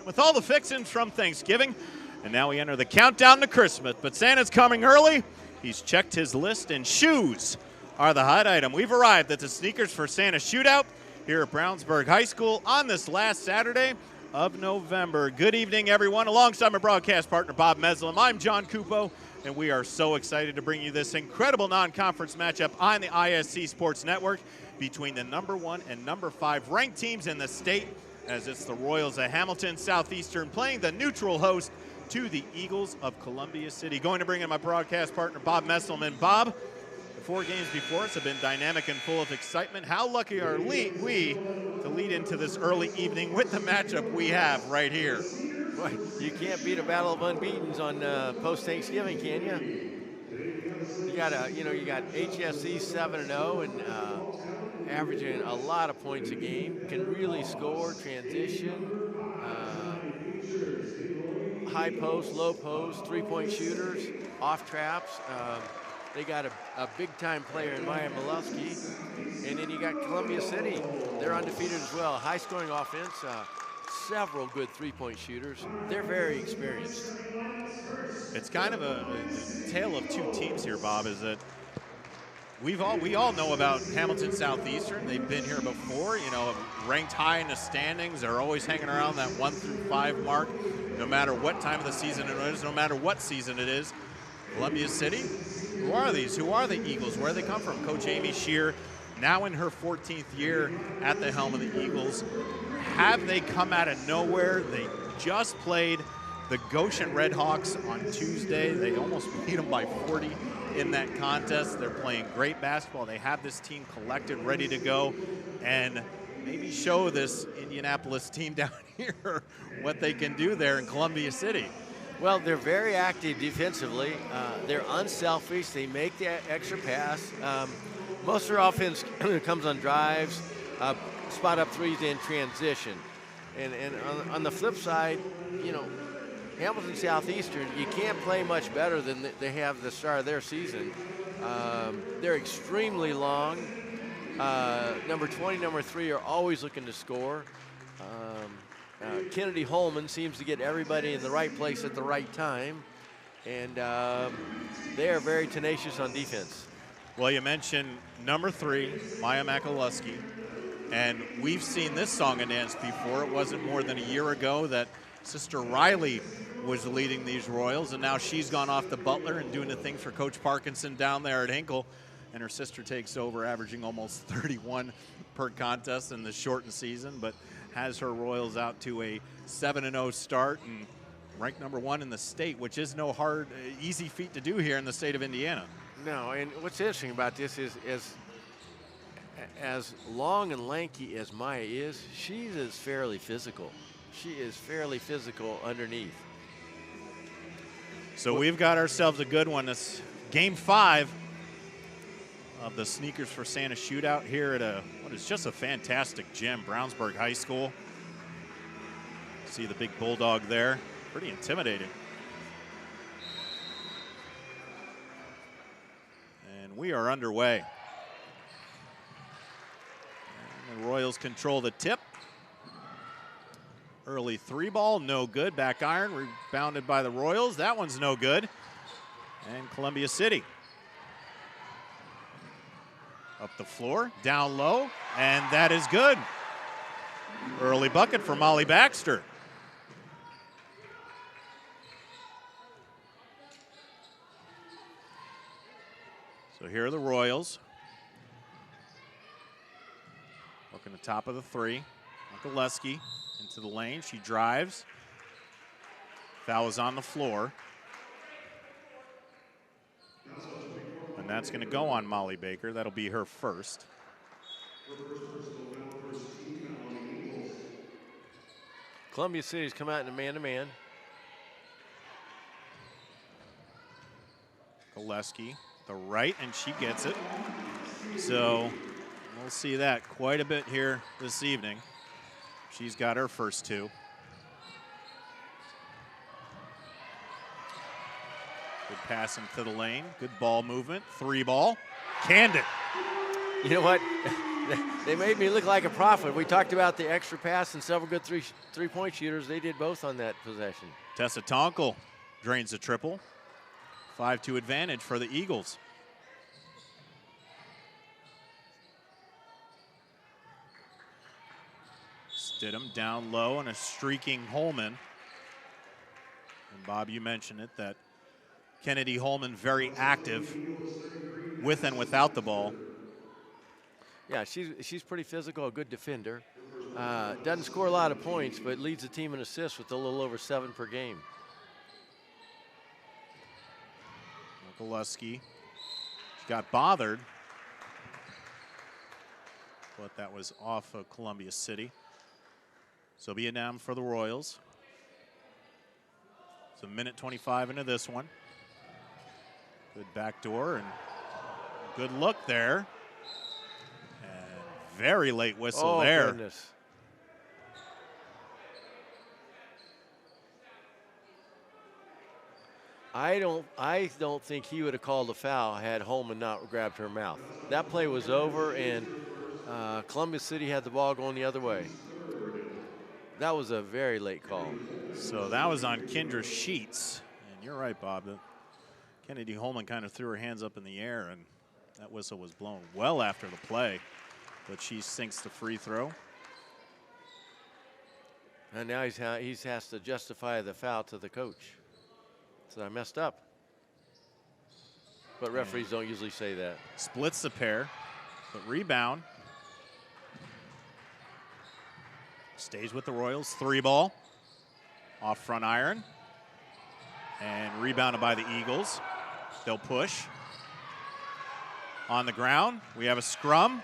with all the fixings from Thanksgiving. And now we enter the countdown to Christmas. But Santa's coming early. He's checked his list, and shoes are the hot item. We've arrived at the Sneakers for Santa Shootout here at Brownsburg High School on this last Saturday of November. Good evening, everyone. Alongside my broadcast partner, Bob Meslam, I'm John Cupo, and we are so excited to bring you this incredible non-conference matchup on the ISC Sports Network between the number 1 and number 5 ranked teams in the state, as it's the Royals of Hamilton Southeastern playing the neutral host to the Eagles of Columbia City. Going to bring in my broadcast partner, Bob Messelman. Bob, the 4 games before us have been dynamic and full of excitement. How lucky are we to lead into this early evening with the matchup we have right here? Boy, you can't beat a battle of unbeatens on post-Thanksgiving, can you? You got HSC 7-0 and averaging a lot of points a game. Can really score, transition, high post, low post, three-point shooters, off traps. They got a big-time player in Maya Milewski. And then you got Columbia City. They're undefeated as well. High-scoring offense, several good three-point shooters. They're very experienced. It's kind of a tale of 2 teams here, Bob, is that we all know about Hamilton Southeastern. They've been here before, ranked high in the standings. They're always hanging around that 1 through 5 mark, no matter what time of the season it is, no matter what season it is. Columbia City, who are these? Who are the Eagles? Where do they come from? Coach Amy Shear, now in her 14th year at the helm of the Eagles. Have they come out of nowhere? They just played the Goshen Redhawks on Tuesday. They almost beat them by 40 in that contest. They're playing great basketball. They have this team collected, ready to go, and maybe show this Indianapolis team down here what they can do there in Columbia City. Well, they're very active defensively. They're unselfish. They make the extra pass. Most of their offense comes on drives, spot up threes, and transition. And on the flip side, Hamilton Southeastern, you can't play much better than they have the start of their season. They're extremely long. Number 20, number 3 are always looking to score. Kennedy Holman seems to get everybody in the right place at the right time. And they are very tenacious on defense. Well, you mentioned number 3, Maya Makaluski. And we've seen this song and dance before. It wasn't more than a year ago that Sister Riley was leading these Royals, and now she's gone off to Butler and doing the thing for Coach Parkinson down there at Hinkle, and her sister takes over, averaging almost 31 per contest in the shortened season, but has her Royals out to a 7-0 start and ranked number 1 in the state, which is no easy feat to do here in the state of Indiana. No, and what's interesting about this is as long and lanky as Maya is, she is fairly physical. She is fairly physical underneath. So we've got ourselves a good one. This game 5 of the Sneakers for Santa Shootout here at what is just a fantastic gym, Brownsburg High School. See the big bulldog there, pretty intimidating. And we are underway. And the Royals control the tip. Early 3 ball, no good. Back iron, rebounded by the Royals. That one's no good. And Columbia City. Up the floor, down low, and that is good. Early bucket for Molly Baxter. So here are the Royals. Looking at the top of the 3. Makaluski into the lane. She drives. Foul is on the floor. And that's going to go on Molly Baker. That'll be her first. Columbia City's come out in a man-to-man. Koleski, the right, and she gets it. So we'll see that quite a bit here this evening. She's got her first 2. Good pass into the lane. Good ball movement. 3 ball. Canned it. You know what? They made me look like a prophet. We talked about the extra pass and several good three-point shooters. They did both on that possession. Tessa Tonkel drains the triple. 5-2 advantage for the Eagles. Stidham down low and a streaking Holman. And Bob, you mentioned it, that Kennedy Holman very active with and without the ball. Yeah, she's pretty physical, a good defender. Doesn't score a lot of points, but leads the team in assists with a little over 7 per game. Mikuleski, she got bothered, but that was off of Columbia City. So be it now for the Royals. It's a minute 25 into this one. Good backdoor and good look there. And very late whistle there. Goodness. I don't think he would have called a foul had Holman not grabbed her mouth. That play was over, and Columbia City had the ball going the other way. That was a very late call. So that was on Kendra Sheets. And you're right, Bob. Kennedy Holman kind of threw her hands up in the air, and that whistle was blown well after the play. But she sinks the free throw. And now he has to justify the foul to the coach. So I messed up. But referees don't usually say that. Splits the pair, but rebound. Stays with the Royals, 3-ball. Off front iron. And rebounded by the Eagles. They'll push. On the ground, we have a scrum.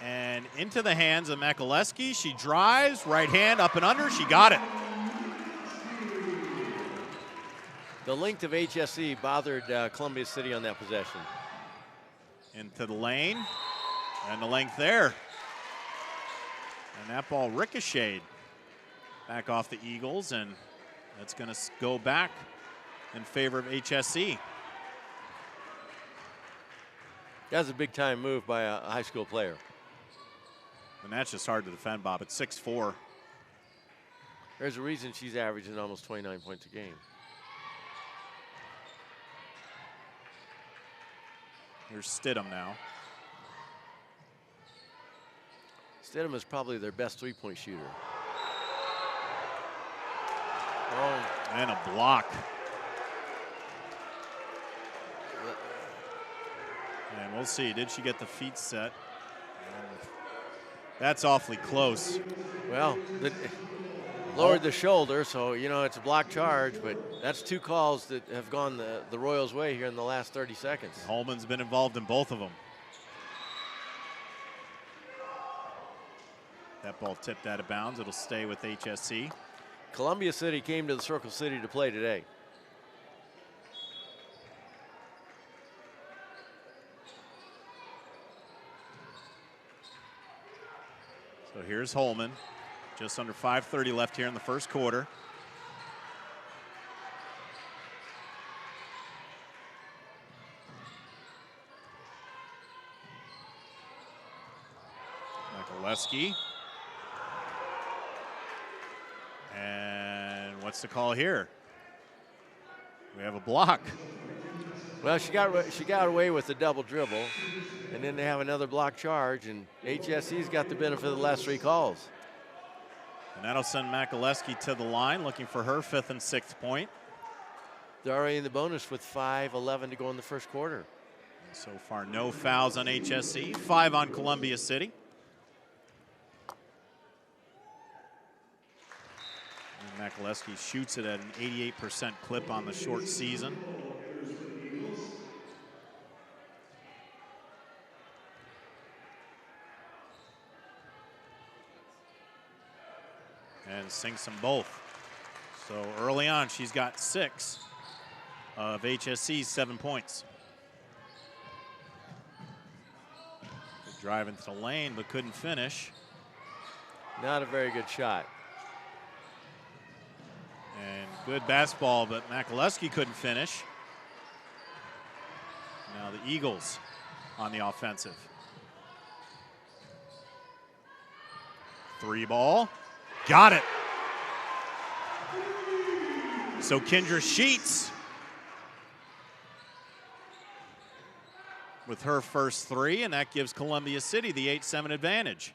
And into the hands of Mikuleski. She drives, right hand up and under, she got it. The length of HSE bothered Columbia City on that possession. Into the lane, and the length there. And that ball ricocheted back off the Eagles, and that's going to go back in favor of HSE. That's a big-time move by a high school player. And that's just hard to defend, Bob. It's 6'4". There's a reason she's averaging almost 29 points a game. Here's Stidham now. Stidham is probably their best three-point shooter. Oh. And a block. And we'll see. Did she get the feet set? And that's awfully close. Well, lowered the shoulder, so, you know, it's a block charge, but that's 2 calls that have gone the Royals' way here in the last 30 seconds. Holman's been involved in both of them. That ball tipped out of bounds. It'll stay with HSE. Columbia City came to the Circle City to play today. So here's Holman. Just under 5:30 left here in the first quarter. Mikuleski. And what's the call here? We have a block. Well, she got away with the double dribble, and then they have another block charge, and HSE's got the benefit of the last 3 calls. And that'll send Mikuleski to the line, looking for her 5th and 6th point. They're already in the bonus with 5:11 to go in the first quarter. And so far, no fouls on HSE, 5 on Columbia City. And Mikuleski shoots it at an 88% clip on the short season. And sinks them both. So early on, she's got 6 of HSE's 7 points. Good drive into the lane, but couldn't finish. Not a very good shot. And good basketball, but Mikuleski couldn't finish. Now the Eagles on the offensive. 3 ball. Got it. So Kendra Sheets with her first 3, and that gives Columbia City the 8-7 advantage.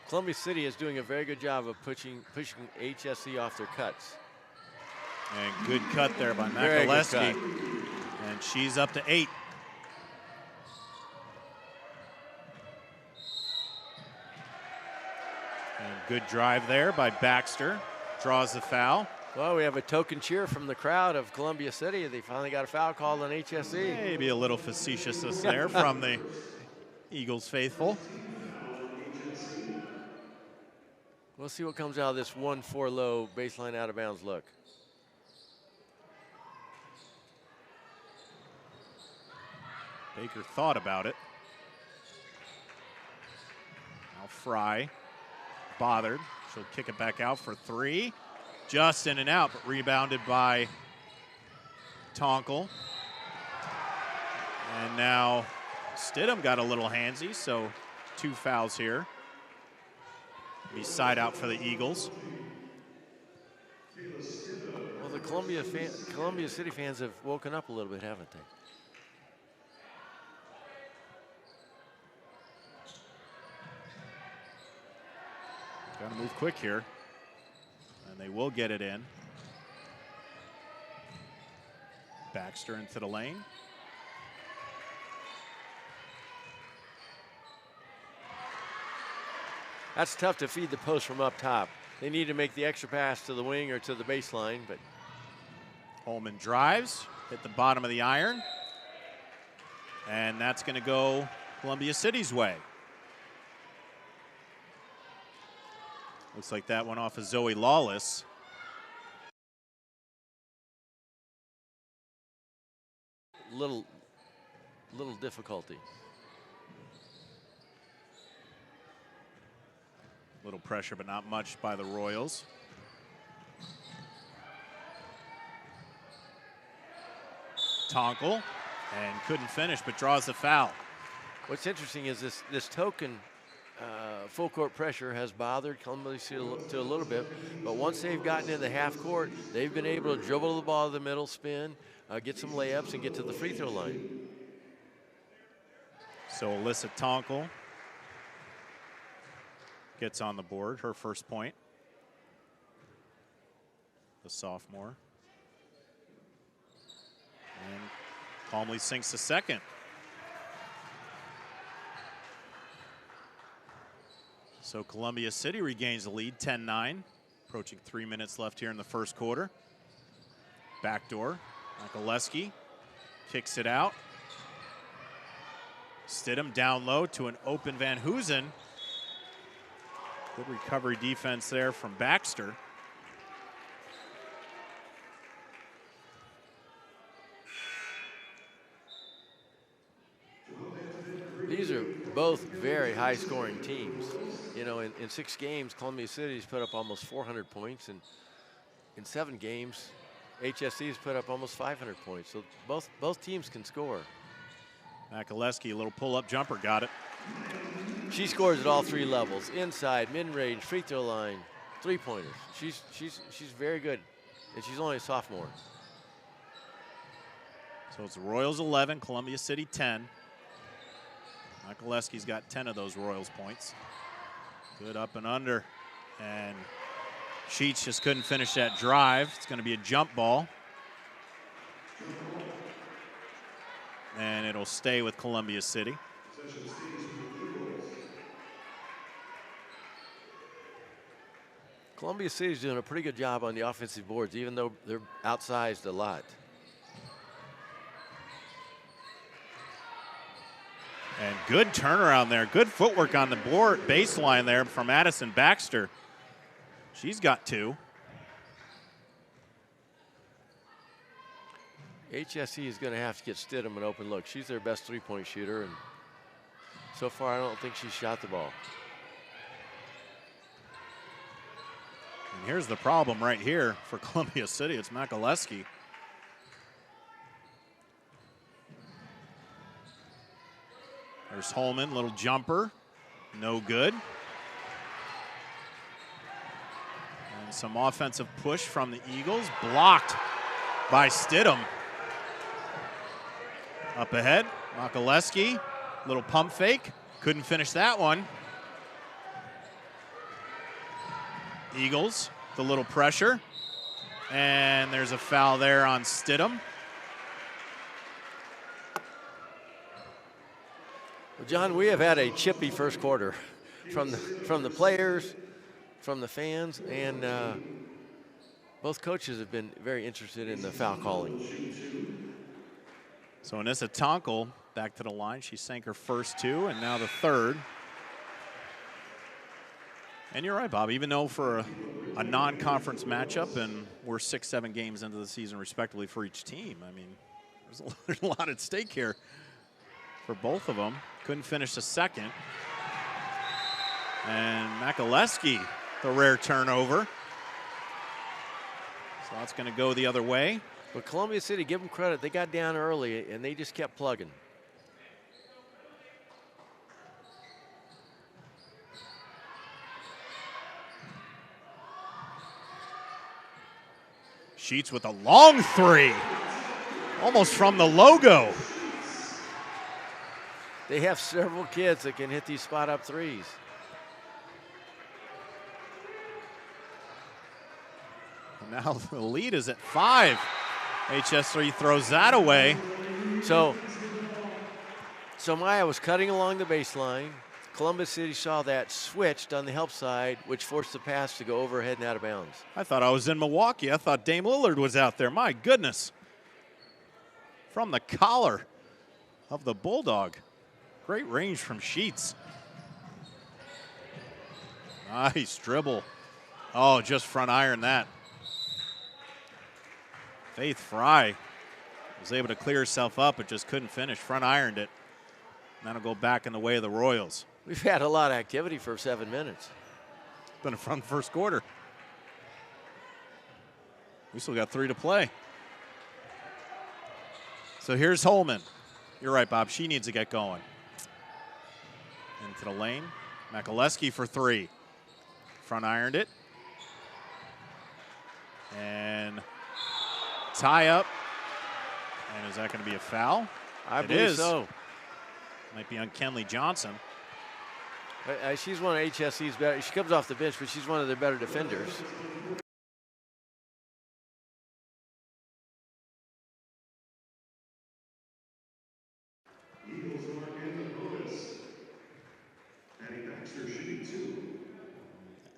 Columbia City is doing a very good job of pushing HSE off their cuts. And good cut there by Very good Makaleski. cut. And she's up to 8. And good drive there by Baxter. Draws the foul. Well, we have a token cheer from the crowd of Columbia City. They finally got a foul called on HSE. Maybe a little facetiousness there from the Eagles faithful. We'll see what comes out of this 1-4 low baseline out of bounds look. Baker thought about it. Now Fry, bothered. She'll kick it back out for 3. Just in and out, but rebounded by Tonkel. And now Stidham got a little handsy, so 2 fouls here. Be side out for the Eagles. Well, the Columbia City fans have woken up a little bit, haven't they? Got to move quick here. And they will get it in. Baxter into the lane. That's tough to feed the post from up top. They need to make the extra pass to the wing or to the baseline, but Holman drives, hit the bottom of the iron. And that's going to go Columbia City's way. Looks like that went off of Zoe Lawless. little difficulty. Little pressure, but not much by the Royals. Tonkel, and couldn't finish, but draws the foul. What's interesting is this token full court pressure has bothered Columbia City to a little bit, but once they've gotten in the half court, they've been able to dribble the ball to the middle, spin, get some layups, and get to the free throw line. So Alyssa Tonkel gets on the board, her first point. The sophomore. And calmly sinks the second. So Columbia City regains the lead, 10-9. Approaching 3 minutes left here in the first quarter. Backdoor, Makaleski kicks it out. Stidham down low to an open Van Hoosen. Good recovery defense there from Baxter. These are both very high-scoring teams. You know, in 6 games, Columbia City's put up almost 400 points, and in 7 games, HSC's put up almost 500 points. So both teams can score. Makaleski, a little pull-up jumper, got it. She scores at all 3 levels: inside, mid-range, free throw line, 3-pointers. She's very good, and she's only a sophomore. So it's Royals 11, Columbia City 10. Makaleski's got 10 of those Royals points. Good up and under. And Sheets just couldn't finish that drive. It's going to be a jump ball. And it'll stay with Columbia City. Columbia City's doing a pretty good job on the offensive boards, even though they're outsized a lot. And good turnaround there. Good footwork on the board baseline there from Addison Baxter. She's got 2. HSE is going to have to get Stidham an open look. She's their best 3-point shooter, and so far I don't think she's shot the ball. And here's the problem right here for Columbia City. It's Makaleski. There's Holman, little jumper, no good. And some offensive push from the Eagles, blocked by Stidham. Up ahead, Makaleski, little pump fake, couldn't finish that one. Eagles, the little pressure, and there's a foul there on Stidham. Well, John, we have had a chippy first quarter from the players, from the fans, and both coaches have been very interested in the foul calling. So Anissa Tonkel back to the line. She sank her first two, and now the third. And you're right, Bob. Even though for a non-conference matchup, and we're 6-7 games into the season respectively for each team, I mean, there's a lot at stake here for both of them. Couldn't finish the second. And Makaleski, the rare turnover. So that's going to go the other way. But Columbia City, give them credit. They got down early, and they just kept plugging. Sheets with a long three, almost from the logo. They have several kids that can hit these spot-up threes. And now the lead is at 5. HS3 throws that away. So Maya was cutting along the baseline. Columbus City saw that, switched on the help side, which forced the pass to go overhead and out of bounds. I thought I was in Milwaukee. I thought Dame Lillard was out there. My goodness. From the collar of the Bulldog. Great range from Sheets. Nice dribble. Oh, just front iron that. Faith Fry was able to clear herself up, but just couldn't finish. Front ironed it. And that'll go back in the way of the Royals. We've had a lot of activity for 7 minutes. Been a fun first quarter. We still got 3 to play. So here's Holman. You're right, Bob. She needs to get going. Into the lane. Makaleski for 3. Front ironed it. And tie up. And is that going to be a foul? I believe so. Might be on Kenley Johnson. She's one of HSC's better. She comes off the bench, but she's one of their better defenders.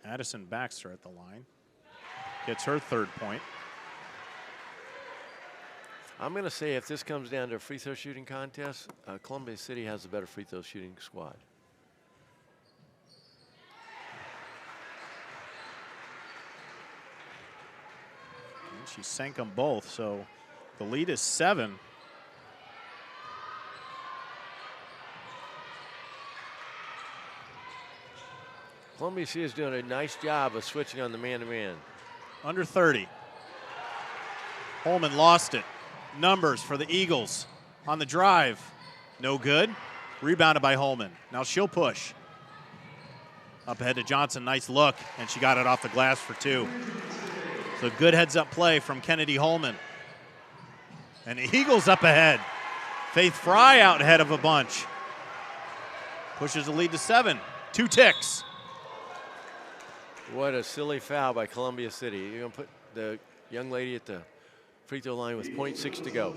Addison Baxter at the line. Gets her 3rd point. I'm going to say if this comes down to a free throw shooting contest, Columbia City has a better free throw shooting squad. And she sank them both, so the lead is 7. Columbia City is doing a nice job of switching on the man-to-man. Under 30. Holman lost it. Numbers for the Eagles on the drive. No good. Rebounded by Holman. Now she'll push. Up ahead to Johnson. Nice look. And she got it off the glass for 2. So good heads-up play from Kennedy Holman. And the Eagles up ahead. Faith Fry out ahead of a bunch. Pushes the lead to 7. 2 ticks. What a silly foul by Columbia City. You're going to put the young lady at the free throw line with 0.6 to go.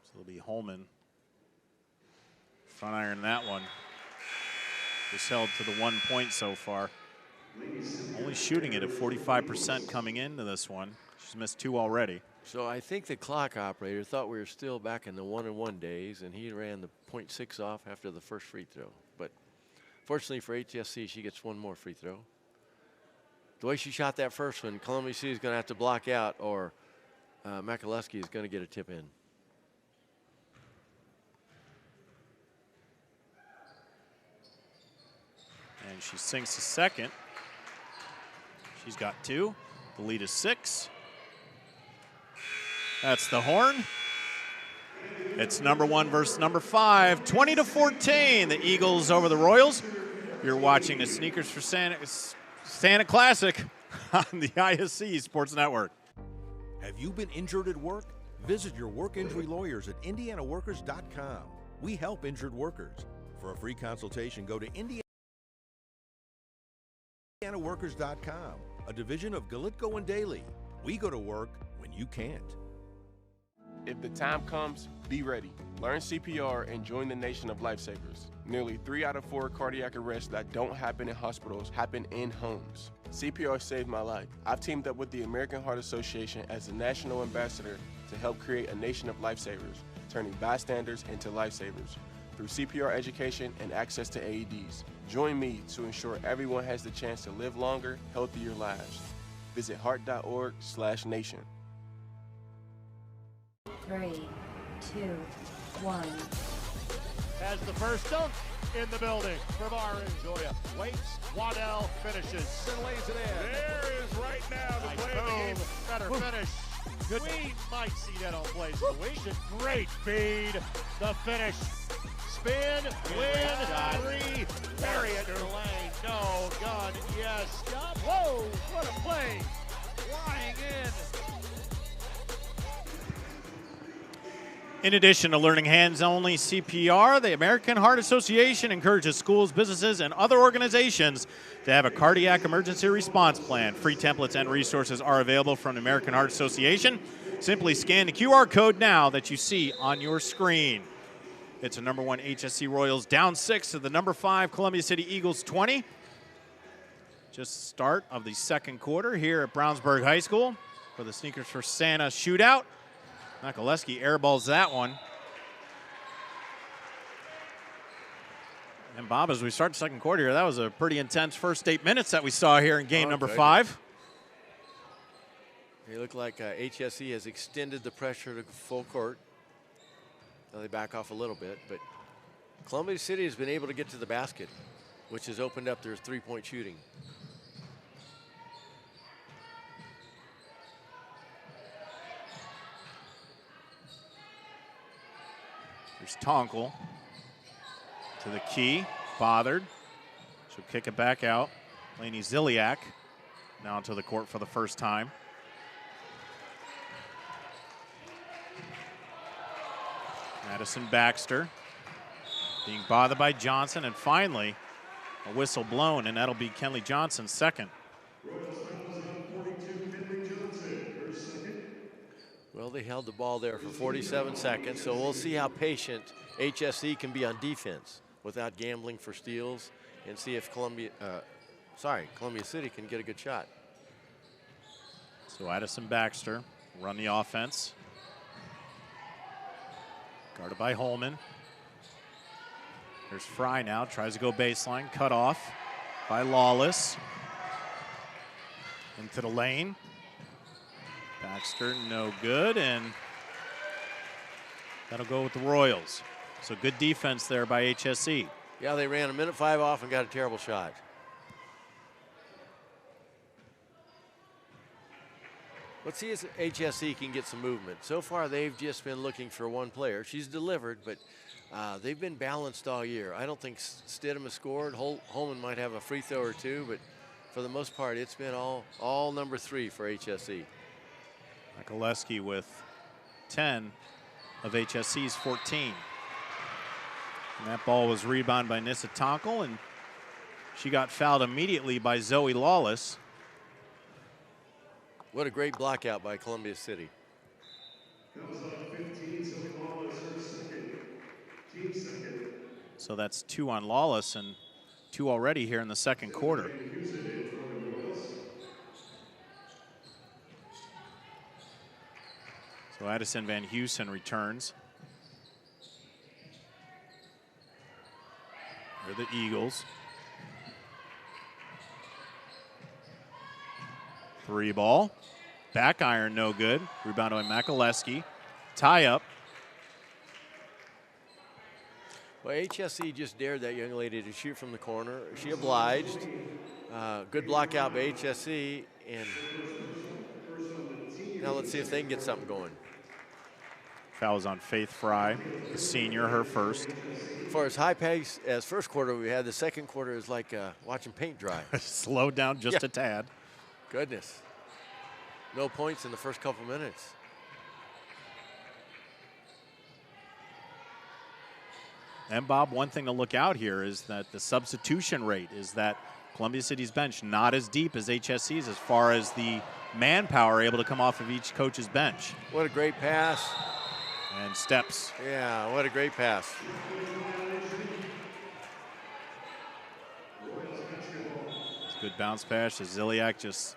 So it'll be Holman. Front iron that one. Just held to the 1 point so far. Only shooting it at 45% coming into this one. She's missed 2 already. So I think the clock operator thought we were still back in the 1-and-1 days, and he ran the 0.6 off after the first free throw. But fortunately for HSC, she gets 1 more free throw. The way she shot that first one, Columbia City is going to have to block out, or Makaleski is going to get a tip in. And she sinks the second. She's got 2. The lead is 6. That's the horn. It's number 1 versus number 5, 20-14. The Eagles over the Royals. You're watching the Sneakers for Santa Classic on the ISC Sports Network. Have you been injured at work? Visit your work injury lawyers at indianaworkers.com. We help injured workers. For a free consultation, go to indianaworkers.com, a division of Galitko and Daly. We go to work when you can't. If the time comes, be ready. Learn CPR and join the nation of lifesavers. Nearly 3 out of 4 cardiac arrests that don't happen in hospitals happen in homes. CPR saved my life. I've teamed up with the American Heart Association as the national ambassador to help create a nation of lifesavers, turning bystanders into lifesavers through CPR education and access to AEDs. Join me to ensure everyone has the chance to live longer, healthier lives. Visit heart.org/nation. 3, 2, 1. Has the first dunk in the building from Joya. Waits, Waddell finishes. And lays it in. There is right now the play of the game. Better finish. Good. We might see that on plays of the week. Great feed. The finish. Spin, win, 3. Bury it in the lane. No, gun, yes. Whoa, what a play. Flying in. In addition to learning hands-only CPR, the American Heart Association encourages schools, businesses, and other organizations to have a cardiac emergency response plan. Free templates and resources are available from the American Heart Association. Simply scan the QR code now that you see on your screen. It's a number 1 HSC Royals down 6 to the number 5 Columbia City Eagles 20. Just start of the second quarter here at Brownsburg High School for the Sneakers for Santa shootout. Mikuleski airballs that one. And Bob, as we start the second quarter here, that was a pretty intense first 8 minutes that we saw here in game number 5. They look like HSE has extended the pressure to full court. Now they back off a little bit, but Columbia City has been able to get to the basket, which has opened up their three-point shooting. Here's Tonkel to the key, bothered. She'll kick it back out. Lainey Ziliak now onto the court for the first time. Madison Baxter being bothered by Johnson, and finally a whistle blown, and that'll be Kenley Johnson's second. Well, they held the ball there for 47 seconds, so we'll see how patient HSE can be on defense without gambling for steals, and see if Columbia City can get a good shot. So Addison Baxter run the offense. Guarded by Holman. There's Fry now, tries to go baseline, cut off by Lawless. Into the lane. Baxter, no good, and that'll go with the Royals. So good defense there by HSE. Yeah, they ran a minute 5 off and got a terrible shot. Let's see if HSE can get some movement. So far, they've just been looking for one player. She's delivered, but they've been balanced all year. I don't think Stidham has scored. Holman might have a free throw or two, but for the most part, it's been all number 3 for HSE. Mikuleski with 10 of HSC's 14. And that ball was rebounded by Nissa Tonkel, and she got fouled immediately by Zoe Lawless. What a great blockout by Columbia City. So that's 2 on Lawless and 2 already here in the second quarter. So Addison Van Heusen returns. They're the Eagles. 3 ball. Back iron, no good. Rebounded by Mikuleski. Tie up. Well, HSE just dared that young lady to shoot from the corner. She obliged. Good block out by HSE, and now let's see if they can get something going. Foul is on Faith Fry, the senior, her first. For as high pace as first quarter we had, the second quarter is like watching paint dry. Slowed down just a tad. Goodness. No points in the first couple minutes. And Bob, one thing to look out here is that the substitution rate is that Columbia City's bench not as deep as HSC's as far as the manpower able to come off of each coach's bench. What a great pass. And steps. Yeah, what a great pass. It's a good bounce pass as Ziliak just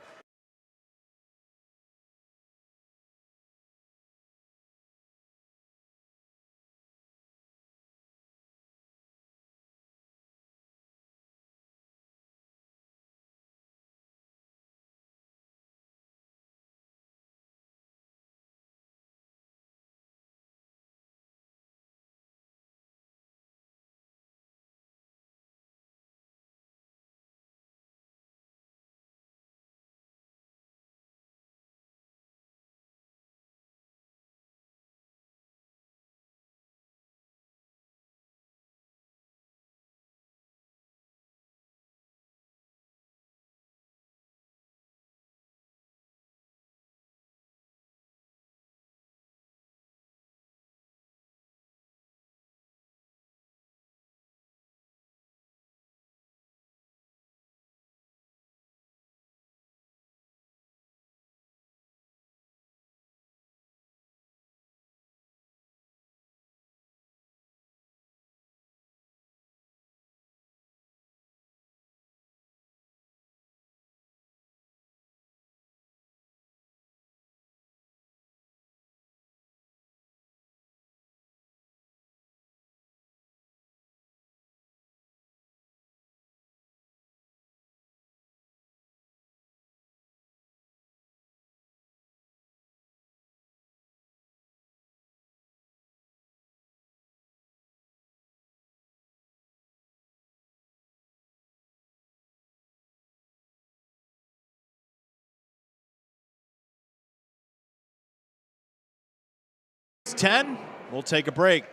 It's 10. We'll take a break.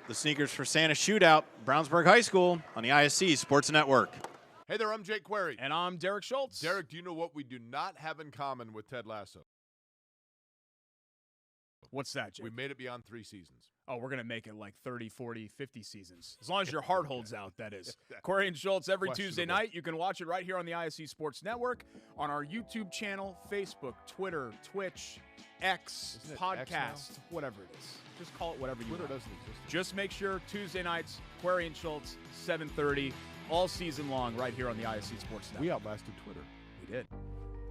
The Sneakers for Santa Shootout, Brownsburg High School on the ISC Sports Network. Hey there, I'm Jake Query. And I'm Derek Schultz. Derek, do you know what we do not have in common with Ted Lasso? What's that, Jake? We made it beyond 3 seasons. Oh, we're going to make it like 30, 40, 50 seasons. As long as your heart holds out, that is. Query and Schultz every Tuesday night. You can watch it right here on the ISC Sports Network, on our YouTube channel, Facebook, Twitter, Twitch, X, podcast, whatever it is. Just call it whatever you want. Twitter doesn't exist. Just make sure Tuesday nights, Query and Schultz, 7:30, all season long right here on the ISC Sports Network. We outlasted Twitter. We did.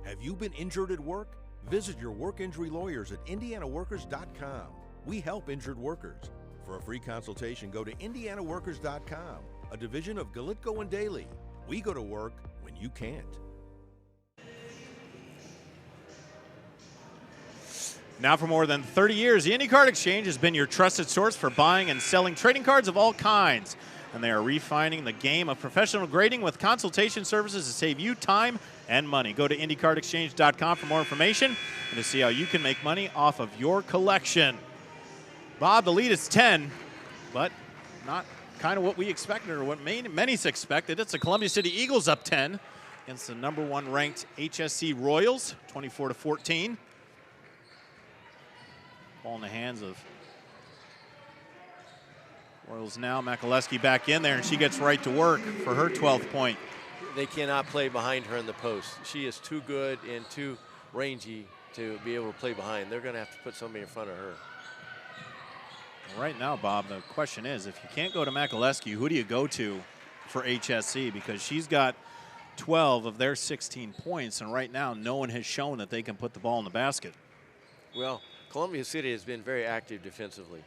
Have you been injured at work? Visit your work injury lawyers at indianaworkers.com. We help injured workers. For a free consultation, go to indianaworkers.com, a division of Galitko and Daly. We go to work when you can't. Now for more than 30 years, the Indy Card Exchange has been your trusted source for buying and selling trading cards of all kinds. And they are refining the game of professional grading with consultation services to save you time and money. Go to IndyCardExchange.com for more information and to see how you can make money off of your collection. Bob, the lead is 10, but not kind of what we expected or what many expected. It's the Columbia City Eagles up 10 against the #1 ranked HSC Royals, 24-14. Ball in the hands of Royals now. Makalewski back in there, and she gets right to work for her 12th point. They cannot play behind her in the post. She is too good and too rangy to be able to play behind. They're going to have to put somebody in front of her. Right now, Bob, the question is, if you can't go to Makalewski, who do you go to for HSC? Because she's got 12 of their 16 points, and right now no one has shown that they can put the ball in the basket. Well, Columbia City has been very active defensively.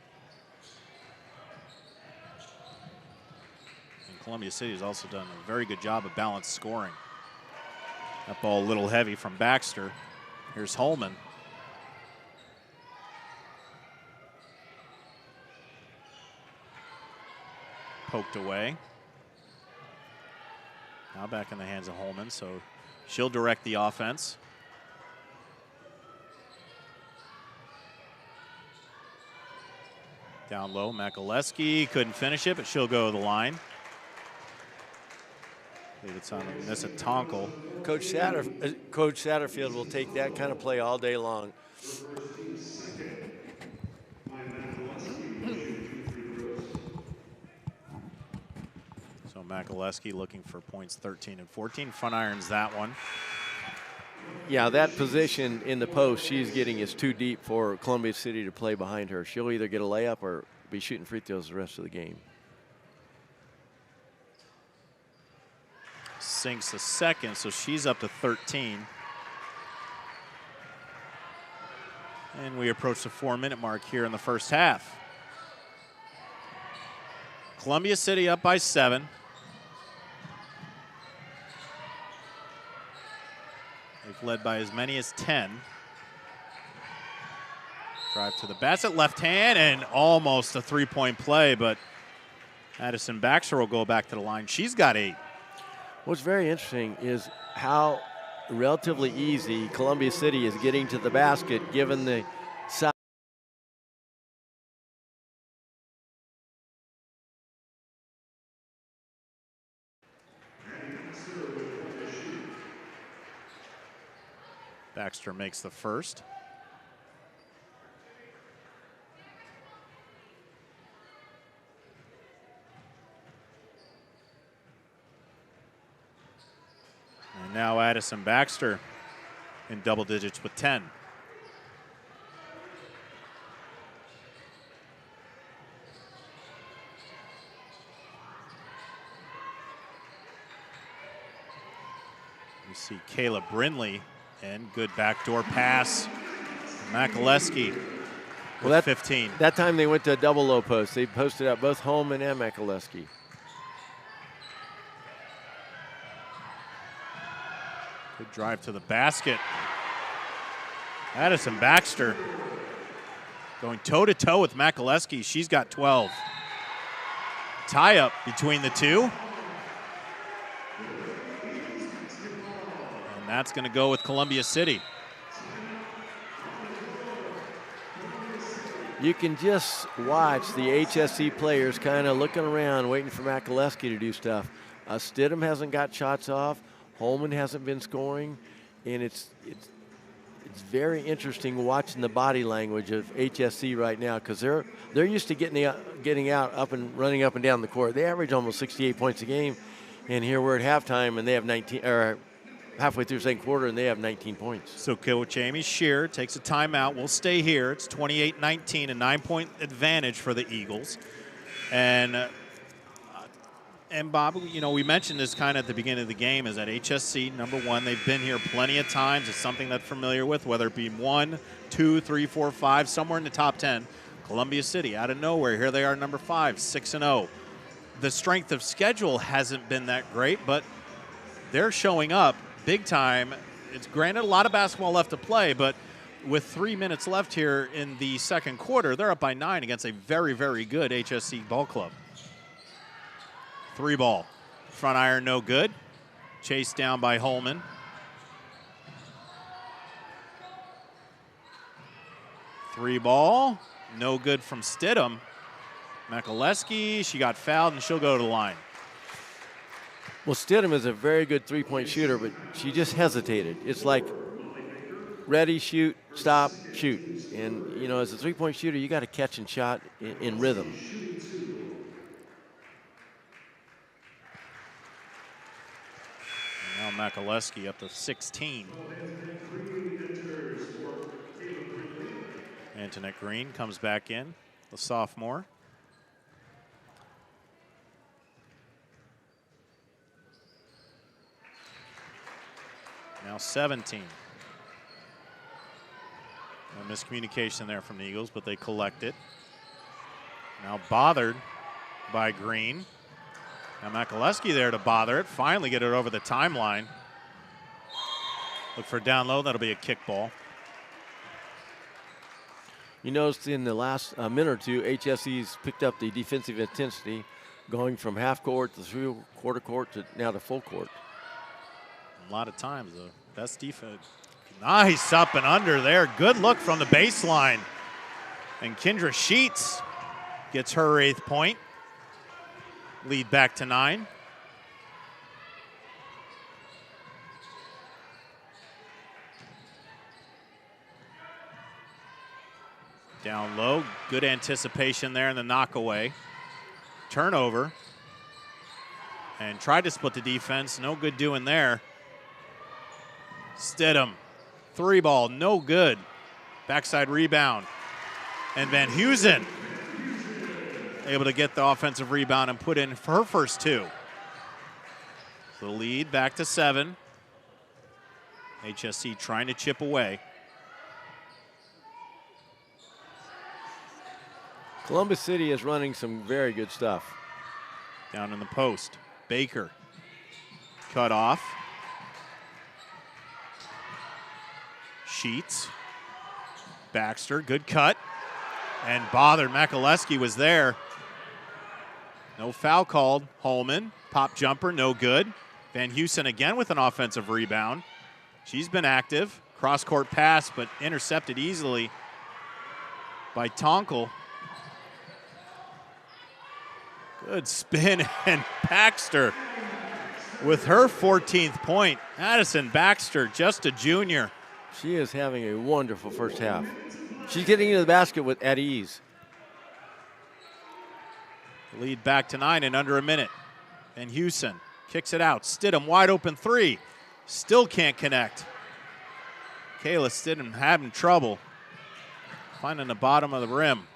And Columbia City has also done a very good job of balanced scoring. That ball a little heavy from Baxter. Here's Holman. Poked away. Now back in the hands of Holman, so she'll direct the offense. Down low, Makaleski couldn't finish it, but she'll go to the line. I believe it's on Nissa Tonkel. Coach Satterfield will take that kind of play all day long. So Makaleski looking for points 13 and 14. Front irons that one. Yeah, that position in the post she's getting is too deep for Columbia City to play behind her. She'll either get a layup or be shooting free throws the rest of the game. Sinks a second, so she's up to 13. And we approach the 4-minute mark here in the first half. Columbia City up by 7. They've led by as many as 10. Drive to the basket, left hand, and almost a three-point play, but Addison Baxter will go back to the line. She's got 8. What's very interesting is how relatively easy Columbia City is getting to the basket given the size. Baxter makes the first. And now Addison Baxter in double digits with 10. We see Kayla Brindley. And good backdoor pass. Makaleski with 15. That time they went to a double low post. They posted out both Holman and Makaleski. Good drive to the basket. Addison Baxter going toe-to-toe with Makaleski. She's got 12. Tie-up between the two. And that's going to go with Columbia City. You can just watch the HSC players kind of looking around, waiting for Makaleski to do stuff. Stidham hasn't got shots off. Holman hasn't been scoring. And it's very interesting watching the body language of HSC right now because they're used to getting out up and running up and down the court. They average almost 68 points a game. And here we're at halftime and they have 19, or halfway through the second quarter, and they have 19 points. So Coach Amy Shear takes a timeout. We'll stay here. It's 28-19, a 9-point advantage for the Eagles. And Bob, you know, we mentioned this kind of at the beginning of the game is that HSC, number one, they've been here plenty of times. It's something they're familiar with, whether it be 1, 2, 3, 4, 5, somewhere in the top 10. Columbia City, out of nowhere, here they are, number 5, 6-0. The strength of schedule hasn't been that great, but they're showing up big time. It's granted a lot of basketball left to play, but with 3 minutes left here in the second quarter, they're up by 9 against a very, very good HSC ball club. 3 ball. Front iron no good. Chased down by Holman. Three ball. No good from Stidham. Makaleski, she got fouled and she'll go to the line. Well, Stidham is a very good three-point shooter, but she just hesitated. It's like ready, shoot, stop, shoot. And, you know, as a three-point shooter, you got to catch and shot in rhythm. And now Makaleski up to 16. Antoinette Green comes back in, the sophomore. Now 17. A miscommunication there from the Eagles, but they collect it. Now bothered by Green. Now Makaleski there to bother it. Finally get it over the timeline. Look for down low. That'll be a kick ball. You noticed in the last minute or two, HSC's picked up the defensive intensity, going from half court to three-quarter court to now to full court. A lot of times, the best defense. Nice up and under there. Good look from the baseline. And Kendra Sheets gets her 8th point. Lead back to 9. Down low, good anticipation there in the knockaway. Turnover. And tried to split the defense, no good doing there. Stidham, 3-ball, no good. Backside rebound. And Van Heusen able to get the offensive rebound and put in for her first 2. So the lead back to 7. HSC trying to chip away. Columbus City is running some very good stuff. Down in the post. Baker cut off. Sheets. Baxter, good cut. And bothered. Makaleski was there. No foul called. Holman, pop jumper, no good. Van Heusen again with an offensive rebound. She's been active. Cross-court pass, but intercepted easily by Tonkel. Good spin, and Baxter with her 14th point. Addison Baxter, just a junior. She is having a wonderful first half. She's getting into the basket at ease. Lead back to 9 in under a minute. And Hewson kicks it out. Stidham wide open 3. Still can't connect. Kayla Stidham having trouble finding the bottom of the rim.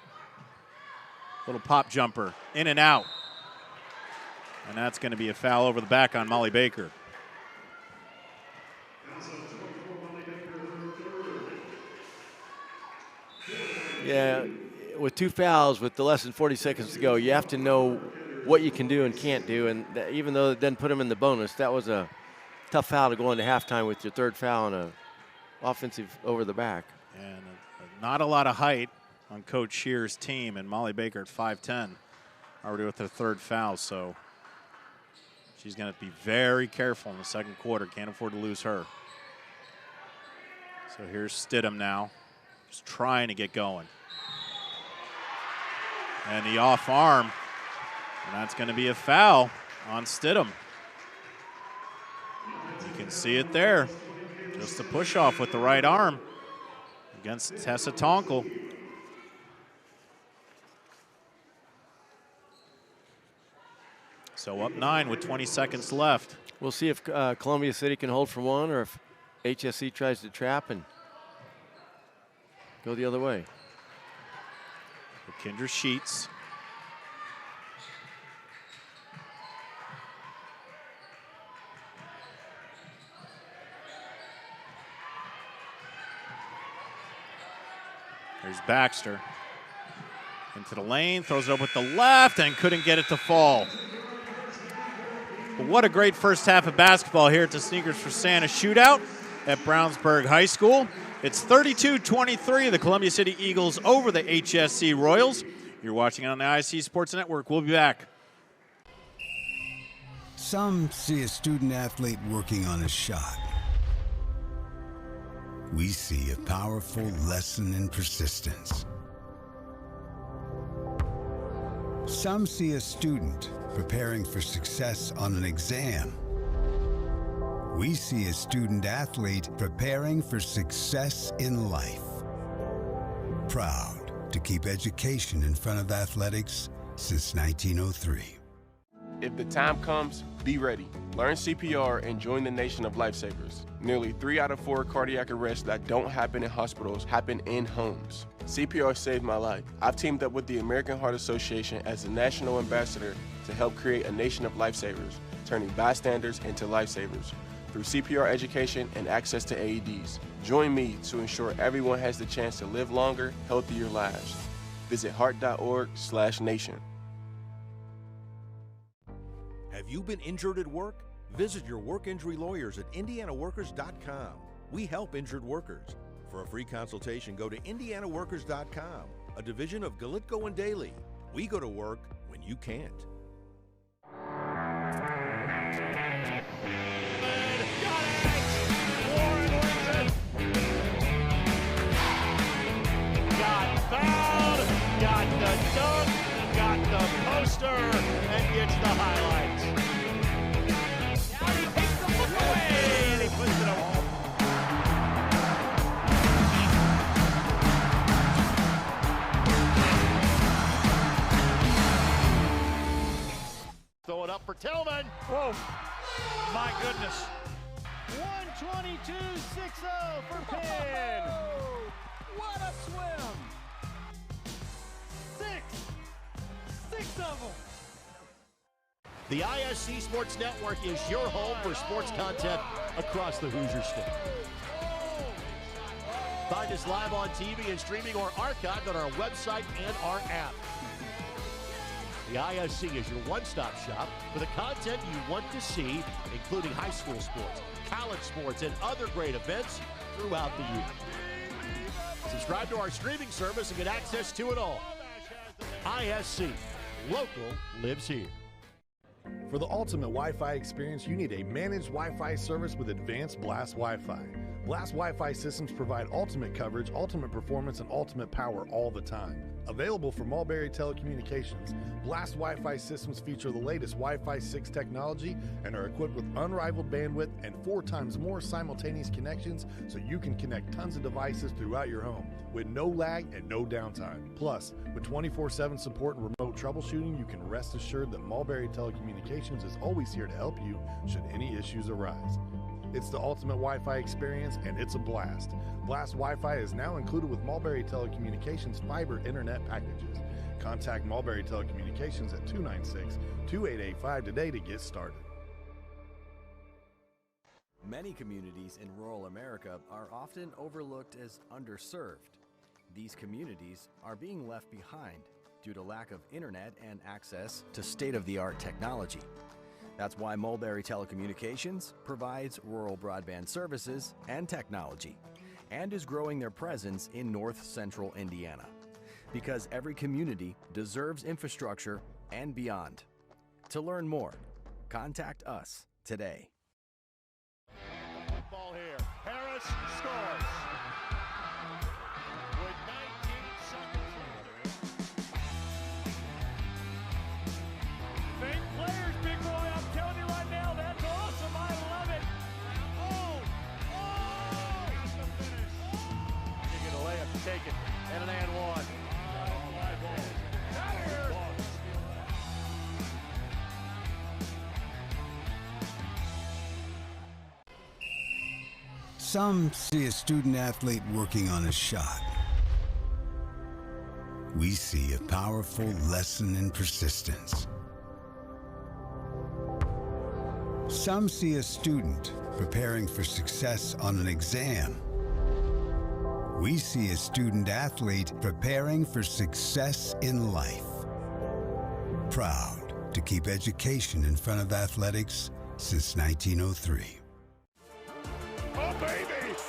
Little pop jumper, in and out. And that's going to be a foul over the back on Molly Baker. Yeah, with 2 fouls with the less than 40 seconds to go, you have to know what you can do and can't do. And even though it didn't put them in the bonus, that was a tough foul to go into halftime with your 3rd foul and a offensive over the back. And not a lot of height on Coach Shear's team, and Molly Baker at 5'10", already with her 3rd foul, so she's going to be very careful in the 2nd quarter. Can't afford to lose her. So here's Stidham now, just trying to get going. And the off arm, and that's going to be a foul on Stidham. You can see it there. Just a push off with the right arm against Tessa Tonkel. So up 9 with 20 seconds left. We'll see if Columbia City can hold for one or if HSC tries to trap and go the other way. Kendra Sheets. There's Baxter. Into the lane, throws it up with the left and couldn't get it to fall. But what a great first half of basketball here at the Sneakers for Santa Shootout at Brownsburg High School. It's 32-23, the Columbia City Eagles over the HSC Royals. You're watching on the IC Sports Network. We'll be back. Some see a student athlete working on a shot. We see a powerful lesson in persistence. Some see a student preparing for success on an exam. We see a student athlete preparing for success in life. Proud to keep education in front of athletics since 1903. If the time comes, be ready. Learn CPR and join the nation of lifesavers. Nearly 3 out of 4 cardiac arrests that don't happen in hospitals happen in homes. CPR saved my life. I've teamed up with the American Heart Association as the national ambassador to help create a nation of lifesavers, turning bystanders into lifesavers through CPR education and access to AEDs. Join me to ensure everyone has the chance to live longer, healthier lives. Visit heart.org/nation. Have you been injured at work? Visit your work injury lawyers at indianaworkers.com. We help injured workers. For a free consultation, go to indianaworkers.com, a division of Galitko and Daly. We go to work when you can't. Got it! poster and gets the highlights. Now he takes the look away and he puts it away. Throw it up for Tillman. Whoa, My goodness. 122.60 for Penn. what a swim. Six of them. The ISC Sports Network is your home for sports content across the Hoosier State. Find us live on TV and streaming or archived on our website and our app. The ISC is your one-stop shop for the content you want to see, including high school sports, college sports, and other great events throughout the year. Subscribe to our streaming service and get access to it all. ISC, local lives here. For the ultimate Wi-Fi experience, you need a managed Wi-Fi service with advanced Blast Wi-Fi. Blast Wi-Fi systems provide ultimate coverage, ultimate performance, and ultimate power all the time. Available from Mulberry Telecommunications, Blast Wi-Fi systems feature the latest Wi-Fi 6 technology and are equipped with unrivaled bandwidth and 4 times more simultaneous connections so you can connect tons of devices throughout your home with no lag and no downtime. Plus, with 24/7 support and remote troubleshooting, you can rest assured that Mulberry Telecommunications is always here to help you should any issues arise. It's the ultimate Wi-Fi experience, and it's a blast. Blast Wi-Fi is now included with Mulberry Telecommunications fiber internet packages. Contact Mulberry Telecommunications at 296-2885 today to get started. Many communities in rural America are often overlooked as underserved. These communities are being left behind due to lack of internet and access to state-of-the-art technology. That's why Mulberry Telecommunications provides rural broadband services and technology and is growing their presence in north central Indiana. Because every community deserves infrastructure and beyond. To learn more, contact us today. Ball here. Harris scores. With 19 seconds remaining. Fake players, big boy. I'm telling you right now, that's awesome. I love it. Has the finish. You get a layup to take it. And an and one. Out of here. Some see a student athlete working on a shot. We see a powerful lesson in persistence. Some see a student preparing for success on an exam. We see a student athlete preparing for success in life. Proud to keep education in front of athletics since 1903. Oh, baby!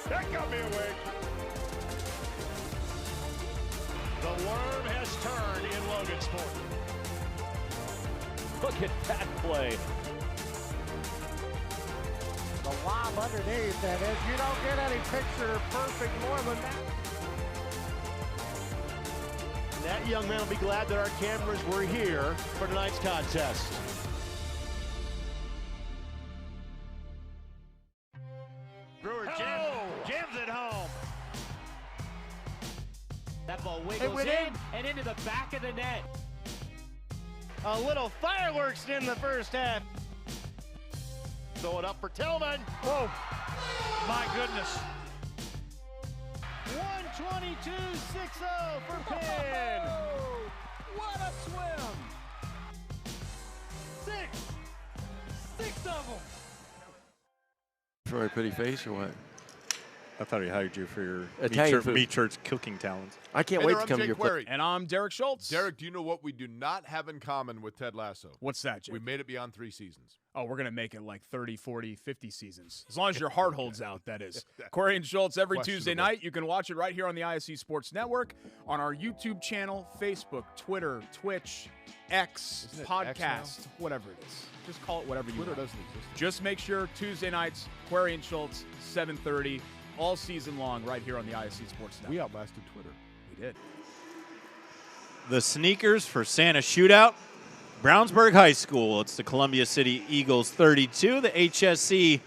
That got me awake. The worm has turned in Logansport. Look at that play. The lob underneath, and if you don't get any picture perfect more than that. That young man will be glad that our cameras were here for tonight's contest. Brewer jams it home. That ball wiggles in and into the back of the net. A little fireworks in the first half. Throw it up for Tillman. Whoa. My goodness. 122.60 for Penn. What a swim. Six of them. For a pretty face or what? I thought he hired you for your Italian food. meat church cooking talents. I can't Hey wait there, to I'm come to Jake your Query. And I'm Derek Schultz. Derek, do you know what we do not have in common with Ted Lasso? What's that, Jake? We made it beyond 3 seasons. Oh, we're going to make it like 30, 40, 50 seasons. As long as your heart holds out, that is. Query and Schultz every Tuesday night. You can watch it right here on the ISC Sports Network, on our YouTube channel, Facebook, Twitter, Twitch, X, Isn't it podcast, X whatever it is. Just call it whatever you Twitter want. doesn't exist. Just make sure Tuesday nights, Query and Schultz, 7:30, all season long right here on the ISC Sports Network. We outlasted Twitter. We did. The sneakers for Santa Shootout Brownsburg High School. It's the Columbia City Eagles 32, the HSC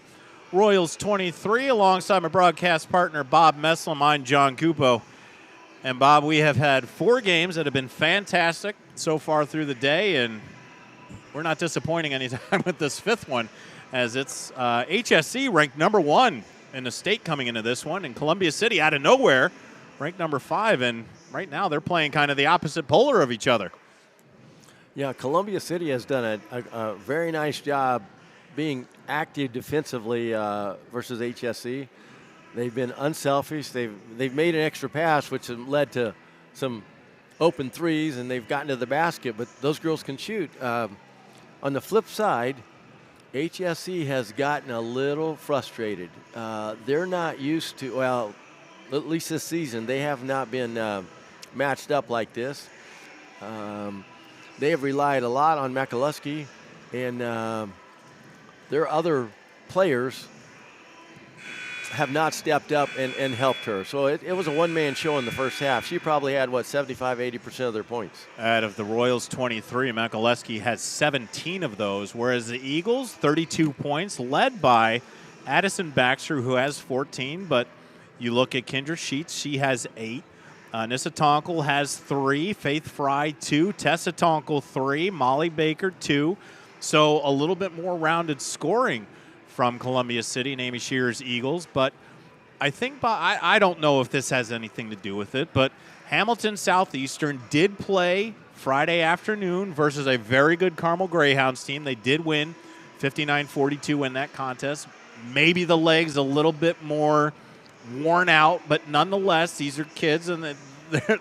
Royals 23, alongside my broadcast partner, Bob Messlem. I'm John Cupo. And, Bob, we have had 4 games that have been fantastic so far through the day, and we're not disappointing any time with this 5th one, as it's HSC ranked number 1 in the state coming into this one, and Columbia City out of nowhere ranked number 5, and right now they're playing kind of the opposite polar of each other. Yeah, Columbia City has done a very nice job being active defensively versus HSC. They've been unselfish. They've made an extra pass, which has led to some open threes, and they've gotten to the basket, but those girls can shoot. On the flip side, HSC has gotten a little frustrated. They're not used to, well, at least this season, they have not been matched up like this. They have relied a lot on McAlusky, and their other players have not stepped up and helped her. So it was a one-man show in the first half. She probably had, 75, 80% of their points. Out of the Royals 23, McAlusky has 17 of those, whereas the Eagles, 32 points, led by Addison Baxter, who has 14. But you look at Kendra Sheets, she has 8. Nissa Tonkel has 3, Faith Fry 2, Tessa Tonkel 3, Molly Baker 2. So a little bit more rounded scoring from Columbia City and Amy Shearer's Eagles. But I think, I don't know if this has anything to do with it, but Hamilton Southeastern did play Friday afternoon versus a very good Carmel Greyhounds team. They did win 59-42 in that contest. Maybe the legs a little bit more worn out, but nonetheless, these are kids and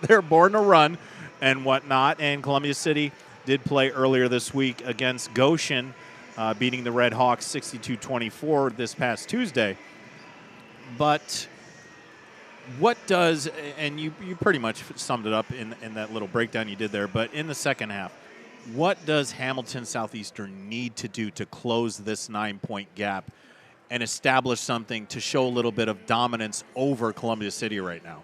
they're born to run and whatnot. And Columbia City did play earlier this week against Goshen, beating the Red Hawks 62-24 this past Tuesday. But what does, and you pretty much summed it up in that little breakdown you did there, but in the second half, what does Hamilton Southeastern need to do to close this 9-point gap and establish something to show a little bit of dominance over Columbia City right now?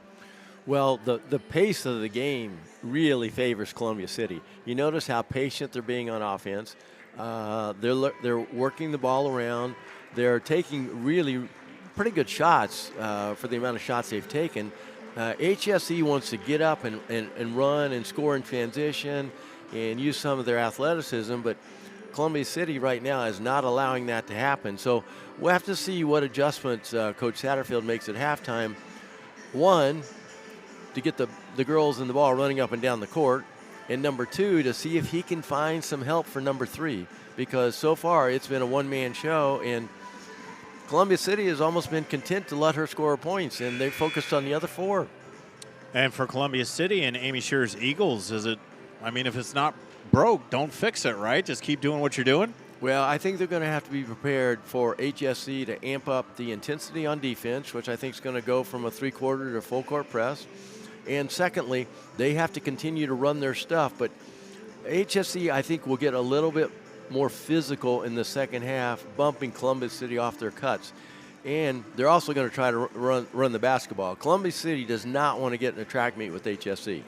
Well, the pace of the game really favors Columbia City. You notice how patient they're being on offense. They're working the ball around. They're taking really pretty good shots for the amount of shots they've taken. HSE wants to get up and run and score in transition and use some of their athleticism, but Columbia City right now is not allowing that to happen. So we'll have to see what adjustments Coach Satterfield makes at halftime. One, to get the girls and the ball running up and down the court, and number 2, to see if he can find some help for number 3, because so far it's been a one-man show, and Columbia City has almost been content to let her score points, and they focused on the other 4. And for Columbia City and Amy Shearer's Eagles, if it's not broke, don't fix it, right? Just keep doing what you're doing? Well, I think they're going to have to be prepared for HSC to amp up the intensity on defense, which I think is going to go from a 3-quarter to full court press. And secondly, they have to continue to run their stuff. But HSC, I think, will get a little bit more physical in the second half, bumping Columbia City off their cuts. And they're also going to try to run the basketball. Columbia City does not want to get in a track meet with HSC.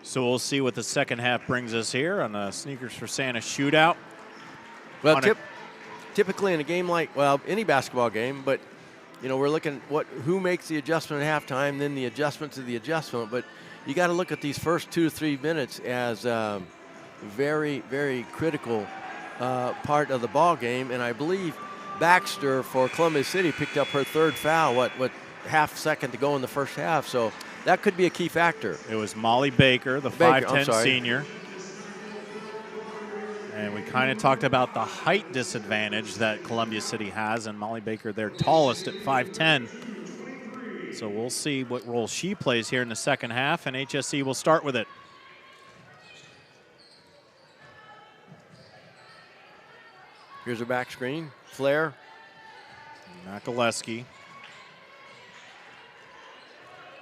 So we'll see what the second half brings us here on the Sneakers for Santa Shootout. Well, typically in a game like, any basketball game, but we're looking who makes the adjustment at halftime, then the adjustment to the adjustment. But you got to look at these first 2 to 3 minutes as very, very critical part of the ball game. And I believe Baxter for Columbia City picked up her 3rd foul. Half second to go in the first half? So that could be a key factor. It was Molly Baker, the 5'10" senior. And we kind of talked about the height disadvantage that Columbia City has, and Molly Baker, their tallest at 5'10". So we'll see what role she plays here in the second half, and HSC will start with it. Here's her back screen. Flair. McAlusky.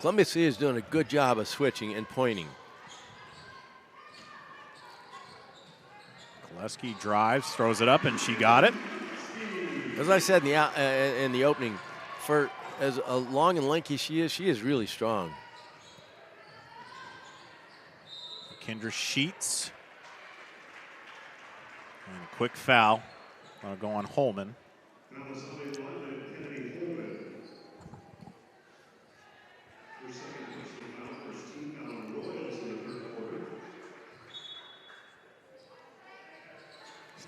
Columbia City is doing a good job of switching and pointing. McAlusky drives, throws it up, and she got it. As I said in the opening, for as long and lanky she is really strong. Kendra Sheets And a quick foul. Going to go on Holman.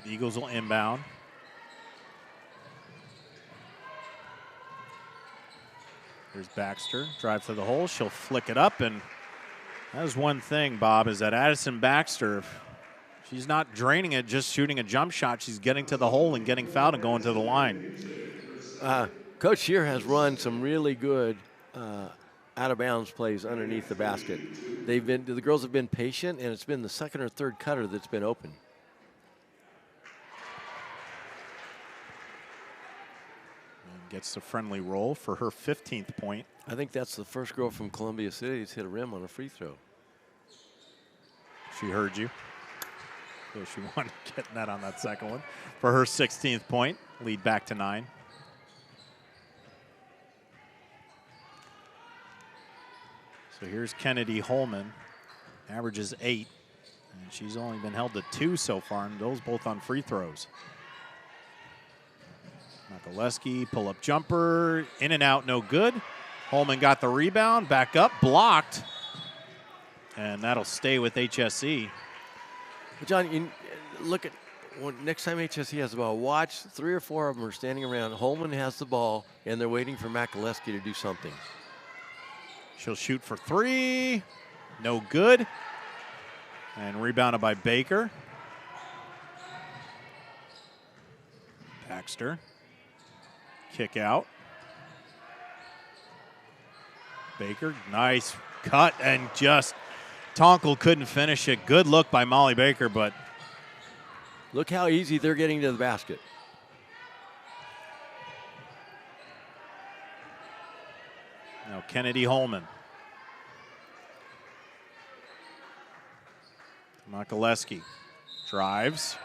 The Eagles will inbound. Here's Baxter, drive to the hole. She'll flick it up, and that is one thing, Bob, is that Addison Baxter, she's not draining it, just shooting a jump shot. She's getting to the hole and getting fouled and going to the line. Coach here has run some really good out-of-bounds plays underneath the basket. The girls have been patient, and it's been the second or third cutter that's been open. Gets the friendly roll for her 15th point. I think that's the first girl from Columbia City that's hit a rim on a free throw. She heard you. So she wanted to get net on that second one. For her 16th point, lead back to 9. So here's Kennedy Holman, averages 8. And she's only been held to 2 so far, and those both on free throws. Makaleski, pull-up jumper, in and out, no good. Holman got the rebound, back up, blocked. And that'll stay with HSE. John, look at next time HSE has the ball, watch 3 or 4 of them are standing around. Holman has the ball, and they're waiting for Makaleski to do something. She'll shoot for 3, no good. And rebounded by Baker. Baxter. Kick out. Baker, nice cut, and just Tonkel couldn't finish it. Good look by Molly Baker, but look how easy they're getting to the basket. Now Kennedy Holman. Makaleski drives.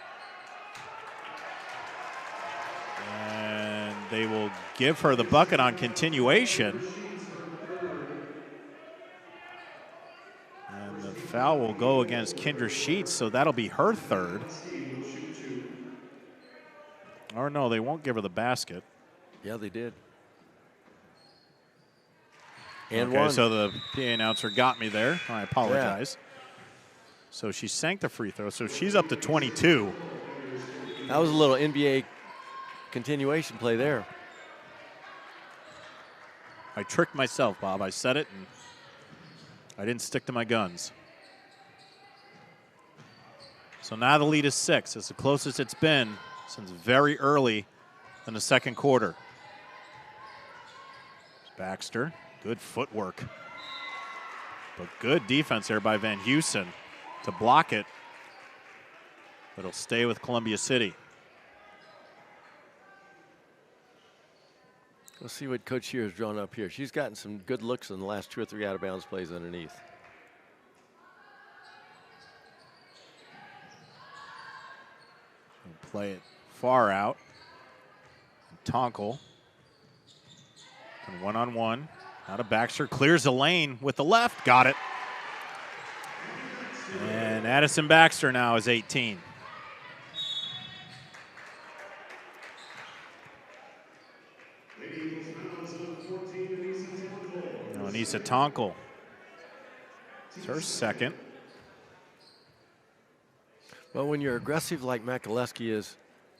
And they will give her the bucket on continuation. And the foul will go against Kendra Sheets, so that'll be her 3rd. Or no, they won't give her the basket. Yeah, they did. And okay, one. So the PA announcer got me there. I apologize. Yeah. So she sank the free throw, so she's up to 22. That was a little NBA continuation play there. I tricked myself, Bob. I said it, and I didn't stick to my guns. So now the lead is 6. It's the closest it's been since very early in the second quarter. Baxter, good footwork. But good defense there by Van Heusen to block it. It'll stay with Columbia City. Let's see what Coach here has drawn up here. She's gotten some good looks in the last 2 or 3 out-of-bounds plays underneath. And play it far out. Tonkel. And one-on-one. Out of Baxter. Clears the lane with the left. Got it. And Addison Baxter now is 18. Anissa Tonkel. It's her 2nd. Well, when you're aggressive like Makaleski is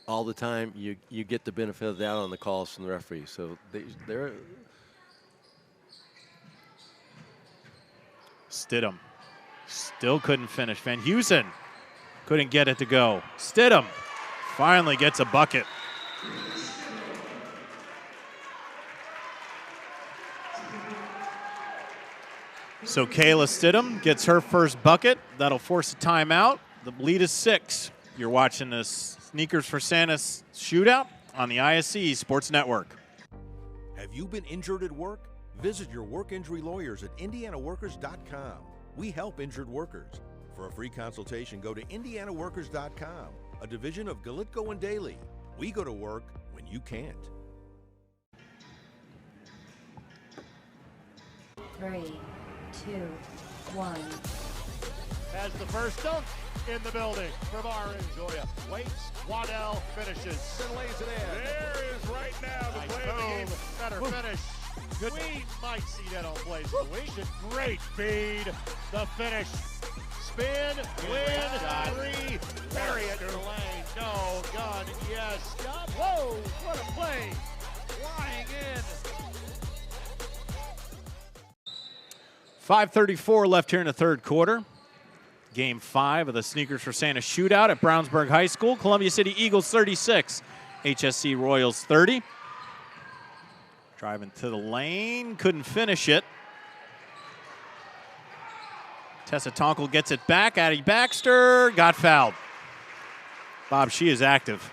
all the time, you get the benefit of that on the calls from the referee. So they're Stidham still couldn't finish. Van Heusen couldn't get it to go. Stidham finally gets a bucket. So Kayla Stidham gets her first bucket. That'll force a timeout. The lead is 6. You're watching this Sneakers for Santa Shootout on the ISC Sports Network. Have you been injured at work? Visit your work injury lawyers at indianaworkers.com. We help injured workers. For a free consultation, go to indianaworkers.com, a division of Galitko and Daly. We go to work when you can't. 3, 2, 1. has the first dunk in the building from Orange. Waits, Waddell finishes and lays it in. There is right now the play of the game. Better finish. Good. We might see that on plays of the week. Great feed. The finish. Spin, win, three. Bury it in the lane. No, gun, yes, stop. Whoa, what a play. Flying in. 5:34 left here in the third quarter. Game 5 of the Sneakers for Santa Shootout at Brownsburg High School. Columbia City Eagles 36, HSC Royals 30. Driving to the lane, couldn't finish it. Tessa Tonkel gets it back. Addie Baxter got fouled. Bob, she is active.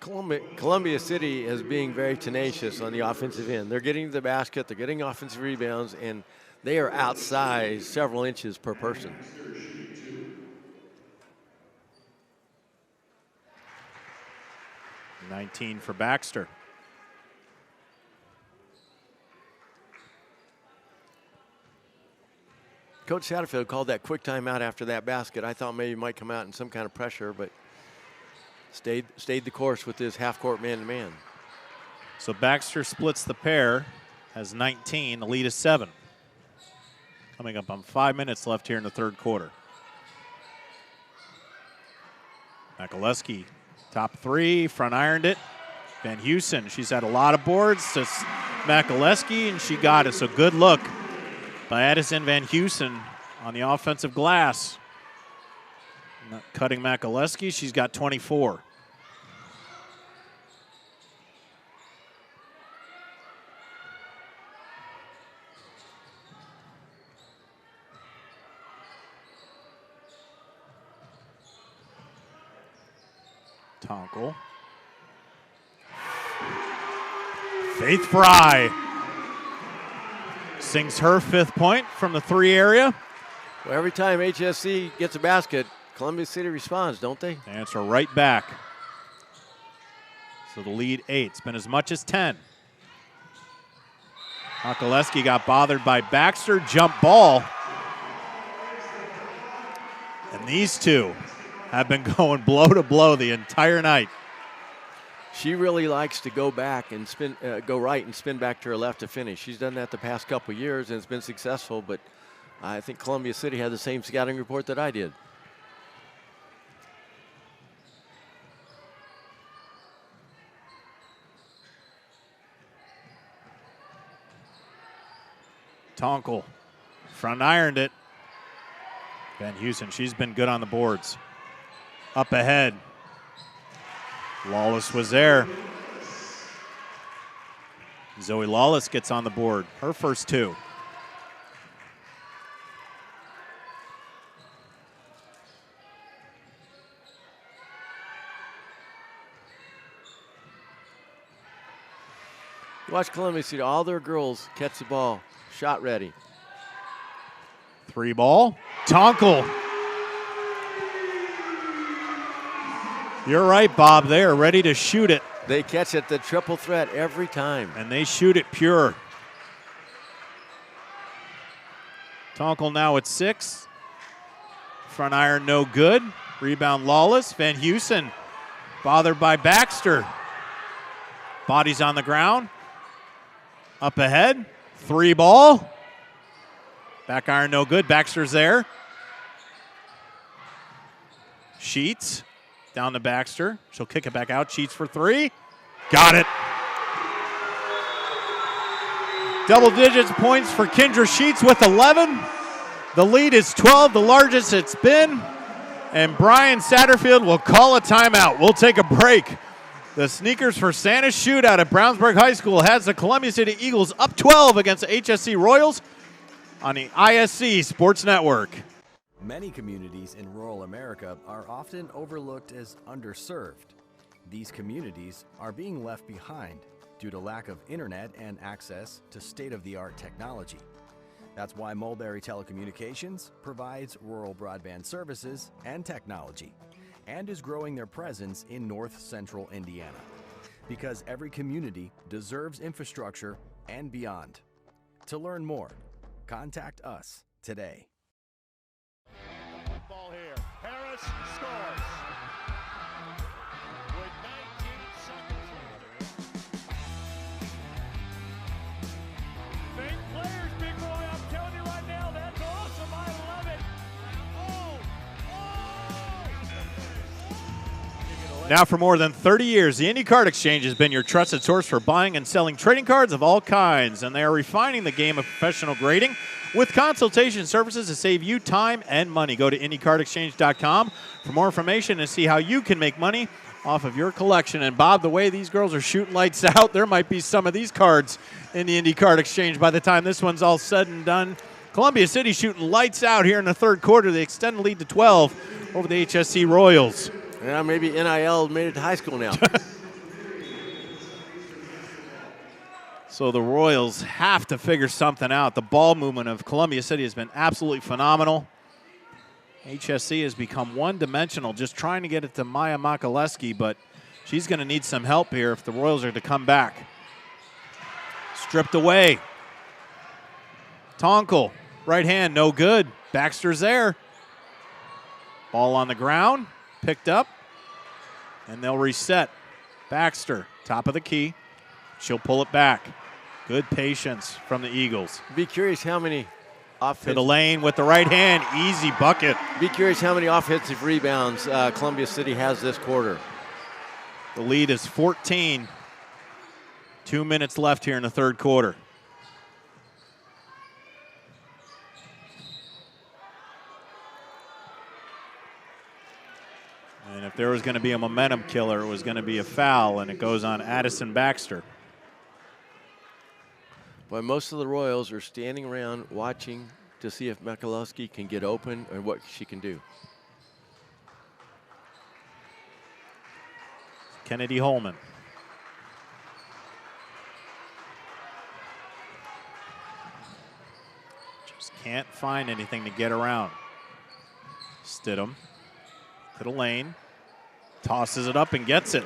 Columbia City is being very tenacious on the offensive end. They're getting to the basket, they're getting offensive rebounds, and they are outsized several inches per person. $19 for Baxter. Coach Satterfield called that quick timeout after that basket. I thought maybe he might come out in some kind of pressure, but stayed the course with his half-court man-to-man. So Baxter splits the pair, has 19. The lead is 7. Coming up on 5 minutes left here in the third quarter. Makalewski, top 3, front ironed it. Van Heusen, she's had a lot of boards to Makalewski, and she got it. So good look by Addison Van Heusen on the offensive glass. Not cutting Makalewski, she's got 24. Tonkel. Faith Fry sings her 5th point from the 3 area. Well, every time HSC gets a basket, Columbia City responds, don't they? Answer right back. So the lead 8. It's been as much as 10. Makalewski got bothered by Baxter. Jump ball. And these two have been going blow to blow the entire night. She really likes to go back and spin, go right and spin back to her left to finish. She's done that the past couple years and it's been successful, but I think Columbia City had the same scouting report that I did. Tonkel front ironed it. Van Heusen, she's been good on the boards. Up ahead. Lawless was there. Zoe Lawless gets on the board. Her first 2. Watch Columbia City. All their girls catch the ball. Shot ready. 3 ball. Tonkel. You're right, Bob. They are ready to shoot it. They catch it, the triple threat every time. And they shoot it pure. Tonkel now at 6. Front iron no good. Rebound Lawless. Van Heusen bothered by Baxter. Bodies on the ground. Up ahead. 3 ball. Back iron no good. Baxter's there. Sheets. Down to Baxter. She'll kick it back out. Sheets for 3. Got it. Double digits points for Kendra Sheets with 11. The lead is 12, the largest it's been. And Brian Satterfield will call a timeout. We'll take a break. The Sneakers for Santa Shootout at Brownsburg High School has the Columbia City Eagles up 12 against the HSC Royals on the ISC Sports Network. Many communities in rural America are often overlooked as underserved. These communities are being left behind due to lack of internet and access to state-of-the-art technology. That's why Mulberry Telecommunications provides rural broadband services and technology and is growing their presence in north central Indiana. Because every community deserves infrastructure and beyond. To learn more, contact us today. Ball here. Harris scores. With 19 seconds. Fake players, big boy. I'm telling you right now, that's awesome. I love it. Now for more than 30 years, the Indy Card Exchange has been your trusted source for buying and selling trading cards of all kinds, and they are refining the game of professional grading with consultation services to save you time and money. Go to IndyCardExchange.com for more information and see how you can make money off of your collection. And Bob, the way these girls are shooting lights out, there might be some of these cards in the Indy Card Exchange by the time this one's all said and done. Columbia City shooting lights out here in the third quarter. They extend the lead to 12 over the HSC Royals. Yeah, maybe NIL made it to high school now. So the Royals have to figure something out. The ball movement of Columbia City has been absolutely phenomenal. HSC has become one-dimensional, just trying to get it to Maya Makaleski, but she's going to need some help here if the Royals are to come back. Stripped away. Tonkel, right hand, no good. Baxter's there. Ball on the ground, picked up, and they'll reset. Baxter, top of the key. She'll pull it back. Good patience from the Eagles. Be curious how many to the lane with the right hand, easy bucket. Be curious how many offensive rebounds Columbia City has this quarter. The lead is 14. 2 minutes left here in the third quarter. And if there was going to be a momentum killer, it was going to be a foul, and it goes on Addison Baxter. Well, most of the Royals are standing around watching to see if Michalowski can get open or what she can do. Kennedy Holman. Just can't find anything to get around. Stidham to the lane. Tosses it up and gets it.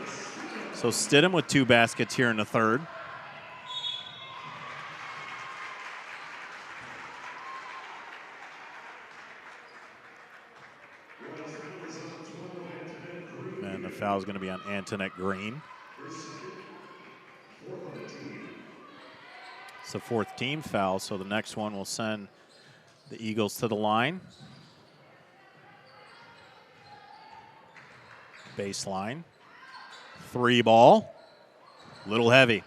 So Stidham with 2 baskets here in the third. And the foul is going to be on Antoinette Green. It's the 4th team foul, so the next one will send the Eagles to the line. Baseline. 3 ball. Little heavy.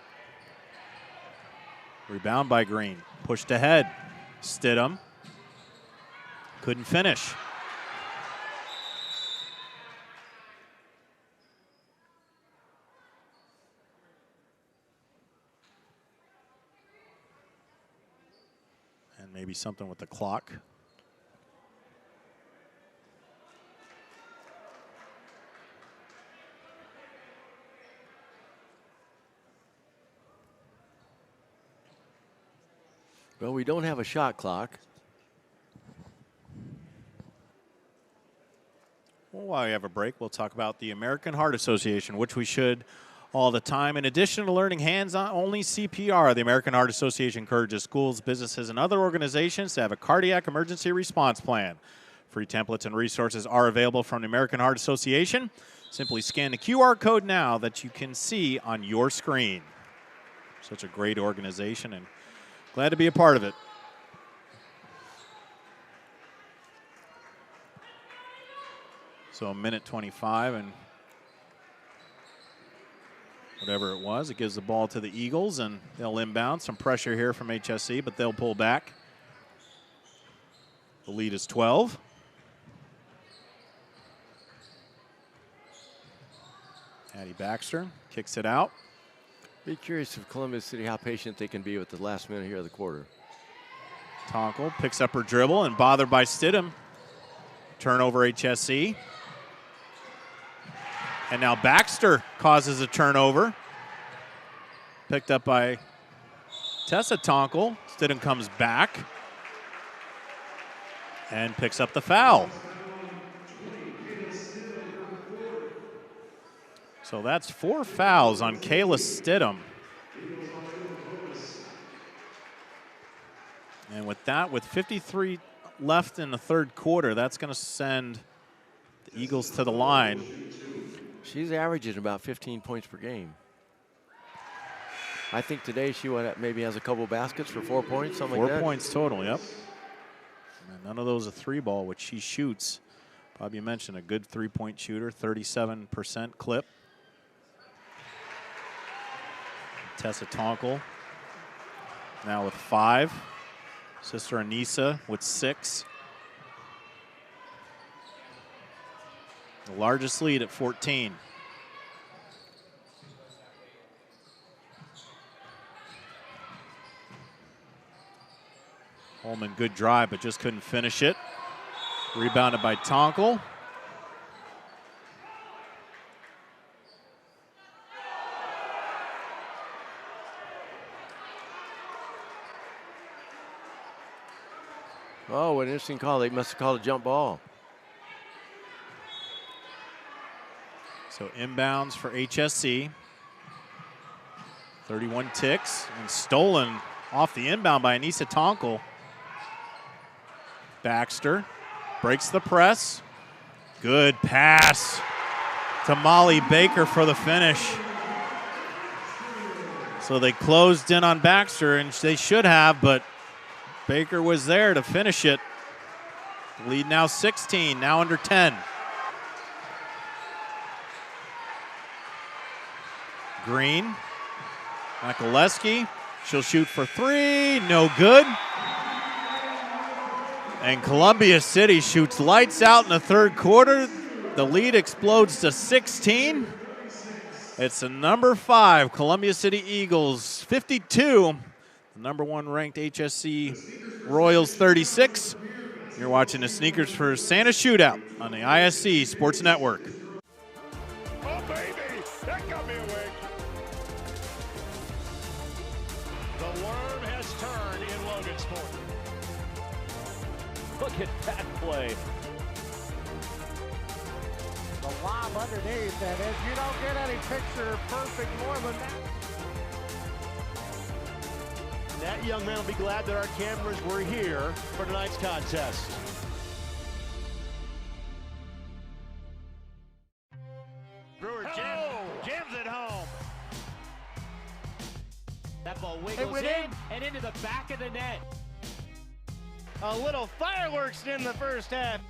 Rebound by Green. Pushed ahead. Stidham. Couldn't finish. And maybe something with the clock. Well, we don't have a shot clock. Well, while we have a break, we'll talk about the American Heart Association, which we should all the time. In addition to learning hands-on-only CPR, the American Heart Association encourages schools, businesses, and other organizations to have a cardiac emergency response plan. Free templates and resources are available from the American Heart Association. Simply scan the QR code now that you can see on your screen. Such a great organization, and glad to be a part of it. So a minute 25 and whatever it was, it gives the ball to the Eagles, and they'll inbound. Some pressure here from HSC, but they'll pull back. The lead is 12. Addie Baxter kicks it out. Be curious of Columbia City how patient they can be with the last minute here of the quarter. Tonkel picks up her dribble and bothered by Stidham. Turnover HSC. And now Baxter causes a turnover. Picked up by Tessa Tonkel. Stidham comes back and picks up the foul. So that's 4 fouls on Kayla Stidham. And with that, with 53 left in the third quarter. That's going to send the Eagles to the line. She's averaging about 15 points per game. I think today she maybe has a couple baskets for 4 points, something like that. 4 points total, yep. And none of those a three ball, which she shoots. Bobby mentioned a good three-point shooter, 37% clip. Tessa Tonkel now with 5. Sister Anissa with 6. The largest lead at 14. Holman, good drive, but just couldn't finish it. Rebounded by Tonkel. Oh, what an interesting call. They must have called a jump ball. So inbounds for HSC. 31 ticks and stolen off the inbound by Anissa Tonkel. Baxter breaks the press. Good pass to Molly Baker for the finish. So they closed in on Baxter, and they should have, but Baker was there to finish it. Lead now 16, now under 10. Green, Mikuleski, she'll shoot for 3, no good. And Columbia City shoots lights out in the third quarter. The lead explodes to 16. It's the number 5 Columbia City Eagles, 52. The number 1 ranked HSC Royals, 36. You're watching the Sneakers for Santa Shootout on the ISC Sports Network. Oh, baby, that got me awake. The worm has turned in Logansport. Look at that play. The lob underneath, and if you don't get any picture perfect more than that. That young man will be glad that our cameras were here for tonight's contest. Brewer jams it home. That ball wiggles in and into the back of the net. A little fireworks in the first half.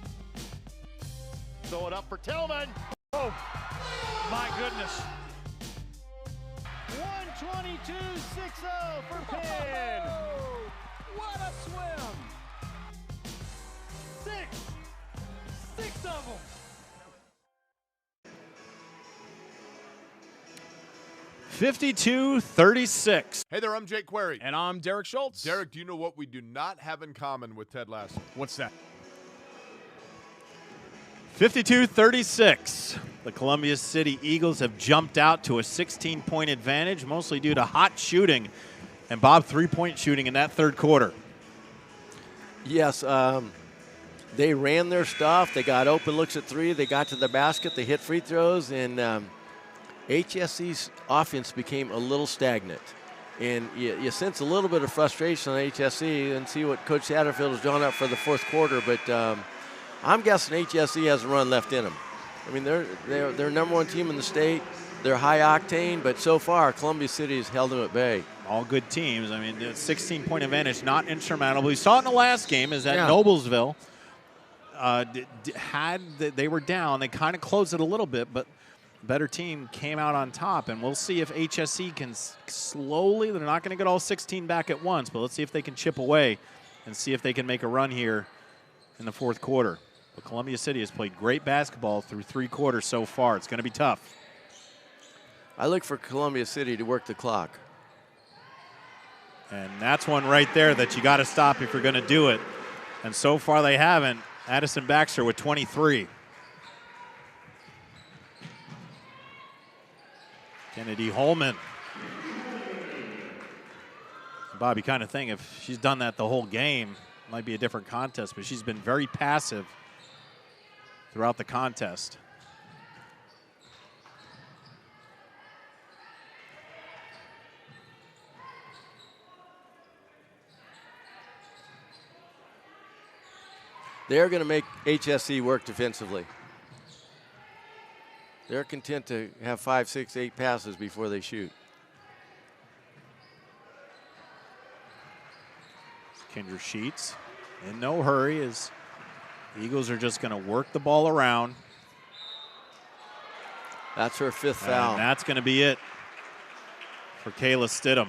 Throw it up for Tillman. Oh, my goodness. 122.60 for Penn. What a swim. 6 of them. (52-36). Hey there, I'm Jake Query. And I'm Derek Schultz. Derek, do you know what we do not have in common with Ted Lasso? What's that? 52-36. The Columbia City Eagles have jumped out to a 16-point advantage, mostly due to hot shooting and Bob three-point shooting in that third quarter. Yes, they ran their stuff. They got open looks at 3. They got to the basket. They hit free throws, and HSC's offense became a little stagnant. And you sense a little bit of frustration on HSC and see what Coach Satterfield has drawn up for the fourth quarter. But I'm guessing HSC has a run left in them. I mean, they're number 1 team in the state. They're high octane, but so far Columbia City has held them at bay. All good teams. I mean, the 16-point advantage, not insurmountable. We saw it in the last game, is that Noblesville they were down. They kind of closed it a little bit, but better team came out on top, and we'll see if HSC can slowly, they're not going to get all 16 back at once, but let's see if they can chip away and see if they can make a run here in the fourth quarter. But Columbia City has played great basketball through 3 quarters so far. It's going to be tough. I look for Columbia City to work the clock. And that's one right there that you got to stop if you're going to do it. And so far they haven't. Addison Baxter with 23. Kennedy Holman. Bobby, kind of thing, if she's done that the whole game, it might be a different contest, but she's been very passive throughout the contest. They're going to make HSE work defensively. They're content to have 5, 6, 8 passes before they shoot. Kendra Sheets in no hurry as the Eagles are just going to work the ball around. That's her 5th foul. And that's going to be it for Kayla Stidham.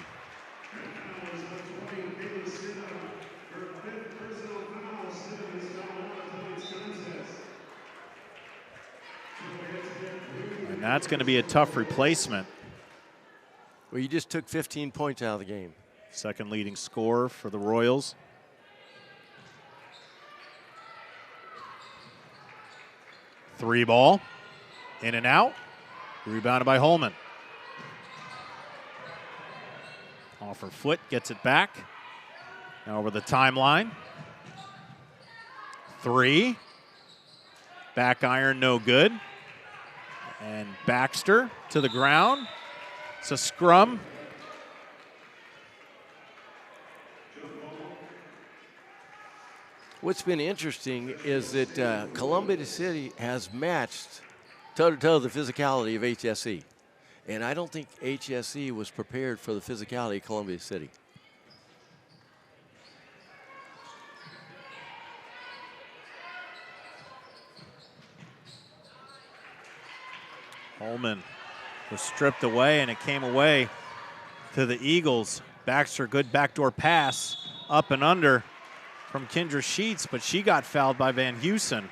And that's going to be a tough replacement. Well, you just took 15 points out of the game. Second leading scorer for the Royals. Three ball, in and out, rebounded by Holman. Off her foot, gets it back. Now over the timeline. Three, back iron, no good. And Baxter to the ground. It's a scrum. What's been interesting is that Columbia City has matched toe-to-toe the physicality of HSE. And I don't think HSE was prepared for the physicality of Columbia City. Holman was stripped away, and it came away to the Eagles. Baxter, good backdoor pass, up and under from Kendra Sheets, but she got fouled by Van Heusen.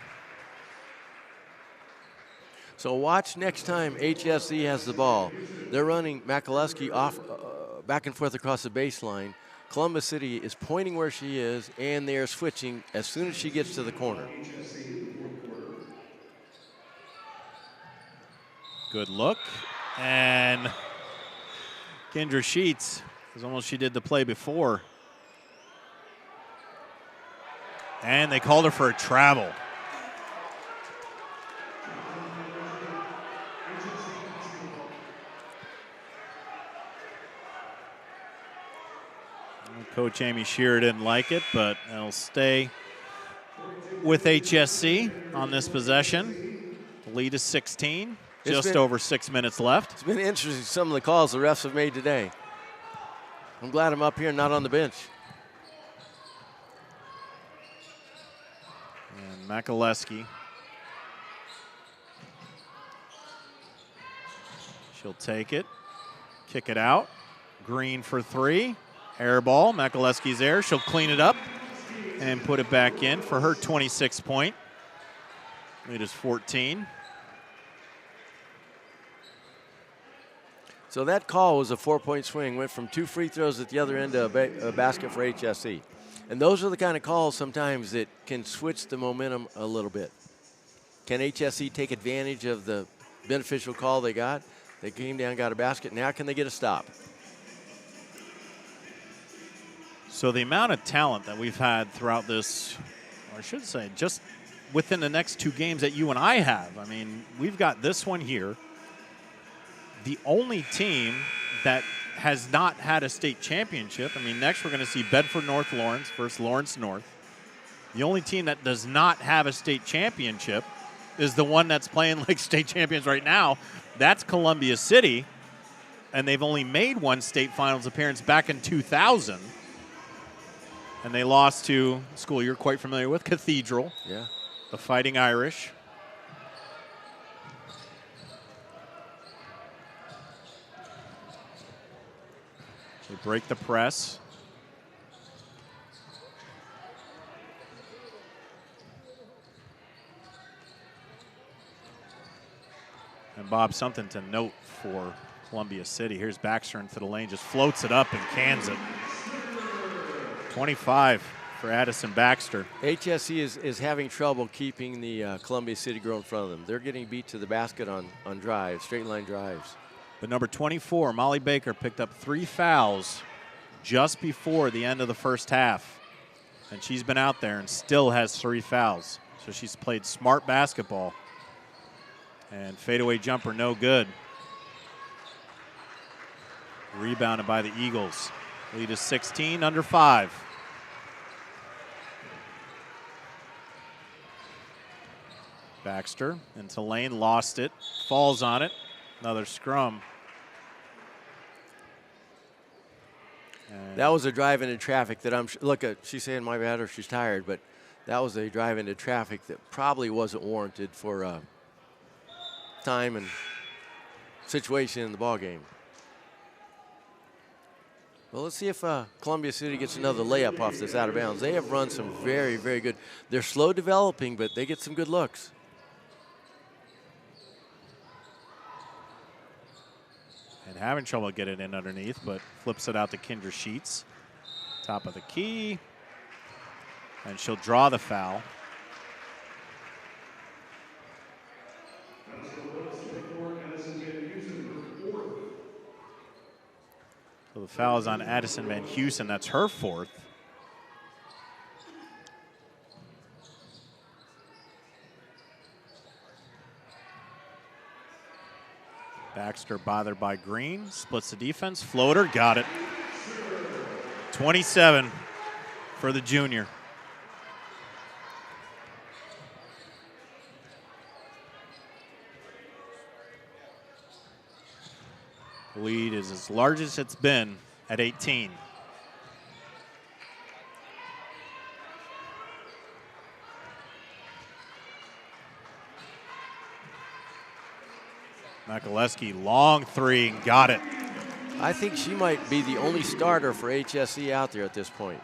So watch next time HSE has the ball. They're running Makaleski off back and forth across the baseline. Columbus City is pointing where she is, and they're switching as soon as she gets to the corner. Good look, and Kendra Sheets, as almost she did the play before. And they called her for a travel. Coach Amy Shearer didn't like it, but it'll stay with HSC on this possession. The lead is 16, just over 6 minutes left. It's been interesting, some of the calls the refs have made today. I'm glad I'm up here, not on the bench. And Makaleski. She'll take it, kick it out. Green for three. Air ball, Makaleski's there. She'll clean it up and put it back in for her 26 point. Lead is 14. So that call was a 4-point swing, went from 2 free throws at the other end of a basket for HSE. And those are the kind of calls sometimes that can switch the momentum a little bit. Can HSE take advantage of the beneficial call they got? They came down, got a basket. Now can they get a stop? So the amount of talent that we've had throughout this, or I should say, just within the next 2 games that you and I have. I mean, we've got this one here. The only team that has not had a state championship. I mean, next we're going to see Bedford North Lawrence versus Lawrence North. The only team that does not have a state championship is the one that's playing like state champions right now. That's Columbia City, and they've only made one state finals appearance back in 2000. And they lost to a school you're quite familiar with, Cathedral. Yeah. The Fighting Irish. They break the press. And Bob, something to note for Columbia City. Here's Baxter into the lane, just floats it up and cans it. 25 for Addison Baxter. HSE is having trouble keeping the Columbia City girl in front of them. They're getting beat to the basket on drives, straight line drives. But number 24, Molly Baker, picked up 3 fouls just before the end of the first half. And she's been out there and still has 3 fouls. So she's played smart basketball. And fadeaway jumper, no good. Rebounded by the Eagles. Lead is 16, under 5. Baxter into lane, lost it, falls on it. Another scrum. And that was a drive into traffic that look at, she's saying my bad or she's tired, but that was a drive into traffic that probably wasn't warranted for time and situation in the ball game. Well, let's see if Columbia City gets another layup off this out of bounds. They have run some very, very good. They're slow developing, but they get some good looks. And having trouble getting it in underneath, but flips it out to Kendra Sheets. Top of the key. And she'll draw the foul. So the foul is on Addison Van Heusen. That's her fourth. Baxter bothered by Green, splits the defense, floater, got it. 27 for the junior. The lead is as large as it's been at 18. Mikuleski, long three, and got it. I think she might be the only starter for HSE out there at this point.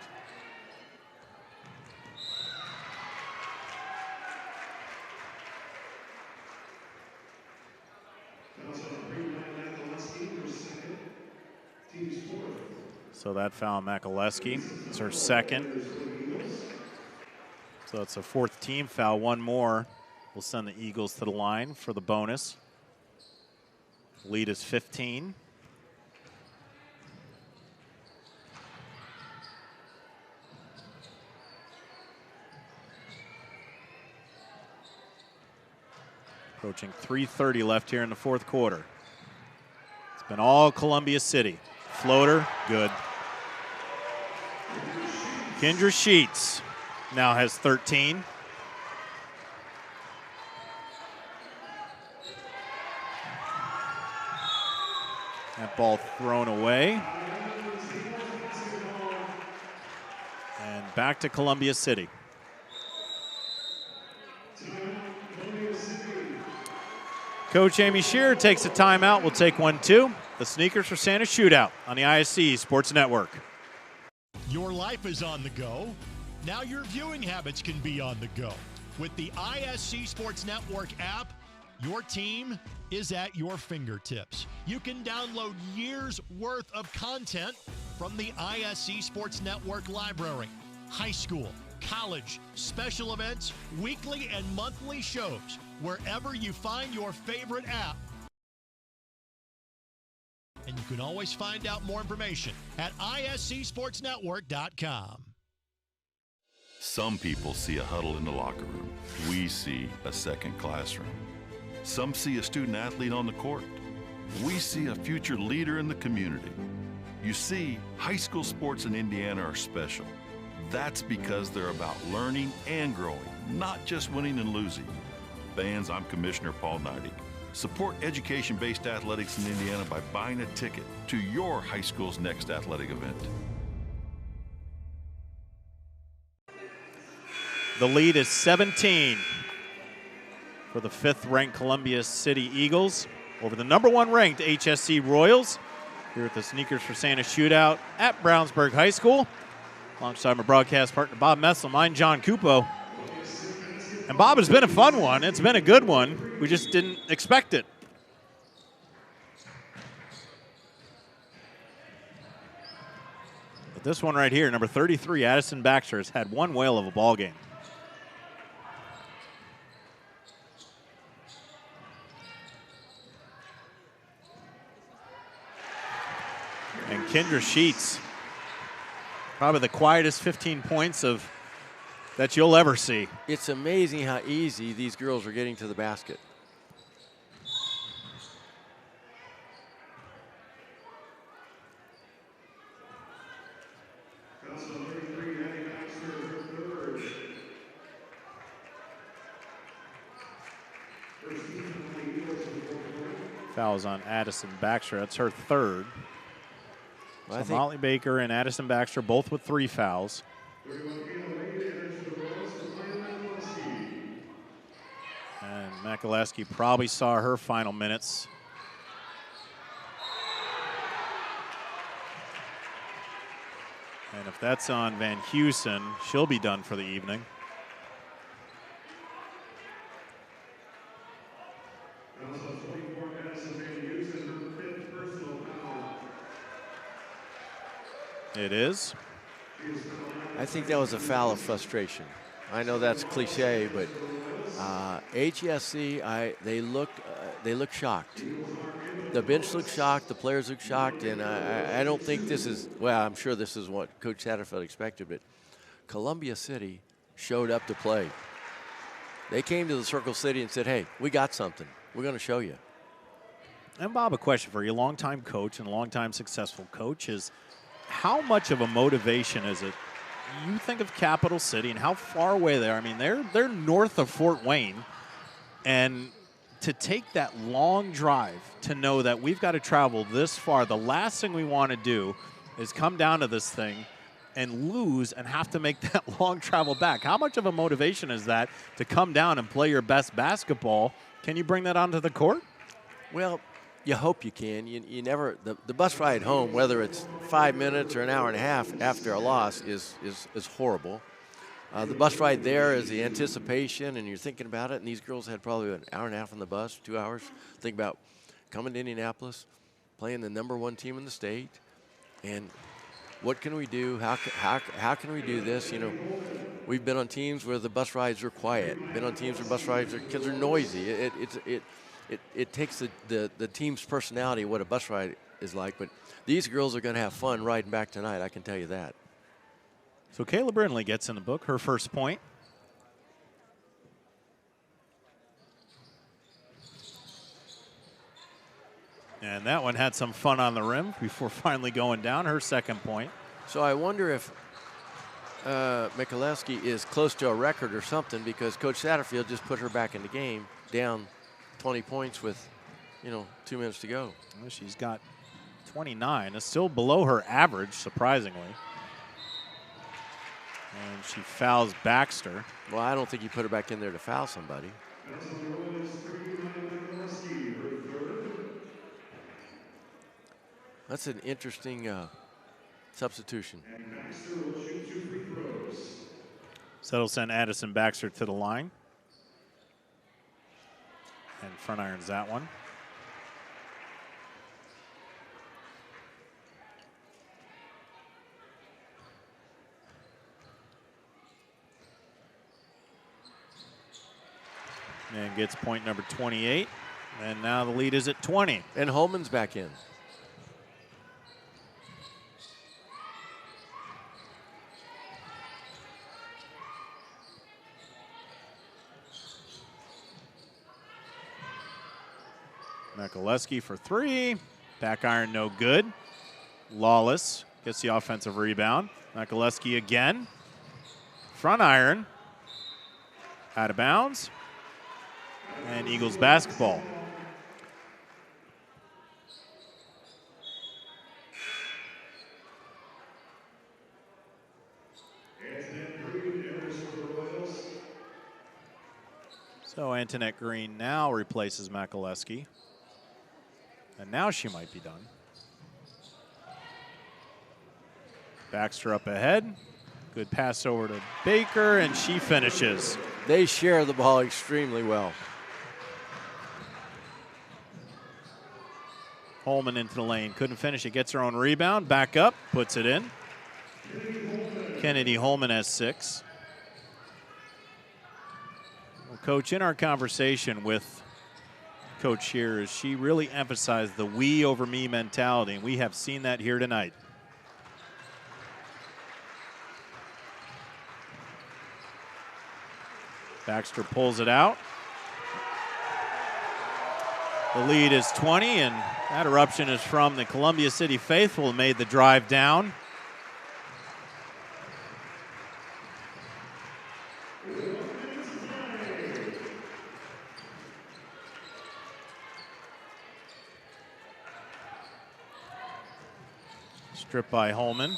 So that foul on Mikuleski. It's her second. So it's a fourth team foul. One more will send the Eagles to the line for the bonus. Lead is 15. Approaching 3:30 left here in the fourth quarter. It's been all Columbia City. Floater, good. Kendra Sheets now has 13. That ball thrown away. And back to Columbia City. Coach Amy Shearer takes a timeout. We'll take one, too. The Sneakers for Santa Shootout on the ISC Sports Network. Your life is on the go. Now your viewing habits can be on the go. With the ISC Sports Network app, your team is at your fingertips. You can download years' worth of content from the ISC Sports Network library. High school, college, special events, weekly and monthly shows, wherever you find your favorite app. And you can always find out more information at iscsportsnetwork.com. Some people see a huddle in the locker room. We see a second classroom. Some see a student athlete on the court. We see a future leader in the community. You see, high school sports in Indiana are special. That's because they're about learning and growing, not just winning and losing. Fans, I'm Commissioner Paul Neidig. Support education-based athletics in Indiana by buying a ticket to your high school's next athletic event. The lead is 17 for the 5th-ranked Columbia City Eagles over the #1 ranked HSC Royals here at the Sneakers for Santa Shootout at Brownsburg High School. Alongside my broadcast partner Bob Messel, I'm John Cupo. And Bob, it's been a fun one. It's been a good one. We just didn't expect it. But this one right here, number 33, Addison Baxter, has had one whale of a ball game. And Kendra Sheets, probably the quietest 15 points that you'll ever see. It's amazing how easy these girls are getting to the basket. Fouls on Addison Baxter. That's her third. Well, So Molly Baker and Addison Baxter both with 3 fouls. And Makaleski probably saw her final minutes. And if that's on Van Heusen, she'll be done for the evening. It is. I think that was a foul of frustration. I know that's cliche, but HSC, they looked shocked. The bench looked shocked, the players looked shocked, and I don't think this is, well, I'm sure this is what Coach Satterfield expected, but Columbia City showed up to play. They came to the Circle City and said, hey, we got something. We're going to show you. And Bob, a question for you, longtime coach and longtime successful coach, is how much of a motivation is it? You think of Capital City and how far away they are. I mean, they're north of Fort Wayne, and to take that long drive to know that we've got to travel this far, the last thing we want to do is come down to this thing and lose and have to make that long travel back. How much of a motivation is that to come down and play your best basketball? Can you bring that onto the court? Well, you hope you can. You never, the bus ride home, whether it's 5 minutes or an hour and a half after a loss, is horrible. The bus ride there is the anticipation, and you're thinking about it. And these girls had probably an hour and a half on the bus, 2 hours. Think about coming to Indianapolis, playing the #1 team in the state, and what can we do? How can we do this? You know, we've been on teams where the bus rides are quiet. Been on teams where bus rides are kids are noisy. It takes the team's personality, what a bus ride is like. But these girls are going to have fun riding back tonight. I can tell you that. So Kayla Brindley gets in the book, her first point. And that one had some fun on the rim before finally going down, her second point. So I wonder if Michalewski is close to a record or something, because Coach Satterfield just put her back in the game, down 20 points with, 2 minutes to go. Well, she's got 29. It's still below her average, surprisingly. And she fouls Baxter. Well, I don't think you put her back in there to foul somebody. That's an interesting substitution. So it'll send Addison Baxter to the line. And front irons that one. And gets point number 28. And now the lead is at 20. And Holman's back in. Michalewski for 3. Back iron, no good. Lawless gets the offensive rebound. Michalewski again. Front iron. Out of bounds. And Eagles basketball. So Antoinette Green now replaces Michalewski. And now she might be done. Baxter up ahead. Good pass over to Baker, and she finishes. They share the ball extremely well. Holman into the lane. Couldn't finish it. Gets her own rebound. Back up. Puts it in. Kennedy Holman has 6. Well, Coach, in our conversation with Coach here, she really emphasized the we over me mentality, and we have seen that here tonight. Baxter pulls it out. The lead is 20, and that eruption is from the Columbia City faithful who made the drive down. Stripped by Holman.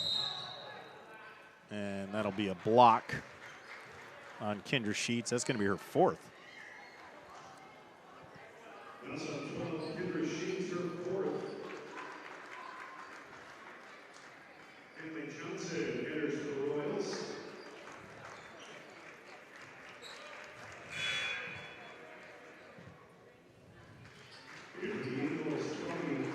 And that'll be a block on Kendra Sheets. That's going to be her fourth. That's a 12, Kendra Sheets, her fourth. Emily Johnson enters for the Royals. The Eagles 20-5.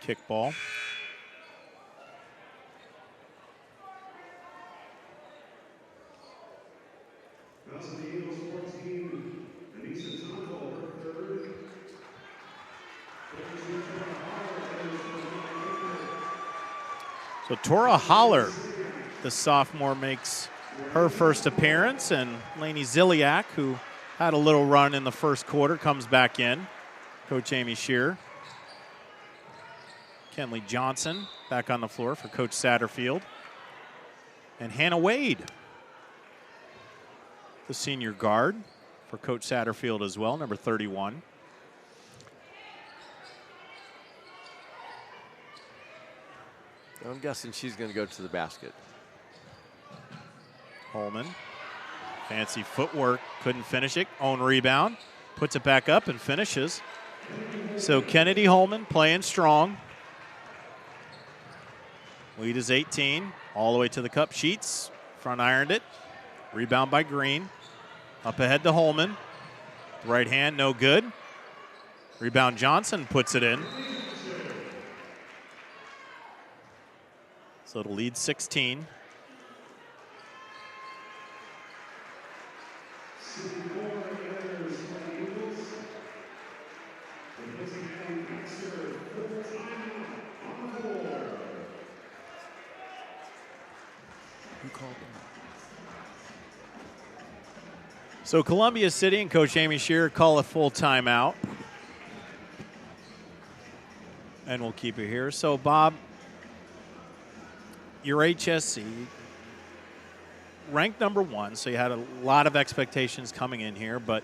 Kickball. That's the Eagles 14. Anissa Tonko, her third. So Tora Holler, the sophomore, makes her first appearance, and Lainey Ziliak, who had a little run in the first quarter, comes back in. Coach Amy Shearer. Kenley Johnson back on the floor for Coach Satterfield. And Hannah Wade, the senior guard for Coach Satterfield as well, number 31. I'm guessing she's going to go to the basket. Holman, fancy footwork, couldn't finish it. Own rebound, puts it back up and finishes. So Kennedy Holman playing strong. Lead is 18, all the way to the cup. Sheets, front ironed it. Rebound by Green. Up ahead to Holman. Right hand, no good. Rebound Johnson puts it in. So it'll lead 16. So Columbia City and Coach Amy Shearer call a full timeout. And we'll keep it here. So, Bob, your HSC ranked number 1, so you had a lot of expectations coming in here, but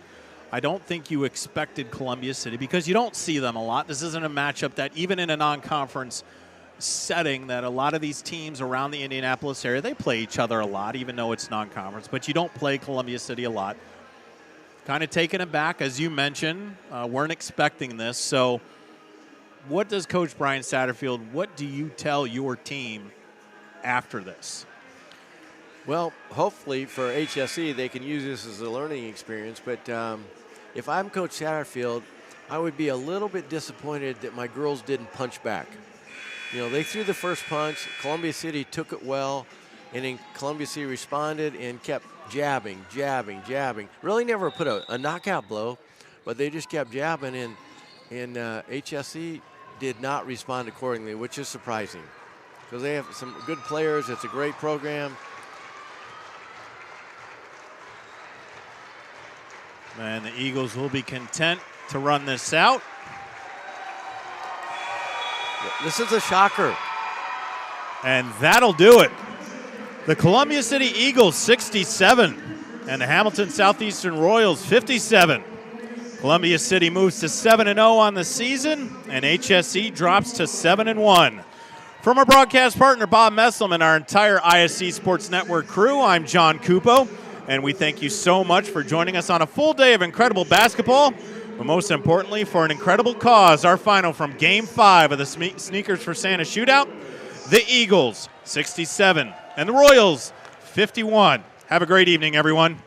I don't think you expected Columbia City because you don't see them a lot. This isn't a matchup that, even in a non-conference setting, that a lot of these teams around the Indianapolis area, they play each other a lot, even though it's non-conference, but you don't play Columbia City a lot. Kind of taken aback, as you mentioned, weren't expecting this. So what does Coach Brian Satterfield, what do you tell your team after this? Well, hopefully for HSE, they can use this as a learning experience. But if I'm Coach Satterfield, I would be a little bit disappointed that my girls didn't punch back. You know, they threw the first punch. Columbia City took it well, and then Columbia City responded and kept jabbing. Really never put a knockout blow, but they just kept jabbing, and HSE did not respond accordingly, which is surprising because they have some good players. It's a great program. And the Eagles will be content to run this out. This is a shocker. And that'll do it. The Columbia City Eagles 67 and the Hamilton Southeastern Royals 57. Columbia City moves to 7-0 on the season, and HSE drops to 7-1. From our broadcast partner, Bob Messelman, and our entire ISC Sports Network crew, I'm John Cupo, and we thank you so much for joining us on a full day of incredible basketball, but most importantly, for an incredible cause. Our final from Game 5 of the Sneakers for Santa Shootout, the Eagles 67 and the Royals 51. Have a great evening, everyone.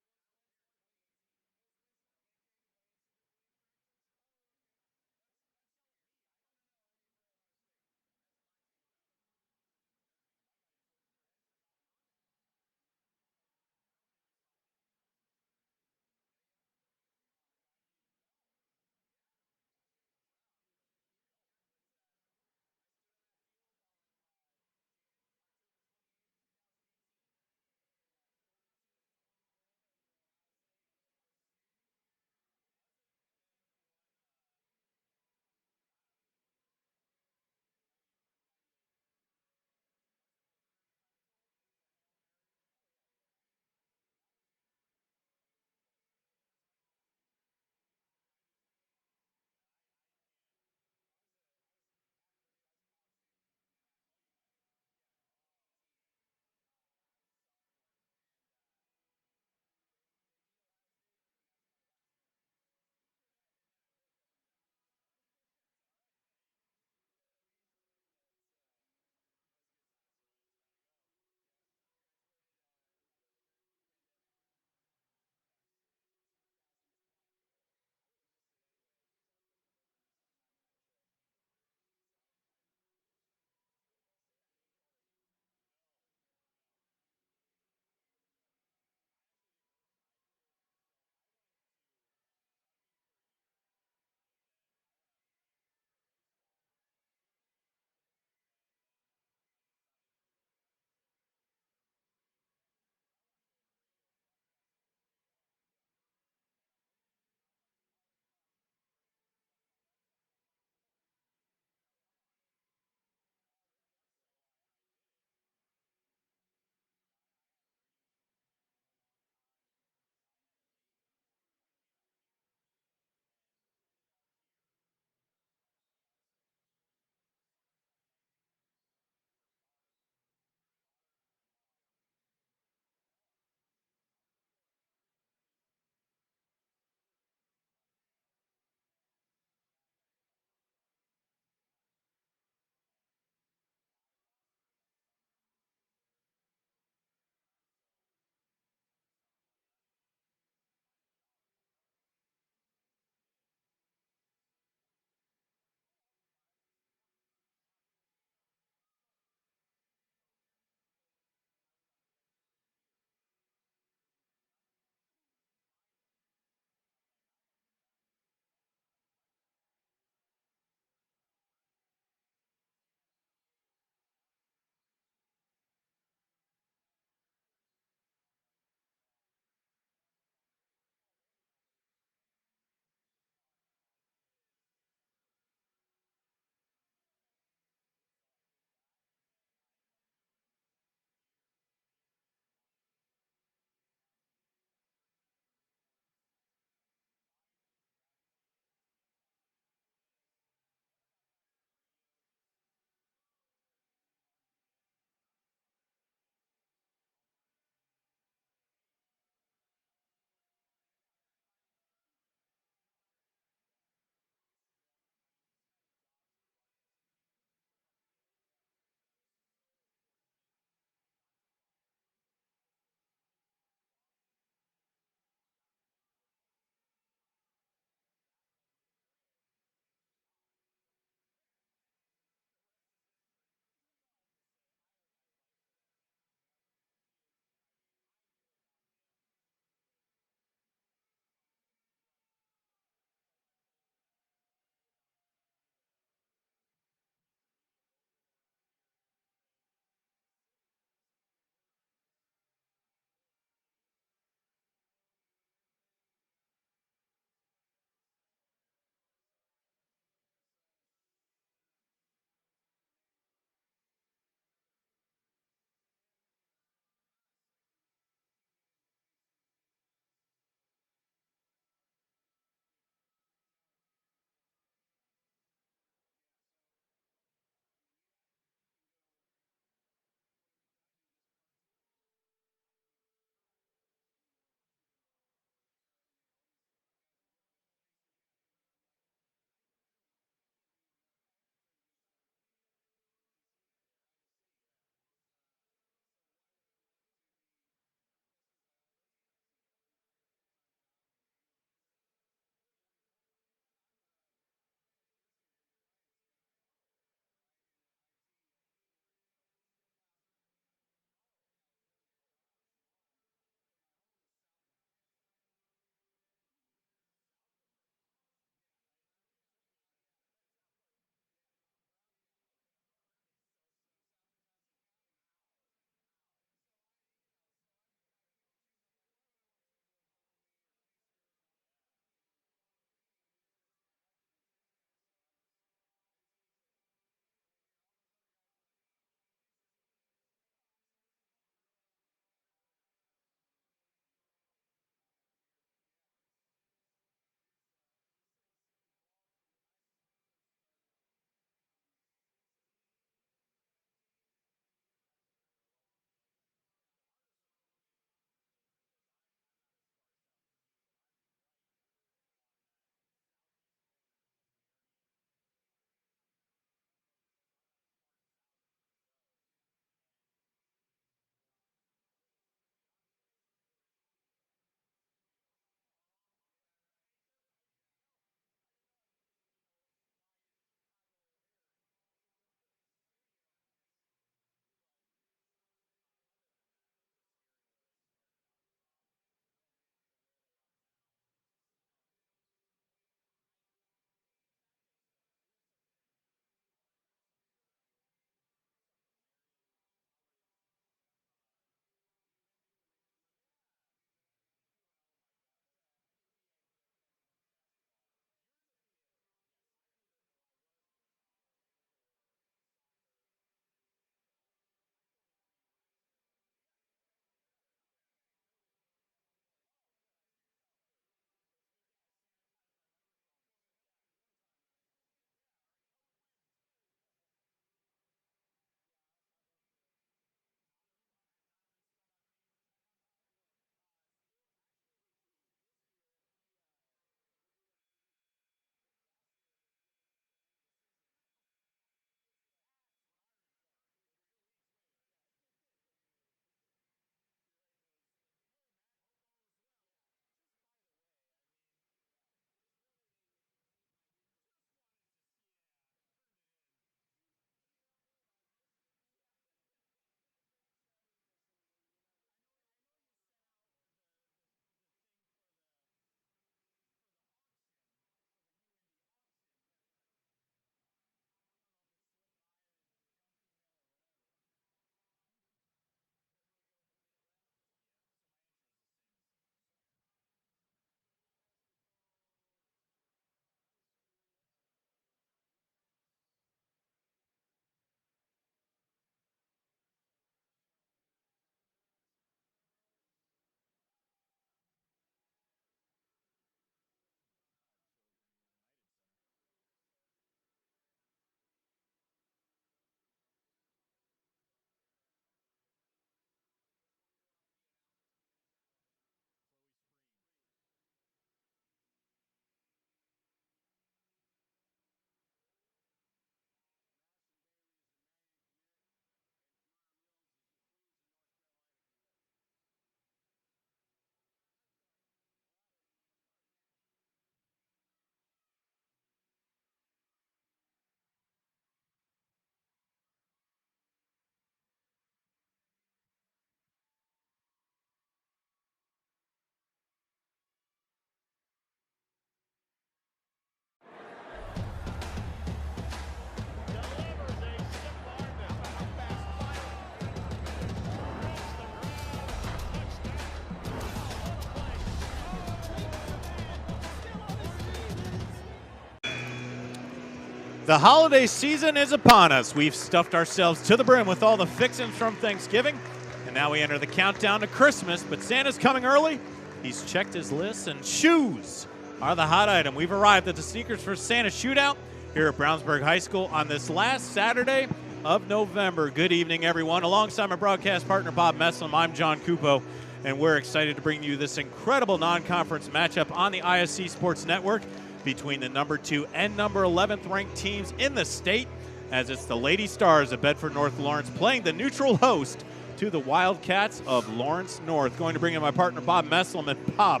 The holiday season is upon us. We've stuffed ourselves to the brim with all the fixings from Thanksgiving, and now we enter the countdown to Christmas, but Santa's coming early. He's checked his list, and shoes are the hot item. We've arrived at the Sneakers for Santa Shootout here at Brownsburg High School on this last Saturday of November. Good evening, everyone. Alongside my broadcast partner, Bob Messlin, I'm John Cupo, and we're excited to bring you this incredible non-conference matchup on the ISC Sports Network between the number 2 and number 11th ranked teams in the state, as it's the Lady Stars of Bedford North Lawrence playing the neutral host to the Wildcats of Lawrence North. Going to bring in my partner, Bob Messelman. Bob,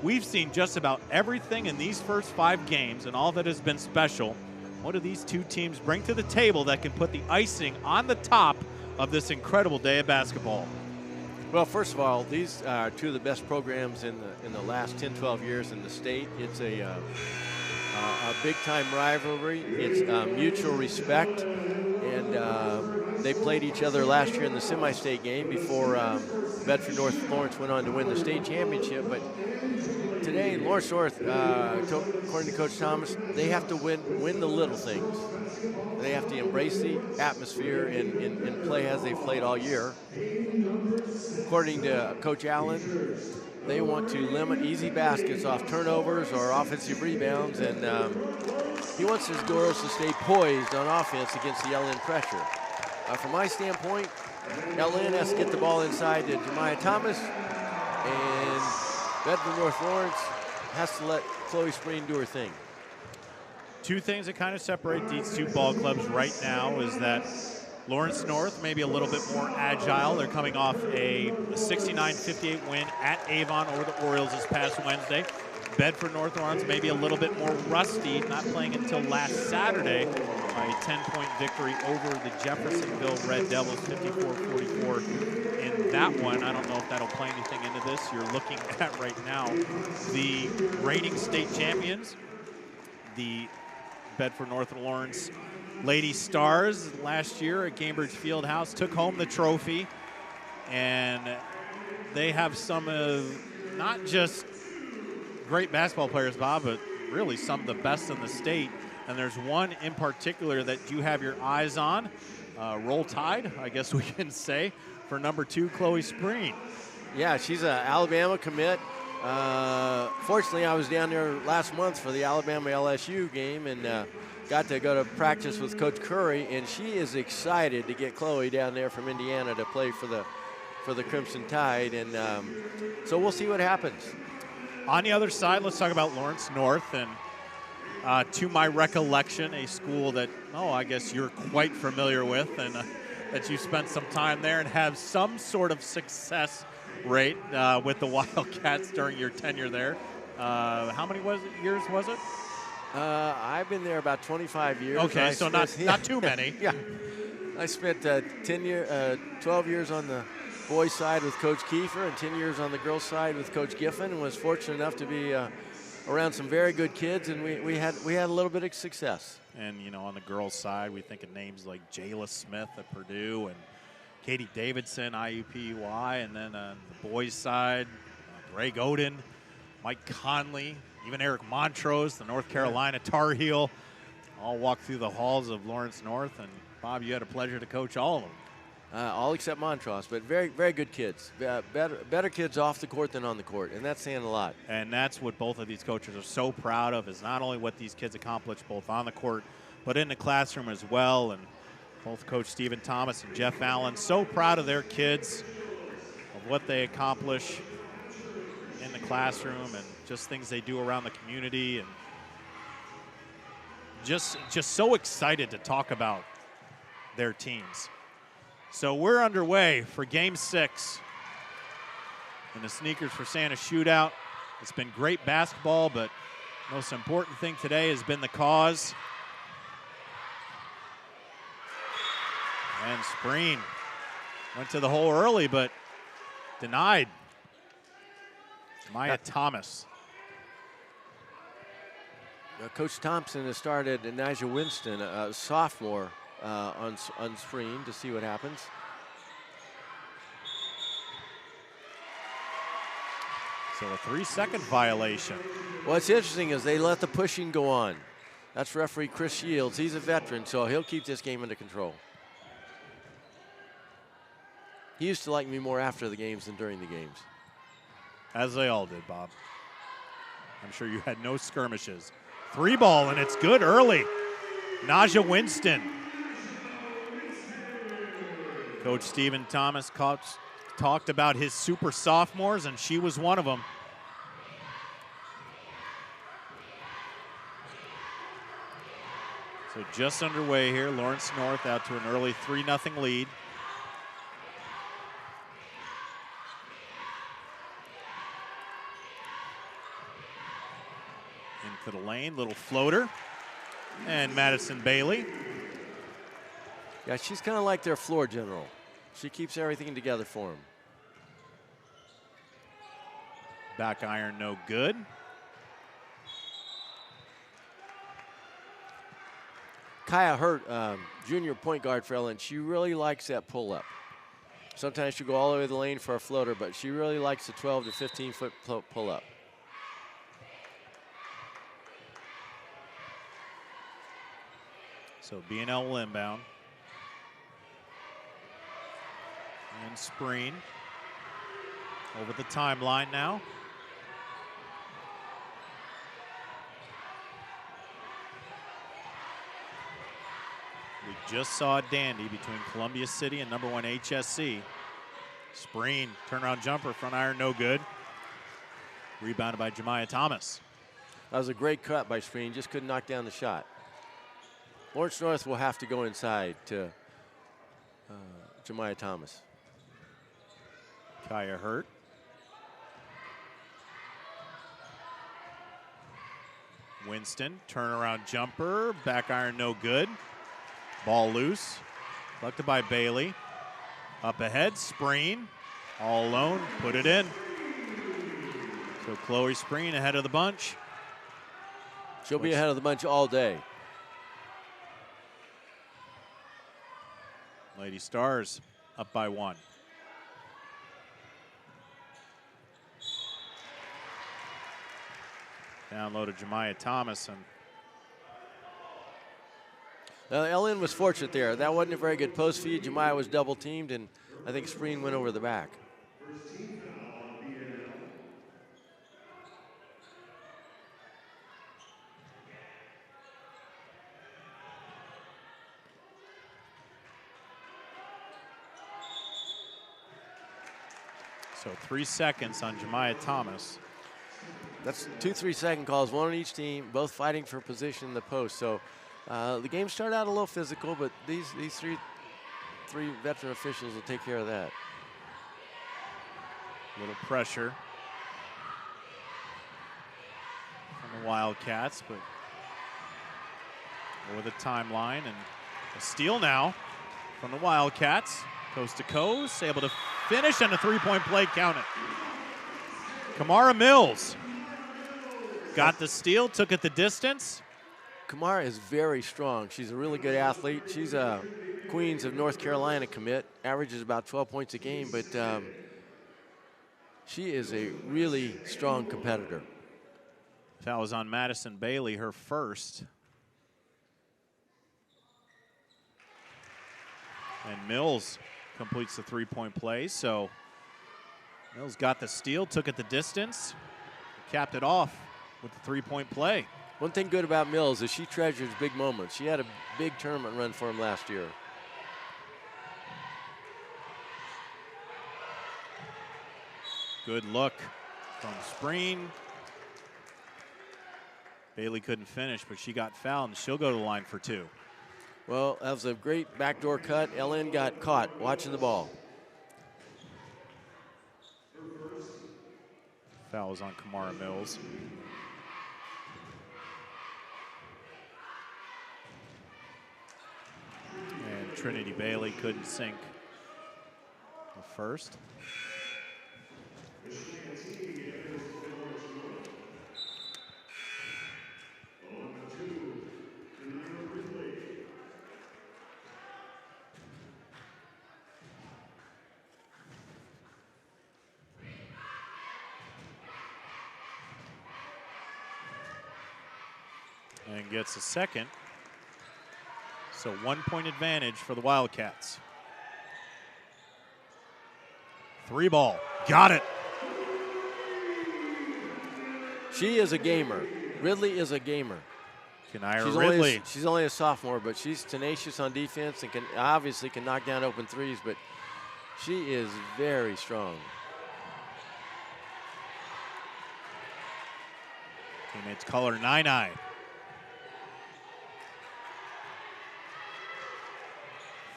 we've seen just about everything in these first 5 games and all that has been special. What do these two teams bring to the table that can put the icing on the top of this incredible day of basketball? Well, first of all, these are two of the best programs in the last 10, 12 years in the state. It's a big-time rivalry. It's mutual respect, and they played each other last year in the semi-state game before Bedford North Lawrence went on to win the state championship. But today, Lawrence North, according to Coach Thomas, they have to win the little things. They have to embrace the atmosphere and play as they've played all year. According to Coach Allen, they want to limit easy baskets off turnovers or offensive rebounds, and he wants his girls to stay poised on offense against the LN pressure. From my standpoint, LN has to get the ball inside to Jemiah Thomas, and Bedford North Lawrence has to let Chloe Spreen do her thing. Two things that kind of separate these two ball clubs right now is that Lawrence North maybe a little bit more agile. They're coming off a 69-58 win at Avon over the Orioles this past Wednesday. Bedford North Lawrence maybe a little bit more rusty, not playing until last Saturday by a 10-point victory over the Jeffersonville Red Devils, 54-44 in that one. I don't know if that'll play anything into this. You're looking at right now the reigning state champions, the Bedford North Lawrence Lady Stars last year at Cambridge Fieldhouse took home the trophy, and they have some of not just great basketball players, Bob, but really some of the best in the state. And there's one in particular that you have your eyes on, Roll Tide, I guess we can say, for number 2, Chloe Spreen. Yeah, she's an Alabama commit. Fortunately, I was down there last month for the Alabama-LSU game, and got to go to practice with Coach Curry, and she is excited to get Chloe down there from Indiana to play for the Crimson Tide, and so we'll see what happens. On the other side, let's talk about Lawrence North, and to my recollection, a school that, I guess you're quite familiar with, and that you spent some time there and have some sort of success rate with the Wildcats during your tenure there. How many years was it? I've been there about 25 years. Okay, so not too many. Yeah, I spent 12 years on the boys' side with Coach Kiefer and 10 years on the girls' side with Coach Giffen, and was fortunate enough to be around some very good kids, and we had a little bit of success. And on the girls' side, we think of names like Jayla Smith at Purdue and Katie Davidson, IUPUI, and then on the boys' side, Greg Oden, Mike Conley, even Eric Montrose, the North Carolina Tar Heel, all walked through the halls of Lawrence North. And Bob, you had a pleasure to coach all of them. All except Montrose, but very, very good kids. Better kids off the court than on the court, and that's saying a lot. And that's what both of these coaches are so proud of, is not only what these kids accomplish both on the court, but in the classroom as well. And both Coach Stephen Thomas and Jeff Allen so proud of their kids, of what they accomplish in the classroom and just things they do around the community, and just so excited to talk about their teams. So we're underway for Game 6 in the Sneakers for Santa Shootout. It's been great basketball, but most important thing today has been the cause. And Spreen went to the hole early, but denied. Maya Thomas. Coach Thompson has started Nigel Winston, a sophomore, on screen to see what happens. So a 3-second violation. What's interesting is they let the pushing go on. That's referee Chris Shields. He's a veteran, so he'll keep this game under control. He used to like me more after the games than during the games. As they all did, Bob. I'm sure you had no skirmishes. 3-ball, and it's good early. Naja Winston. Coach Stephen Thomas talked about his super sophomores, and she was one of them. So just underway here. Lawrence North out to an early 3-0 lead. Into the lane, little floater. And Madison Bailey. Yeah, she's kind of like their floor general. She keeps everything together for them. Back iron, no good. Kaya Hurt, junior point guard for Ellen, she really likes that pull-up. Sometimes she'll go all the way to the lane for a floater, but she really likes the 12 to 15-foot pull-up. So B&L will inbound. And Spreen over the timeline now. We just saw a dandy between Columbia City and #1 HSC. Spreen, turnaround jumper, front iron, no good. Rebounded by Jemiah Thomas. That was a great cut by Spreen, just couldn't knock down the shot. Lawrence North will have to go inside to Jemiah Thomas. Kaya Hurt. Winston, turnaround jumper, back iron, no good. Ball loose, collected by Bailey. Up ahead, Spreen, all alone, put it in. So Chloe Spreen ahead of the bunch. She'll be ahead of the bunch all day. Lady Stars up by 1. Down low to Jemiah Thomas. And Ellen was fortunate there. That wasn't a very good post feed. Jemiah was double teamed, and I think Spreen went over the back. so 3 seconds on Jemiah Thomas. That's 2 3-second calls, one on each team, both fighting for position in the post. So the game started out a little physical, but these three veteran officials will take care of that. A little pressure from the Wildcats, but over the timeline, and a steal now from the Wildcats. Coast to coast, able to finish, and a 3-point play counted. Kamara Mills got the steal, took it the distance. Kamara is very strong. She's a really good athlete. She's a Queens of North Carolina commit, averages about 12 points a game, but she is a really strong competitor. Foul was on Madison Bailey, her first. And Mills completes the 3-point play. So Mills got the steal, took it the distance, capped it off with the 3-point play. One thing good about Mills is she treasures big moments. She had a big tournament run for him last year. Good look from Spreen. Bailey couldn't finish, but she got fouled, and she'll go to the line for 2. Well, that was a great backdoor cut. LN got caught watching the ball. Foul was on Kamara Mills. And Trinity Bailey couldn't sink the first. And gets a second. So 1 point advantage for the Wildcats. 3 ball. Got it. She is a gamer. Ridley is a gamer. Kanaya Ridley. She's only a sophomore, but she's tenacious on defense and obviously can knock down open threes, but she is very strong. Teammates call her 9-9.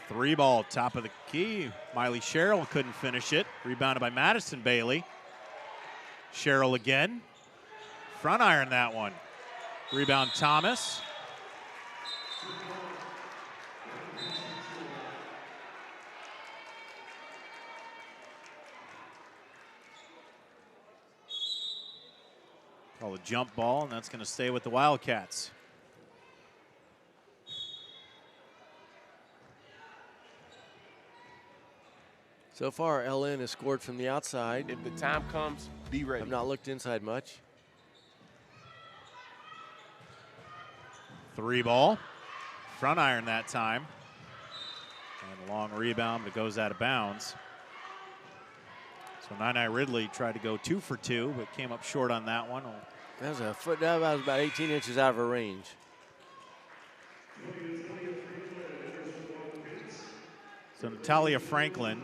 Three ball, top of the key. Miley Sherrill couldn't finish it. Rebounded by Madison Bailey. Sherrill again. Front iron that one. Rebound Thomas. Call a jump ball, and that's going to stay with the Wildcats. So far, LN has scored from the outside. If the time comes, be ready. I've not looked inside much. 3 ball. Front iron that time. And a long rebound, but it goes out of bounds. So 9-9 Ridley tried to go 2 for 2, but came up short on that one. That was a foot, that was about 18 inches out of her range. So Natalia Franklin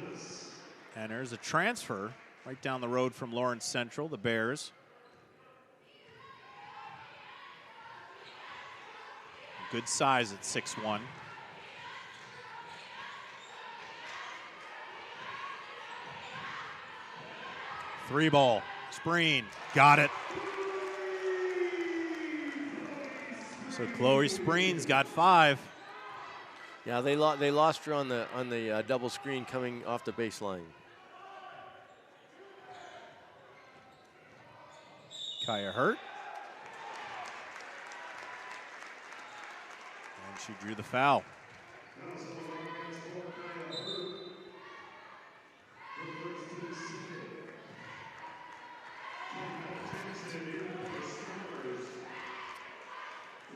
enters, a transfer right down the road from Lawrence Central, the Bears. Good size at 6'1". Three ball, Spreen, got it. So Chloe Spreen's got 5. Yeah, they lost her on the double screen coming off the baseline. Kaya Hurt. And she drew the foul.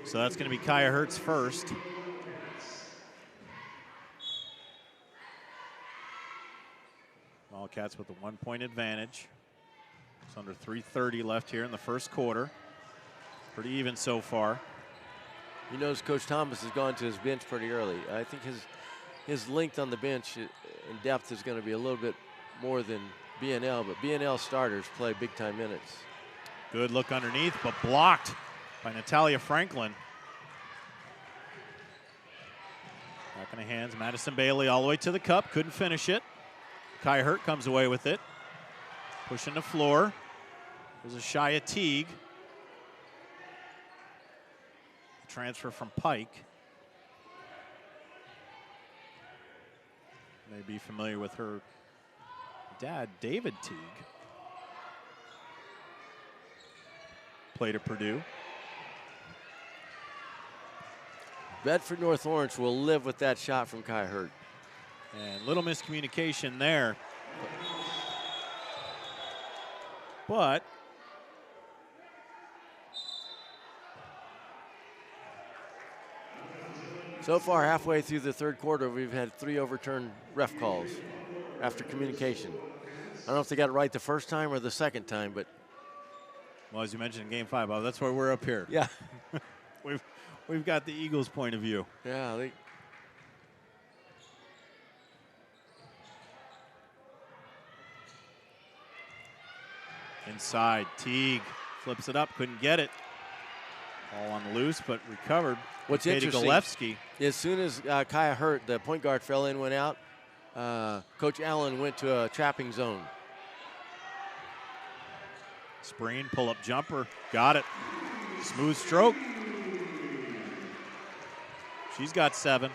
So that's going to be Kaya Hurt's first. Wildcats with a 1 point advantage. It's under 3:30 left here in the first quarter. Pretty even so far. He knows Coach Thomas has gone to his bench pretty early. I think his length on the bench and depth is going to be a little bit more than BNL, but BNL starters play big time minutes. Good look underneath, but blocked by Natalia Franklin. Back in the hands, Madison Bailey all the way to the cup, couldn't finish it. Kai Hurt comes away with it. Pushing the floor. There's a Shia Teague. Transfer from Pike. May be familiar with her dad, David Teague. Played at Purdue. Bedford North Orange will live with that shot from Kai Hurt. And little miscommunication there. But so far, halfway through the third quarter, we've had 3 overturned ref calls after communication. I don't know if they got it right the first time or the second time, but. Well, as you mentioned in Game 5, that's why we're up here. Yeah. We've got the Eagles' point of view. Yeah. Inside, Teague flips it up, couldn't get it. All on the loose, but recovered. What's interesting, Golefsky. As soon as Kaya Hurt, the point guard, fell in, went out, Coach Allen went to a trapping zone. Spreen, pull-up jumper, got it. Smooth stroke. She's got 7.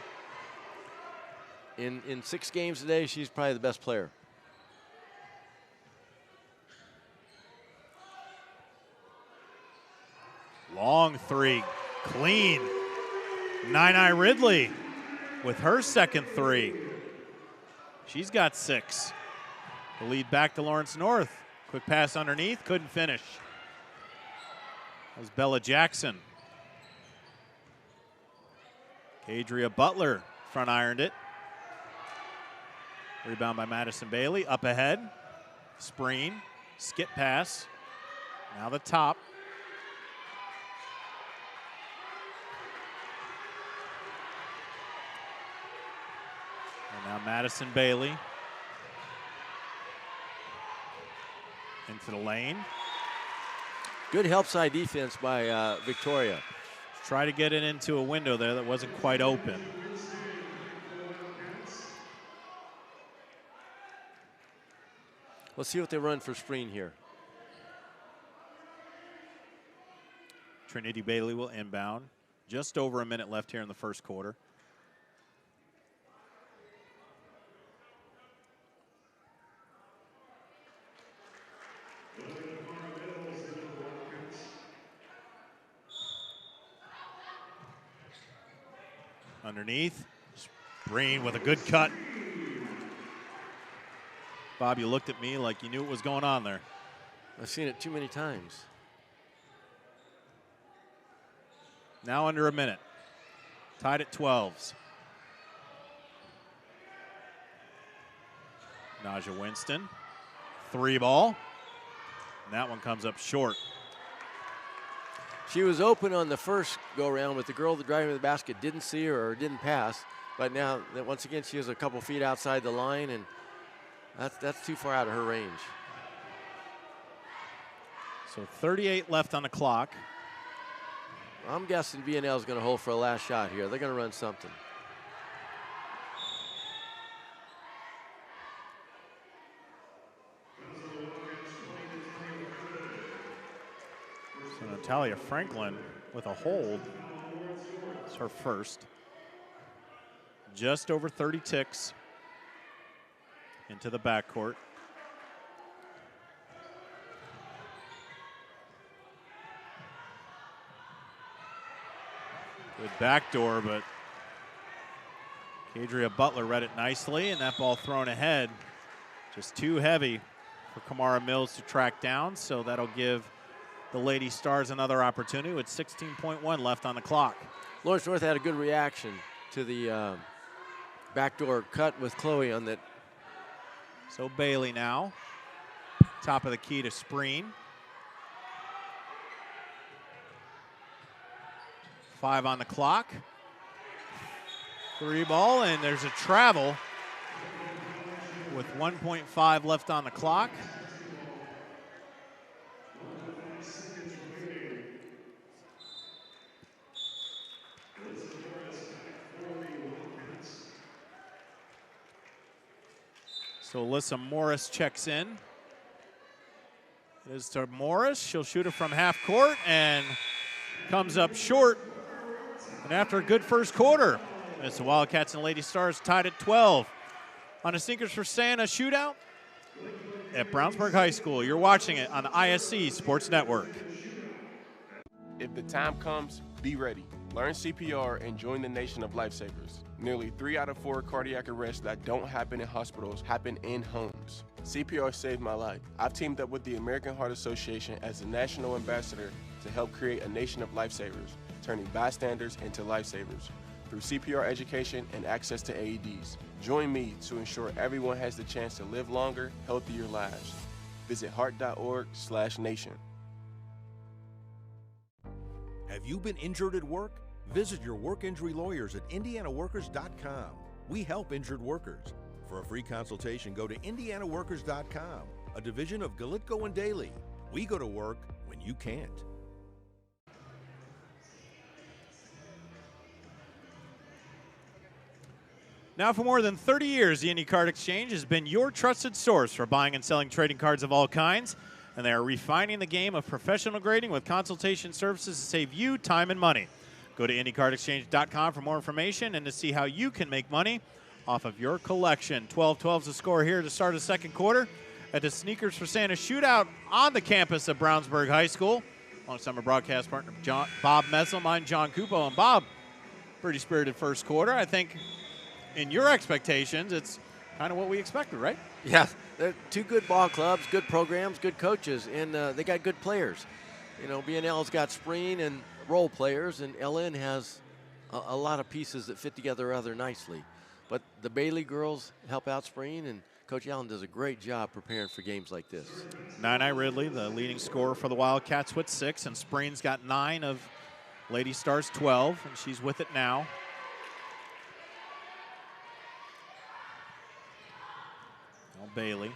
In 6 games today, she's probably the best player. Long 3, clean. 9-9 Ridley with her second 3. She's got 6. The lead back to Lawrence North. Quick pass underneath, couldn't finish. That was Bella Jackson. Adria Butler front ironed it. Rebound by Madison Bailey. Up ahead. Spreen. Skip pass. Now the top. And now Madison Bailey. Into the lane. Good help side defense by Victoria. Try to get it into a window there that wasn't quite open. Let's see what they run for Spreen here. Trinity Bailey will inbound. Just over a minute left here in the first quarter. Underneath, Spreen with a good cut. Bob, you looked at me like you knew what was going on there. I've seen it too many times. Now under a minute. Tied at 12s. Naja Winston. 3-ball. And that one comes up short. She was open on the first go-around, but the girl that driving the basket didn't see her or didn't pass. But now, once again, she was a couple feet outside the line, and that's too far out of her range. So 38 left on the clock. I'm guessing B&L is going to hold for a last shot here. They're going to run something. So Natalia Franklin with a hold. It's her first. Just over 30 ticks into the backcourt. Good backdoor, but Kadria Butler read it nicely, and that ball thrown ahead. Just too heavy for Kamara Mills to track down, so that'll give the Lady Stars another opportunity with 16.1 left on the clock. Lawrence North had a good reaction to the backdoor cut with Chloe on that. So Bailey now, top of the key to Spreen. 5 on the clock. 3-ball, and there's a travel with 1.5 left on the clock. So Alyssa Morris checks in. It is to Morris. She'll shoot it from half court and comes up short. And after a good first quarter, it's the Wildcats and Lady Stars tied at 12. On a Sneakers for Santa shootout at Brownsburg High School. You're watching it on the ISC Sports Network. If the time comes, be ready. Learn CPR and join the nation of lifesavers. Nearly 3 out of 4 cardiac arrests that don't happen in hospitals happen in homes. CPR saved my life. I've teamed up with the American Heart Association as the national ambassador to help create a nation of lifesavers, turning bystanders into lifesavers through CPR education and access to AEDs. Join me to ensure everyone has the chance to live longer, healthier lives. Visit heart.org/nation. Have you been injured at work? Visit your work injury lawyers at indianaworkers.com. We help injured workers. For a free consultation, go to indianaworkers.com, a division of Galitko and Daly. We go to work when you can't. Now for more than 30 years, the Indy Card Exchange has been your trusted source for buying and selling trading cards of all kinds, and they are refining the game of professional grading with consultation services to save you time and money. Go to IndyCardExchange.com for more information and to see how you can make money off of your collection. 12-12's the score here to start the second quarter at the Sneakers for Santa shootout on the campus of Brownsburg High School. Alongside my broadcast partner, Bob Meslem, I'm John Cupo. And Bob, pretty spirited first quarter. I think in your expectations, it's kind of what we expected, right? Yeah, they're two good ball clubs, good programs, good coaches, and they got good players. You know, B&L's got Spreen and role players, and LN has a lot of pieces that fit together rather nicely. But the Bailey girls help out Spring, and Coach Allen does a great job preparing for games like this. Nine Ridley, the leading scorer for the Wildcats with 6, and Spring's got 9 of Lady Stars 12, and she's with it now. Now Bailey.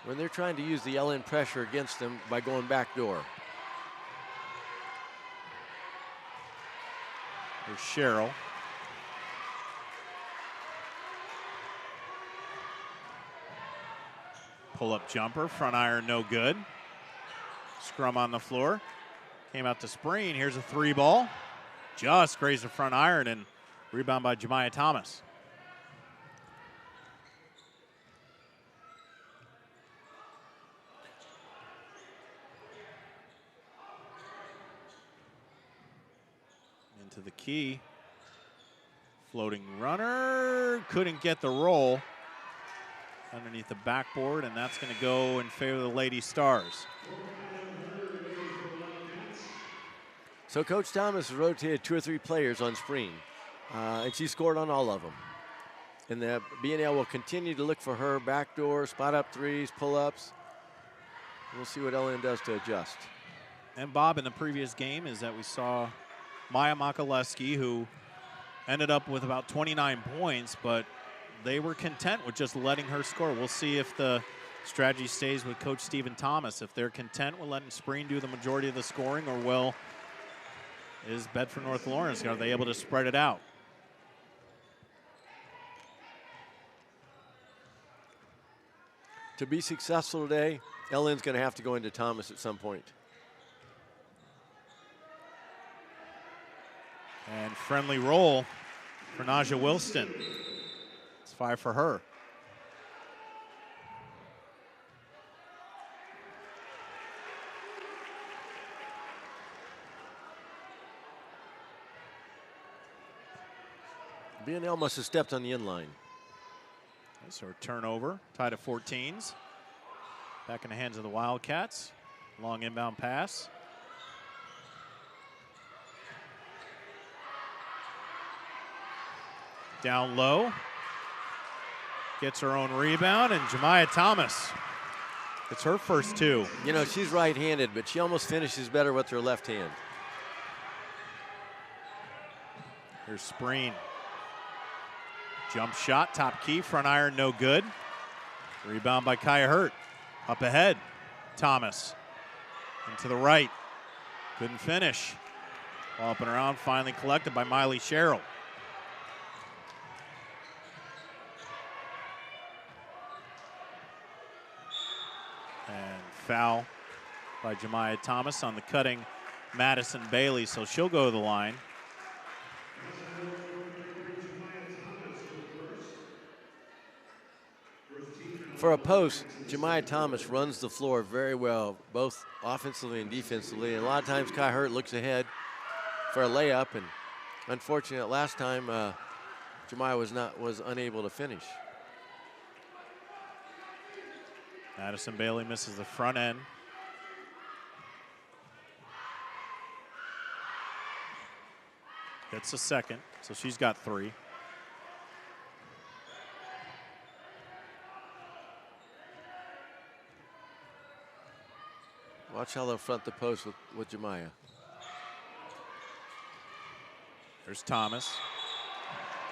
When they're trying to use the LN pressure against them by going back door. There's Cheryl. Pull-up jumper, front iron, no good. Scrum on the floor. Came out to Spring. Here's a 3 ball. Just grazed the front iron, and rebound by Jemiah Thomas. Into the key. Floating runner. Couldn't get the roll underneath the backboard, and that's going to go in favor of the Lady Stars. So Coach Thomas rotated 2 or 3 players on Spring, and she scored on all of them. And the BNL will continue to look for her backdoor, spot up threes, pull-ups. We'll see what LN does to adjust. And Bob, in the previous game is that we saw Maya Makaleski, who ended up with about 29 points, but they were content with just letting her score. We'll see if the strategy stays with Coach Stephen Thomas, if they're content with letting Spring do the majority of the scoring, or is Bedford North Lawrence, are they able to spread it out? To be successful today, LN's going to have to go into Thomas at some point. And friendly roll for Naja Wilston. It's 5 for her. BNL must have stepped on the inline. So a turnover, tied at 14s. Back in the hands of the Wildcats. Long inbound pass. Down low. Gets her own rebound, and Jemiah Thomas gets her first 2. You know, she's right-handed, but she almost finishes better with her left hand. Here's Spring. Jump shot, top key, front iron, no good. Rebound by Kaya Hurt. Up ahead, Thomas. Into the right. Couldn't finish. Ball up and around, finally collected by Miley Sherrill. And foul by Jemiah Thomas on the cutting Madison Bailey, so she'll go to the line. For a post, Jemiah Thomas runs the floor very well, both offensively and defensively. And a lot of times Kai Hurt looks ahead for a layup, and unfortunate last time Jemiah was unable to finish. Madison Bailey misses the front end. Gets a second, so she's got 3. Watch how they'll front the post with Jemiah. There's Thomas.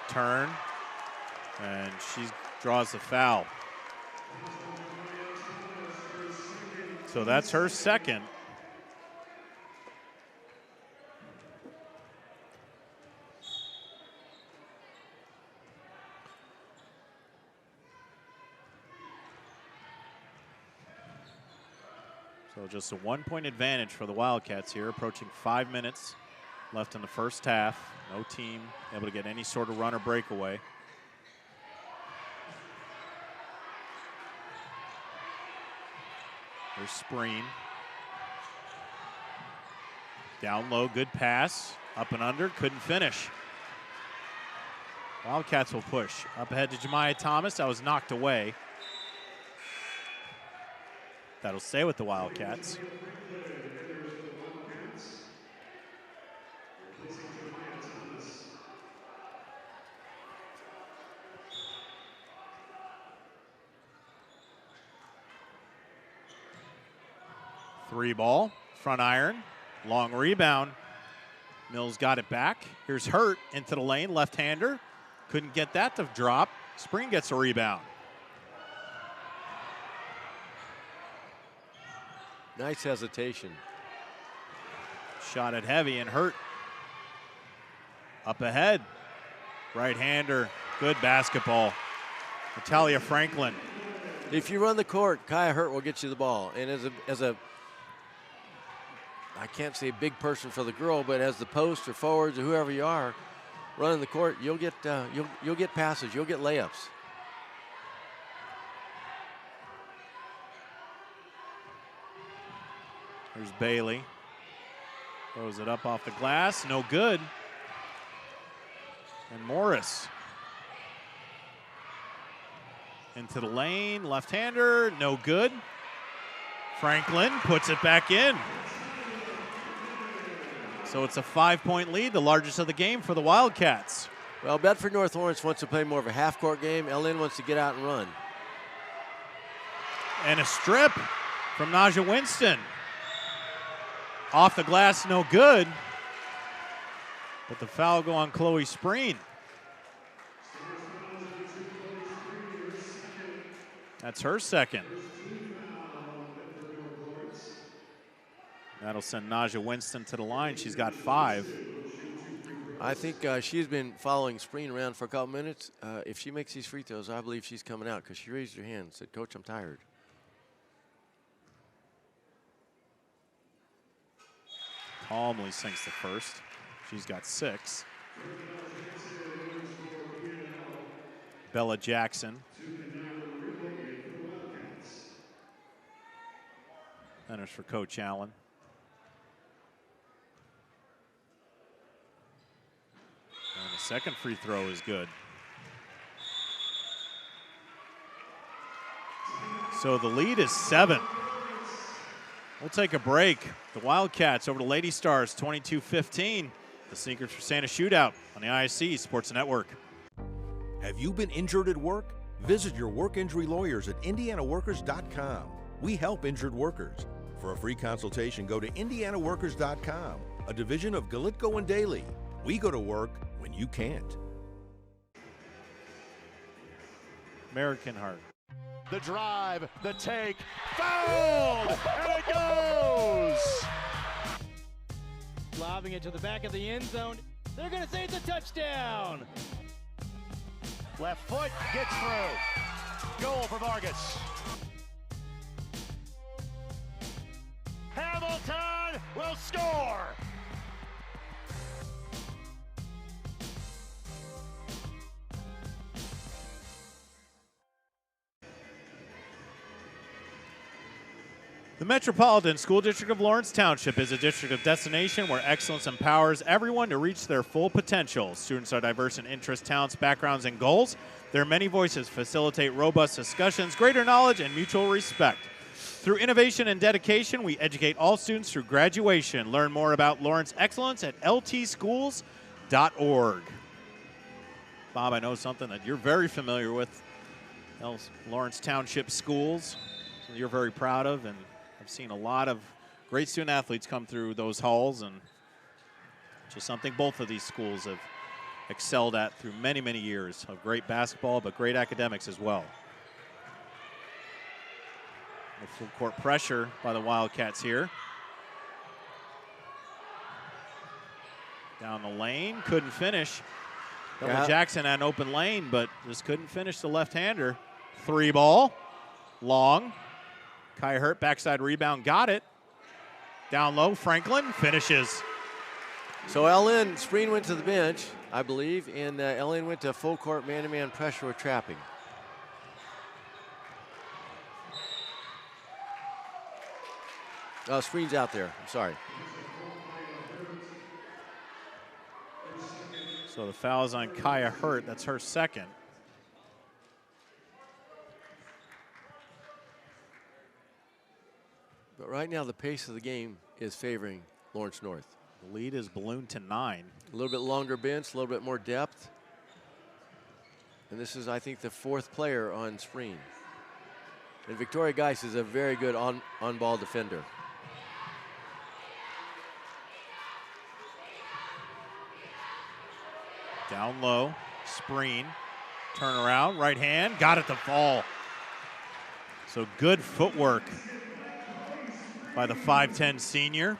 Turn. And she draws the foul. So that's her second. So just a 1-point advantage for the Wildcats here, approaching 5 minutes left in the first half. No team able to get any sort of run or breakaway. There's Spring. Down low, good pass. Up and under, couldn't finish. Wildcats will push. Up ahead to Jemiah Thomas, that was knocked away. That'll stay with the Wildcats. 3 ball, front iron, long rebound. Mills got it back. Here's Hurt into the lane, left-hander. Couldn't get that to drop. Spring gets a rebound. Nice hesitation. Shot it heavy and Hurt up ahead. Right-hander, good basketball. Natalia Franklin. If you run the court, Kaya Hurt will get you the ball. And as a I can't say big person for the girl, but as the post or forwards or whoever you are running the court, you'll get passes, you'll get layups. There's Bailey. Throws it up off the glass, no good. And Morris into the lane, left-hander, no good. Franklin puts it back in. So it's a 5-point lead, the largest of the game for the Wildcats. Well, Bedford North Lawrence wants to play more of a half-court game. LN wants to get out and run. And a strip from Naja Winston. Off the glass, no good. But the foul go on Chloe Spreen. That's her second. That'll send Naja Winston to the line. She's got 5. I think she's been following Spreen around for a couple minutes. If she makes these free throws, I believe she's coming out because she raised her hand and said, "Coach, I'm tired." Calmly sinks the first. She's got 6. Bella Jackson. Centers for Coach Allen. And the second free throw is good. So the lead is 7. We'll take a break. The Wildcats over to Lady Stars, 22-15. The Sneakers for Santa Shootout on the ISC Sports Network. Have you been injured at work? Visit your work injury lawyers at indianaworkers.com. We help injured workers. For a free consultation, go to indianaworkers.com, a division of Galitko and Daly. We go to work when you can't. American Heart. The drive, the take, fouled, and it goes! Lobbing it to the back of the end zone. They're going to say it's a touchdown. Left foot gets through. Goal for Vargas. Hamilton will score! The Metropolitan School District of Lawrence Township is a district of destination where excellence empowers everyone to reach their full potential. Students are diverse in interests, talents, backgrounds, and goals. Their many voices facilitate robust discussions, greater knowledge, and mutual respect. Through innovation and dedication, we educate all students through graduation. Learn more about Lawrence excellence at ltschools.org. Bob, I know something that you're very familiar with, Lawrence Township schools, that you're very proud of, and I've seen a lot of great student athletes come through those halls, and just something both of these schools have excelled at through many, many years of great basketball, but great academics as well. The full court pressure by the Wildcats here. Down the lane, couldn't finish. Bella Jackson had an open lane, but just couldn't finish the left-hander. 3 ball, long. Kai Hurt, backside rebound, got it. Down low, Franklin finishes. So LN, Spreen went to the bench, I believe, and LN went to full court man-to-man pressure with trapping. Spreen's out there, I'm sorry. So the foul is on Kaya Hurt, that's her second. But right now the pace of the game is favoring Lawrence North. The lead is ballooned to 9. A little bit longer bench, a little bit more depth. And this is, I think, the 4th player on Spreen. And Victoria Geis is a very good on-ball defender. Down low, Spreen, turn around, right hand, got it to fall. So good footwork by the 5'10 senior.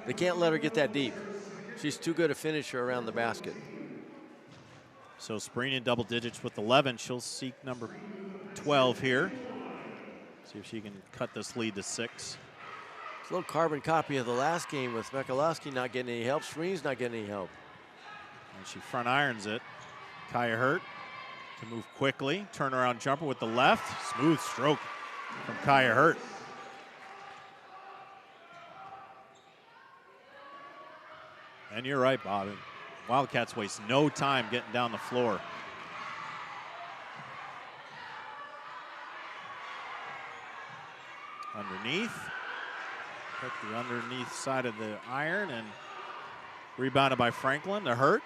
They can't let her get that deep. She's too good a finisher around the basket. So Spreen in double digits with 11. She'll seek number 12 here. See if she can cut this lead to 6. It's a little carbon copy of the last game with Mikulowski not getting any help. Spreen's not getting any help. And she front irons it. Kaya Hurt to move quickly. Turnaround jumper with the left. Smooth stroke from Kaya Hurt. And you're right, Bob. Wildcats waste no time getting down the floor. Underneath. Hit the underneath side of the iron and rebounded by Franklin to Hurt.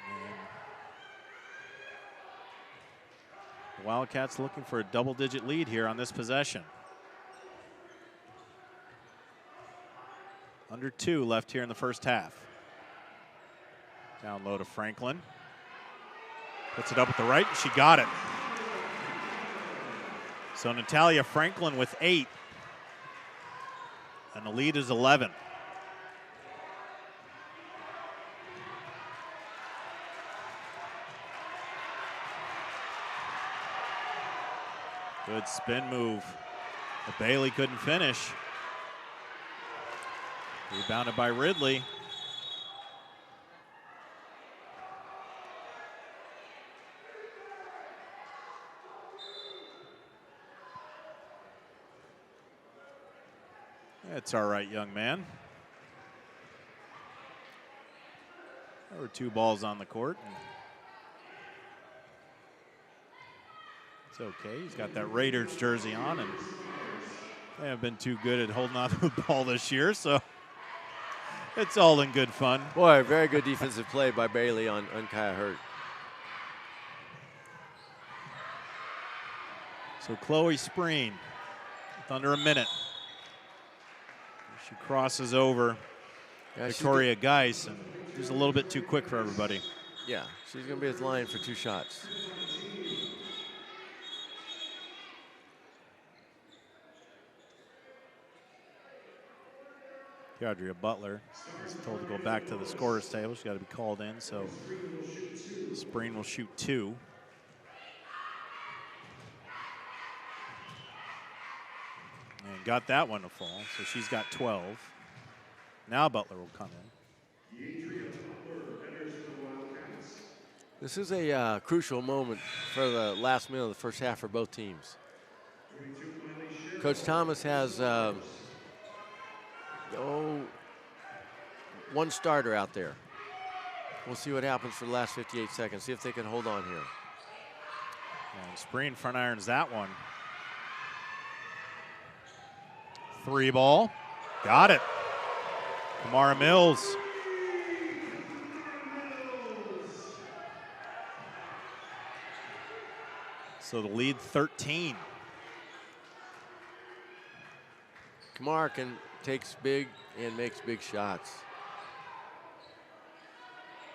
And the Wildcats looking for a double-digit lead here on this possession. Under 2 left here in the first half. Down low to Franklin. Puts it up at the right, and she got it. So Natalia Franklin with 8. And the lead is 11. Good spin move. But Bailey couldn't finish. Rebounded by Ridley. It's all right, young man. There were 2 balls on the court. It's okay. He's got that Raiders jersey on, and they haven't been too good at holding on to the ball this year, so it's all in good fun. Boy, very good defensive play by Bailey on Kaya Hurt. So Chloe Spreen with under a minute. She crosses over Victoria Geis, and she's a little bit too quick for everybody. Yeah, she's going to be at the line for 2 shots. Keandria Butler is told to go back to the scorer's table. She's got to be called in, so Spreen will shoot 2. And got that one to fall, so she's got 12. Now Butler will come in. This is a crucial moment for the last minute of the first half for both teams. Coach Thomas has one starter out there. We'll see what happens for the last 58 seconds, see if they can hold on here. And Spreen front irons that one. 3 ball. Got it. Kamara Mills. So the lead 13. Kamara takes big and makes big shots.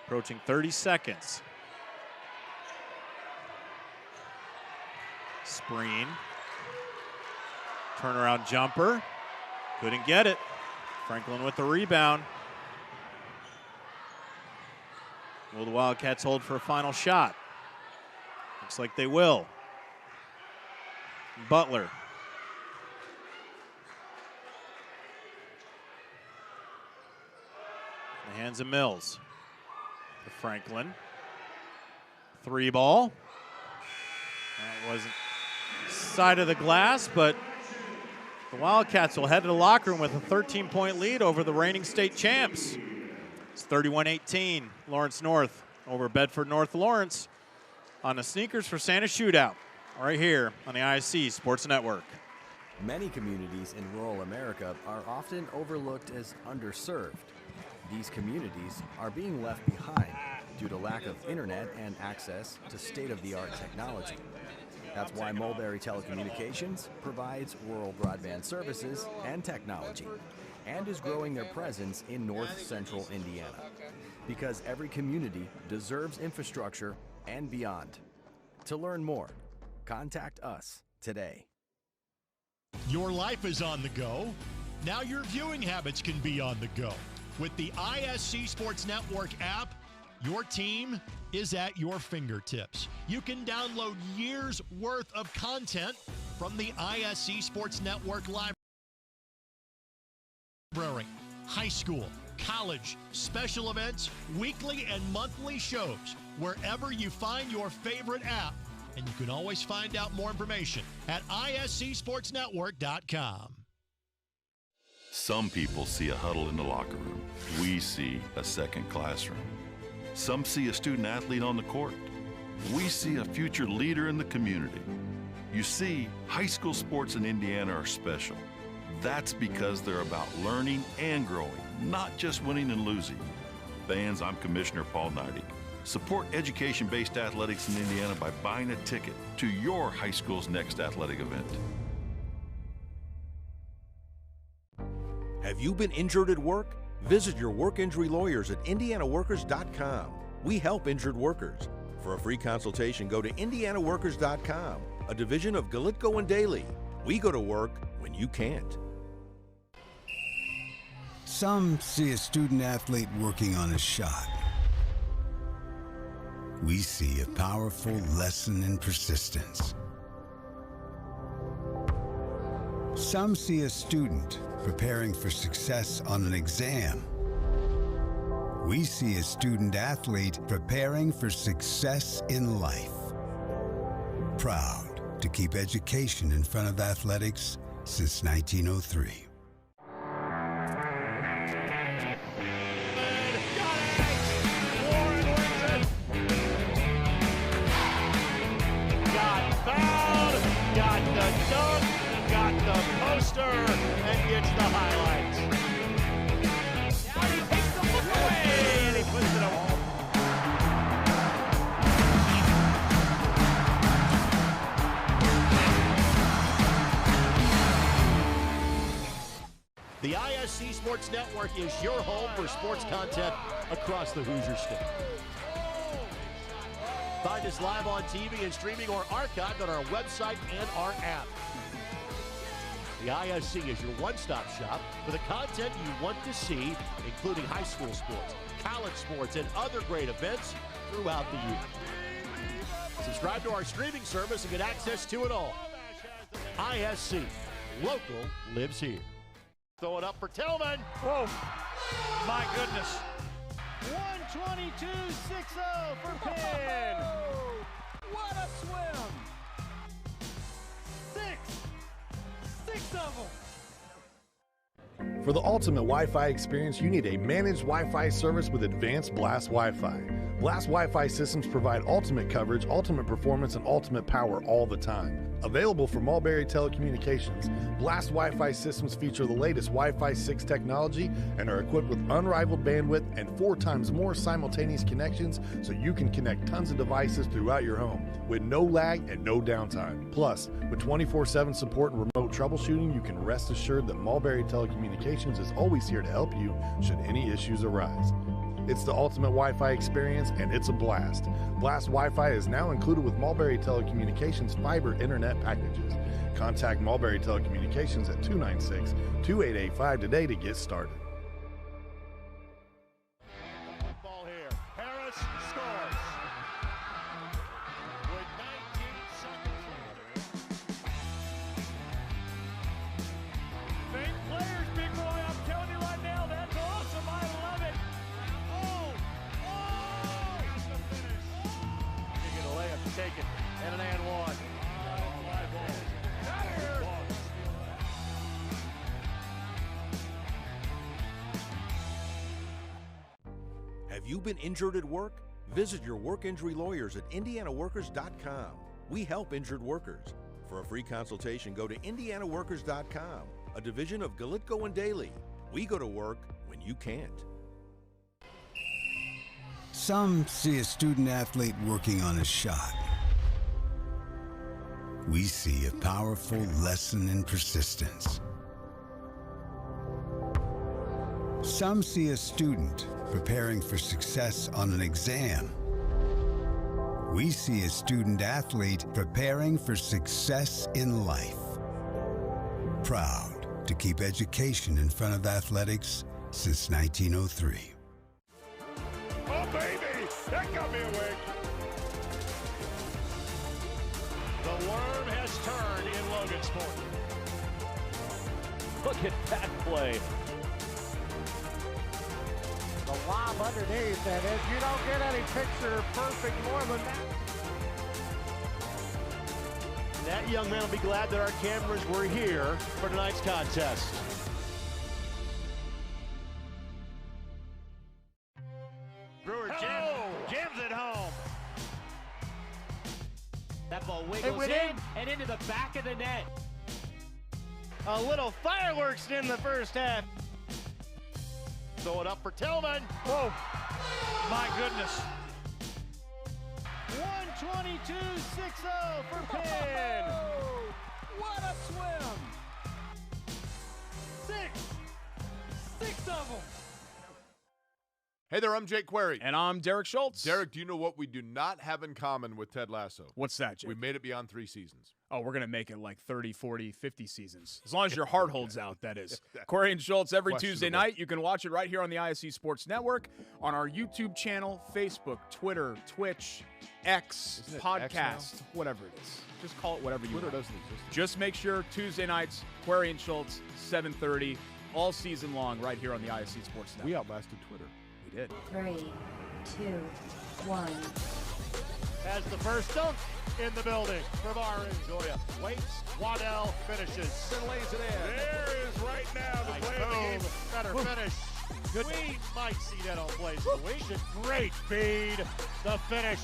Approaching 30 seconds. Spreen. Turnaround jumper. Couldn't get it. Franklin with the rebound. Will the Wildcats hold for a final shot? Looks like they will. Butler. In the hands of Mills. To Franklin. 3 ball. That wasn't side of the glass, but the Wildcats will head to the locker room with a 13-point lead over the reigning state champs. It's 31-18, Lawrence North over Bedford North Lawrence on the Sneakers for Santa Shootout, right here on the ISC Sports Network. Many communities in rural America are often overlooked as underserved. These communities are being left behind due to lack of internet and access to state-of-the-art technology. That's why Mulberry Telecommunications provides rural broadband services and technology and is growing their presence in north central Indiana. Because every community deserves infrastructure and beyond. To learn more, contact us today. Your life is on the go. Now your viewing habits can be on the go. With the ISC Sports Network app, your team is at your fingertips. You can download years' worth of content from the ISC Sports Network library. High school, college, special events, weekly and monthly shows, wherever you find your favorite app. And you can always find out more information at iscsportsnetwork.com. Some people see a huddle in the locker room. We see a second classroom. Some see a student athlete on the court. We see a future leader in the community. You see, high school sports in Indiana are special. That's because they're about learning and growing, not just winning and losing. Fans, I'm Commissioner Paul Neidig. Support education-based athletics in Indiana by buying a ticket to your high school's next athletic event. Have you been injured at work? Visit your work injury lawyers at indianaworkers.com. We help injured workers. For a free consultation, go to indianaworkers.com, a division of Galitko and Daly. We go to work when you can't. Some see a student athlete working on a shot. We see a powerful lesson in persistence. Some see a student preparing for success on an exam. We see a student athlete preparing for success in life. Proud to keep education in front of athletics since 1903. And gets the highlights. Now he takes the look away and he puts it away. The ISC Sports Network is your home for sports content across the Hoosier State. Find us live on TV and streaming or archived on our website and our app. The ISC is your one-stop shop for the content you want to see, including high school sports, college sports, and other great events throughout the year. Subscribe to our streaming service and get access to it all. ISC, local lives here. Throw it up for Tillman. Oh, My goodness. 122.60 for Penn. What a swim. Six of them. For the ultimate Wi-Fi experience, you need a managed Wi-Fi service with advanced Blast Wi-Fi. Blast Wi-Fi systems provide ultimate coverage, ultimate performance, and ultimate power all the time. Available from Mulberry Telecommunications, Blast Wi-Fi systems feature the latest Wi-Fi 6 technology and are equipped with unrivaled bandwidth and 4 times more simultaneous connections, so you can connect tons of devices throughout your home with no lag and no downtime. Plus, with 24/7 support and remote troubleshooting, you can rest assured that Mulberry Telecommunications is always here to help you should any issues arise. It's the ultimate Wi-Fi experience, and it's a blast. Blast Wi-Fi is now included with Mulberry Telecommunications fiber internet packages. Contact Mulberry Telecommunications at 296-2885 today to get started. Ball here. Harris scores. With 19 seconds remaining. Fake players, big boy. I'm telling you right now, that's awesome. I love it. That's the finish. You get a layup to take it. And an and one. Have you been injured at work? Visit your work injury lawyers at indianaworkers.com. We help injured workers. For a free consultation, go to indianaworkers.com, a division of Galitko and Daly. We go to work when you can't. Some see a student athlete working on a shot. We see a powerful lesson in persistence. Some see a student preparing for success on an exam. We see a student athlete preparing for success in life. Proud to keep education in front of athletics since 1903. Oh, baby! That got me awake! The worm has turned in Logansport. Look at that play. The lob underneath, and if you don't get any picture perfect more than that young man will be glad that our cameras were here for tonight's contest. Brewer jams it home. That ball wiggles in and into the back of the net. A little fireworks in the first half. Throw it up for Tillman. Whoa, my goodness. 122.60 for Penn. What a swim! Six of them. Hey there, I'm Jake Query. And I'm Derek Schultz. Derek, do you know what we do not have in common with Ted Lasso? What's that, Jake? We made it beyond 3 seasons. Oh, we're going to make it like 30, 40, 50 seasons. As long as your heart holds out, that is. Query and Schultz every Tuesday night. You can watch it right here on the ISC Sports Network, on our YouTube channel, Facebook, Twitter, Twitch, X, podcast, whatever it is. Just call it whatever you want. Twitter doesn't exist. Just make sure Tuesday nights, Query and Schultz, 7:30, all season long, right here on the ISC Sports Network. We outlasted Twitter. We did. 3, 2, 1. Has the first dunk in the building from Joya. Waits, Waddell finishes and lays it in. There is right now the play of the game. Better finish. Good. We might see that on plays of the week. Great feed. The finish.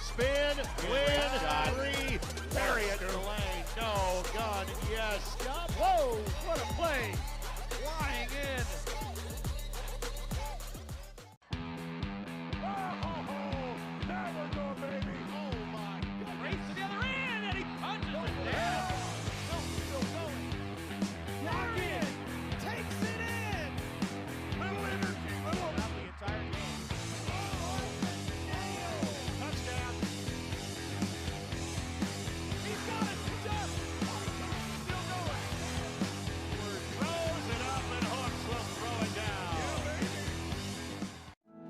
Spin, win, 3. Bury it in the lane. No, gun, yes. Whoa, what a play. Flying in.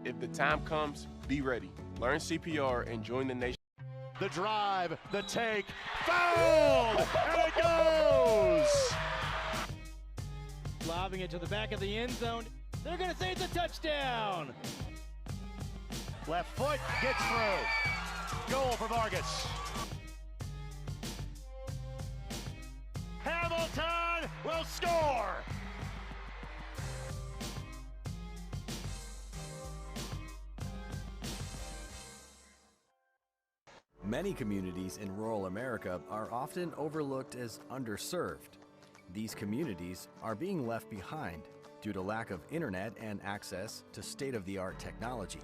If the time comes, be ready. Learn CPR and join the nation. The drive, the take, fouled, and it goes! Lobbing it to the back of the end zone. They're going to say it's a touchdown. Left foot gets through. Goal for Vargas. Hamilton will score! Many communities in rural America are often overlooked as underserved. These communities are being left behind due to lack of internet and access to state-of-the-art technology.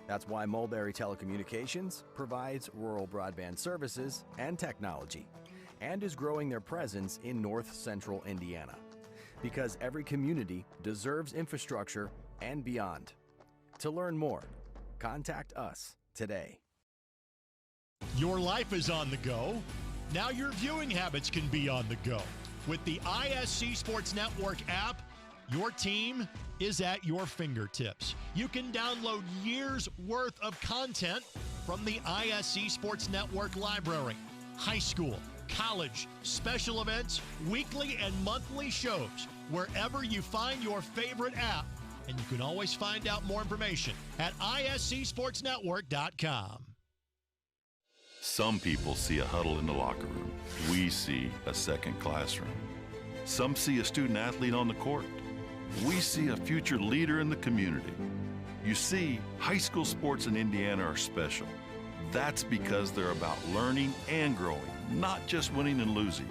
That's why Mulberry Telecommunications provides rural broadband services and technology and is growing their presence in north-central Indiana. Because every community deserves infrastructure and beyond. To learn more, contact us today. Your life is on the go. Now your viewing habits can be on the go. With the ISC Sports Network app, your team is at your fingertips. You can download years' worth of content from the ISC Sports Network library. High school, college, special events, weekly and monthly shows, wherever you find your favorite app. And you can always find out more information at iscsportsnetwork.com. Some people see a huddle in the locker room. We see a second classroom. Some see a student athlete on the court. We see a future leader in the community. You see, high school sports in Indiana are special. That's because they're about learning and growing, not just winning and losing.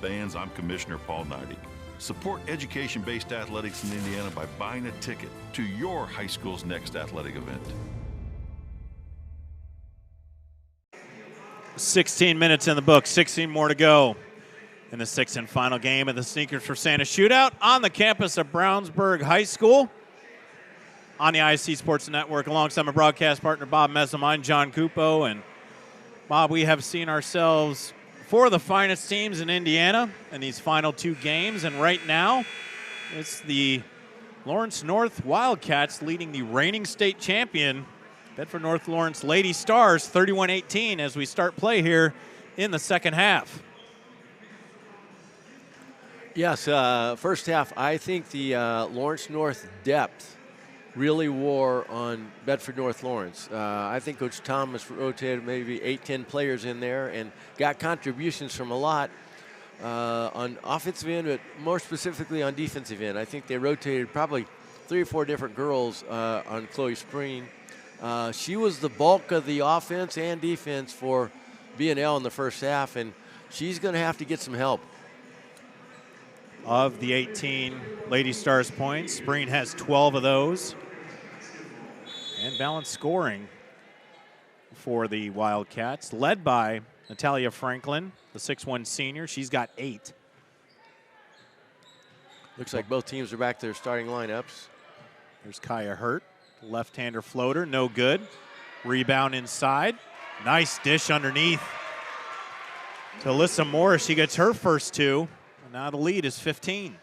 Fans, I'm Commissioner Paul Neidig. Support education-based athletics in Indiana by buying a ticket to your high school's next athletic event. 16 minutes in the book, 16 more to go in the sixth and final game of the Sneakers for Santa Shootout on the campus of Brownsburg High School. on the ISC Sports Network alongside my broadcast partner, Bob Messam. I'm John Cupo. And, Bob, we have seen ourselves four of the finest teams in Indiana in these final two games. And right now, it's the Lawrence North Wildcats leading the reigning state champion, Bedford North Lawrence Lady Stars, 31-18 as we start play here in the second half. Yes, first half, I think the Lawrence North depth really wore on Bedford North Lawrence. I think Coach Thomas rotated maybe 8-10 players in there and got contributions from a lot on offensive end, but more specifically on defensive end. I think they rotated probably 3 or 4 different girls on Chloe Spring. She was the bulk of the offense and defense for B&L in the first half, and she's going to have to get some help. Of the 18 Lady Stars points, Spring has 12 of those. And balanced scoring for the Wildcats, led by Natalia Franklin, the 6'1 senior. She's got 8. Looks like both teams are back to their starting lineups. There's Kaya Hurt, left-hander floater, no good. Rebound inside. Nice dish underneath to Alyssa Morris. She gets her first 2. And now the lead is 15.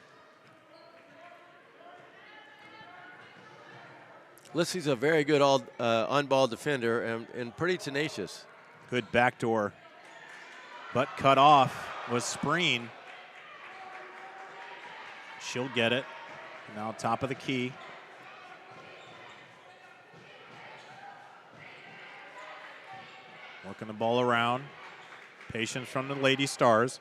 Lissy's a very good on-ball defender and pretty tenacious. Good backdoor, but cut off was Spreen. She'll get it. Now top of the key. Working the ball around. Patience from the Lady Stars.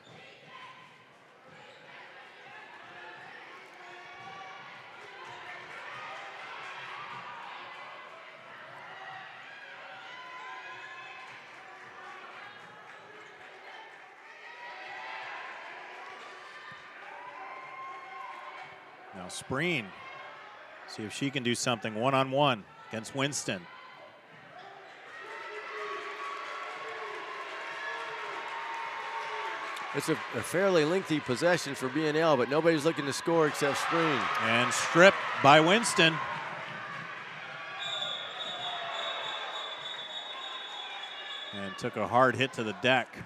Now Spreen, see if she can do something one-on-one against Winston. It's a fairly lengthy possession for B&L, but nobody's looking to score except Spreen. And stripped by Winston. And took a hard hit to the deck.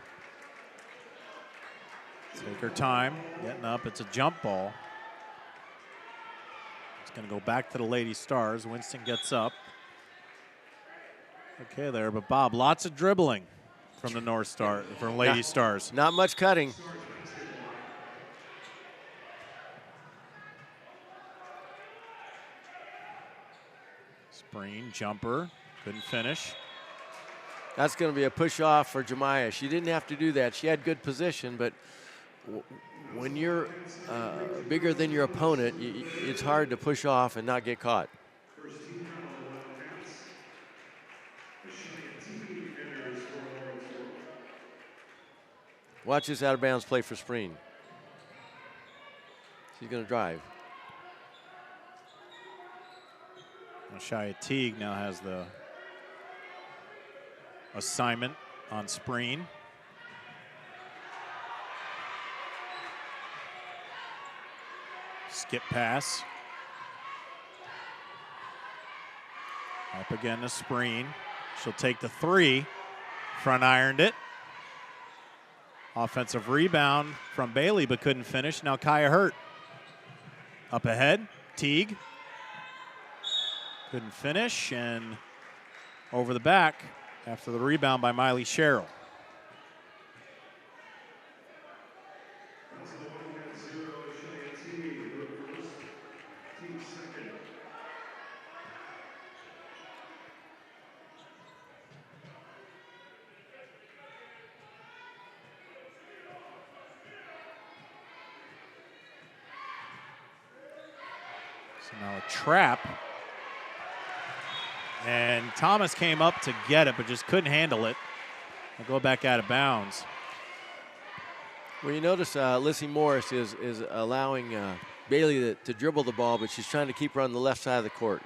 Take her time, getting up. It's a jump ball. It's going to go back to the Lady Stars. Winston gets up. Okay there, but Bob, lots of dribbling from the North Star, from Lady Stars. Not much cutting. Spreen, jumper, couldn't finish. That's going to be a push off for Jemiah. She didn't have to do that. She had good position, but when you're bigger than your opponent, it's hard to push off and not get caught. Watch this out of bounds play for Spreen. She's going to drive. Shia Teague now has the assignment on Spreen. Skip pass. Up again to Spreen. She'll take the 3. Front ironed it. Offensive rebound from Bailey, but couldn't finish. Now Kaya Hurt. Up ahead, Teague. Couldn't finish, and over the back after the rebound by Miley Sherrill. So now a trap. And Thomas came up to get it, but just couldn't handle it. I'll go back out of bounds. Well, you notice Lissy Morris is allowing Bailey to dribble the ball, but she's trying to keep her on the left side of the court.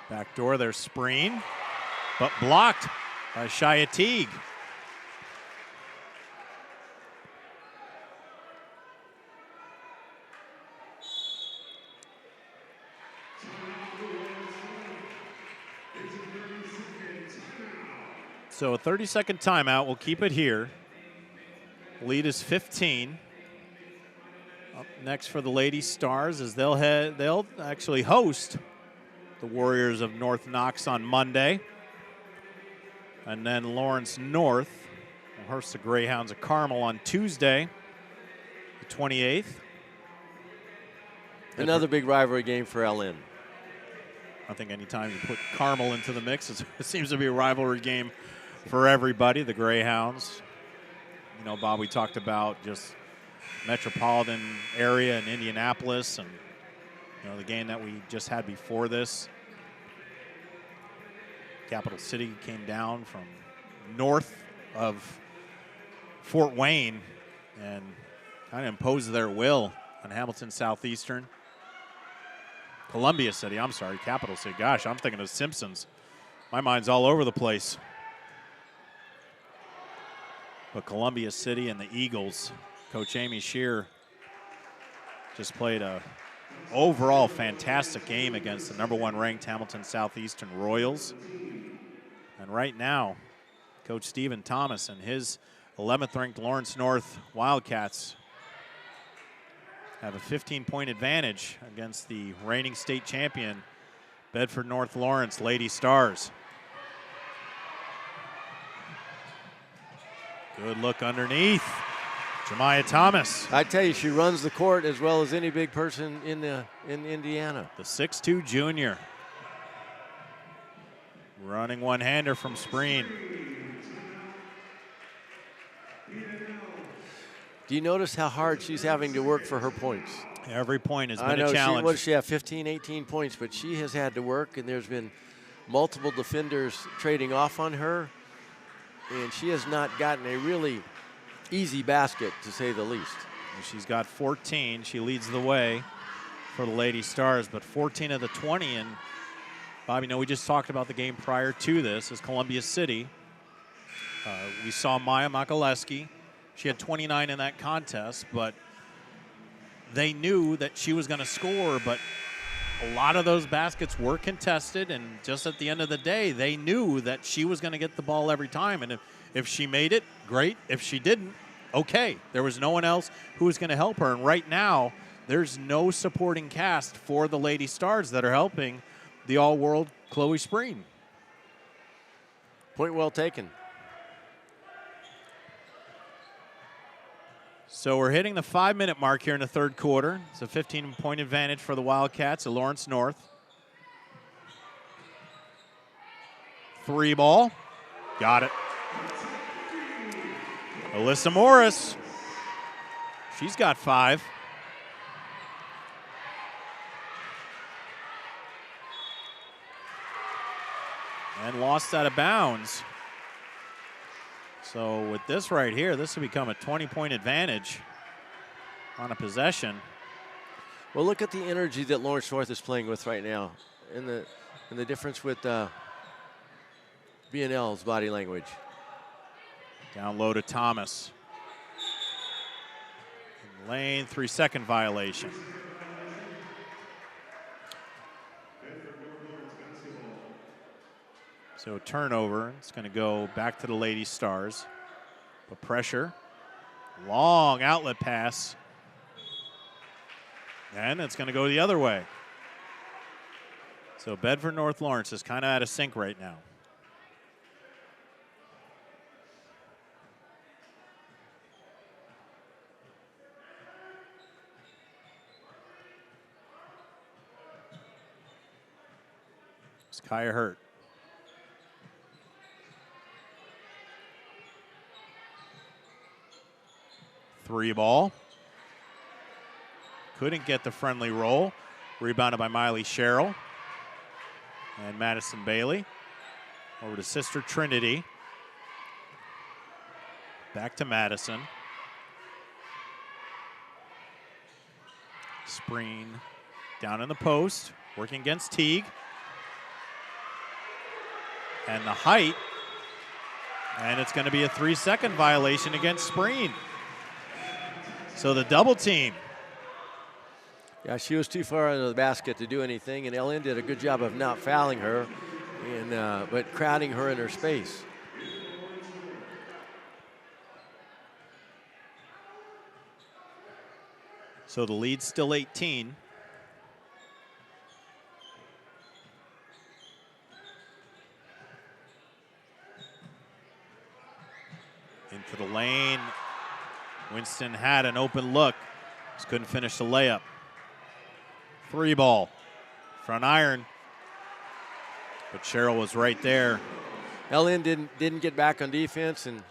Back door, there's Spreen, but blocked by Shia Teague. So a 30-second timeout. We'll keep it here. Lead is 15. Up next for the Lady Stars is they'll actually host the Warriors of North Knox on Monday. And then Lawrence North will host the Greyhounds of Carmel on Tuesday, the 28th. Another big rivalry game for LN. I think anytime you put Carmel into the mix, it seems to be a rivalry game for everybody. The Greyhounds. You know, Bob, we talked about just metropolitan area in Indianapolis and, you know, the game that we just had before this. Capital City came down from north of Fort Wayne and kind of imposed their will on Hamilton Southeastern. Columbia City, I'm sorry, Capital City. Gosh, I'm thinking of Simpsons. My mind's all over the place. But Columbia City and the Eagles, Coach Amy Shear just played a overall fantastic game against the #1 ranked Hamilton Southeastern Royals. And right now, Coach Stephen Thomas and his 11th ranked Lawrence North Wildcats have a 15-point advantage against the reigning state champion Bedford North Lawrence Lady Stars. Good look underneath. Jemiah Thomas. I tell you, she runs the court as well as any big person in Indiana. The 6'2 junior. Running one-hander from Spreen. Do you notice how hard she's having to work for her points? Every point has been a challenge. What does she have, 15, 18 points, but she has had to work, and there's been multiple defenders trading off on her, and she has not gotten a really easy basket, to say the least. She's got 14. She leads the way for the Lady Stars, but 14 of the 20. And, Bob, you know, we just talked about the game prior to this is Columbia City. We saw Maya Makaleski. She had 29 in that contest, but they knew that she was going to score, but a lot of those baskets were contested, and just at the end of the day, they knew that she was going to get the ball every time. And if she made it, great. If she didn't, okay. There was no one else who was going to help her. And right now, there's no supporting cast for the Lady Stars that are helping the all-world Chloe Spreen. Point well taken. So we're hitting the 5-minute mark here in the third quarter. It's a 15-point advantage for the Wildcats at Lawrence North. 3 ball. Got it. Alyssa Morris. She's got 5. And lost out of bounds. So with this right here, this will become a 20-point advantage on a possession. Well, look at the energy that Lawrence North is playing with right now, and the difference with B&L's body language. Down low to Thomas. In lane, 3-second violation. So turnover, it's going to go back to the Lady Stars. But pressure, long outlet pass. And it's going to go the other way. So Bedford North Lawrence is kind of out of sync right now. It's Kaya Hurt. Three ball. Couldn't get the friendly roll. Rebounded by Miley Sherrill. And Madison Bailey. Over to Sister Trinity. Back to Madison. Spreen down in the post. Working against Teague. And the height. And it's going to be a 3-second violation against Spreen. So the double team. Yeah, she was too far into the basket to do anything, and LN did a good job of not fouling her, but crowding her in her space. So the lead's still 18. Into the lane. Winston had an open look. Just couldn't finish the layup. 3 ball. Front iron. But Sherrill was right there. LN didn't get back on defense, and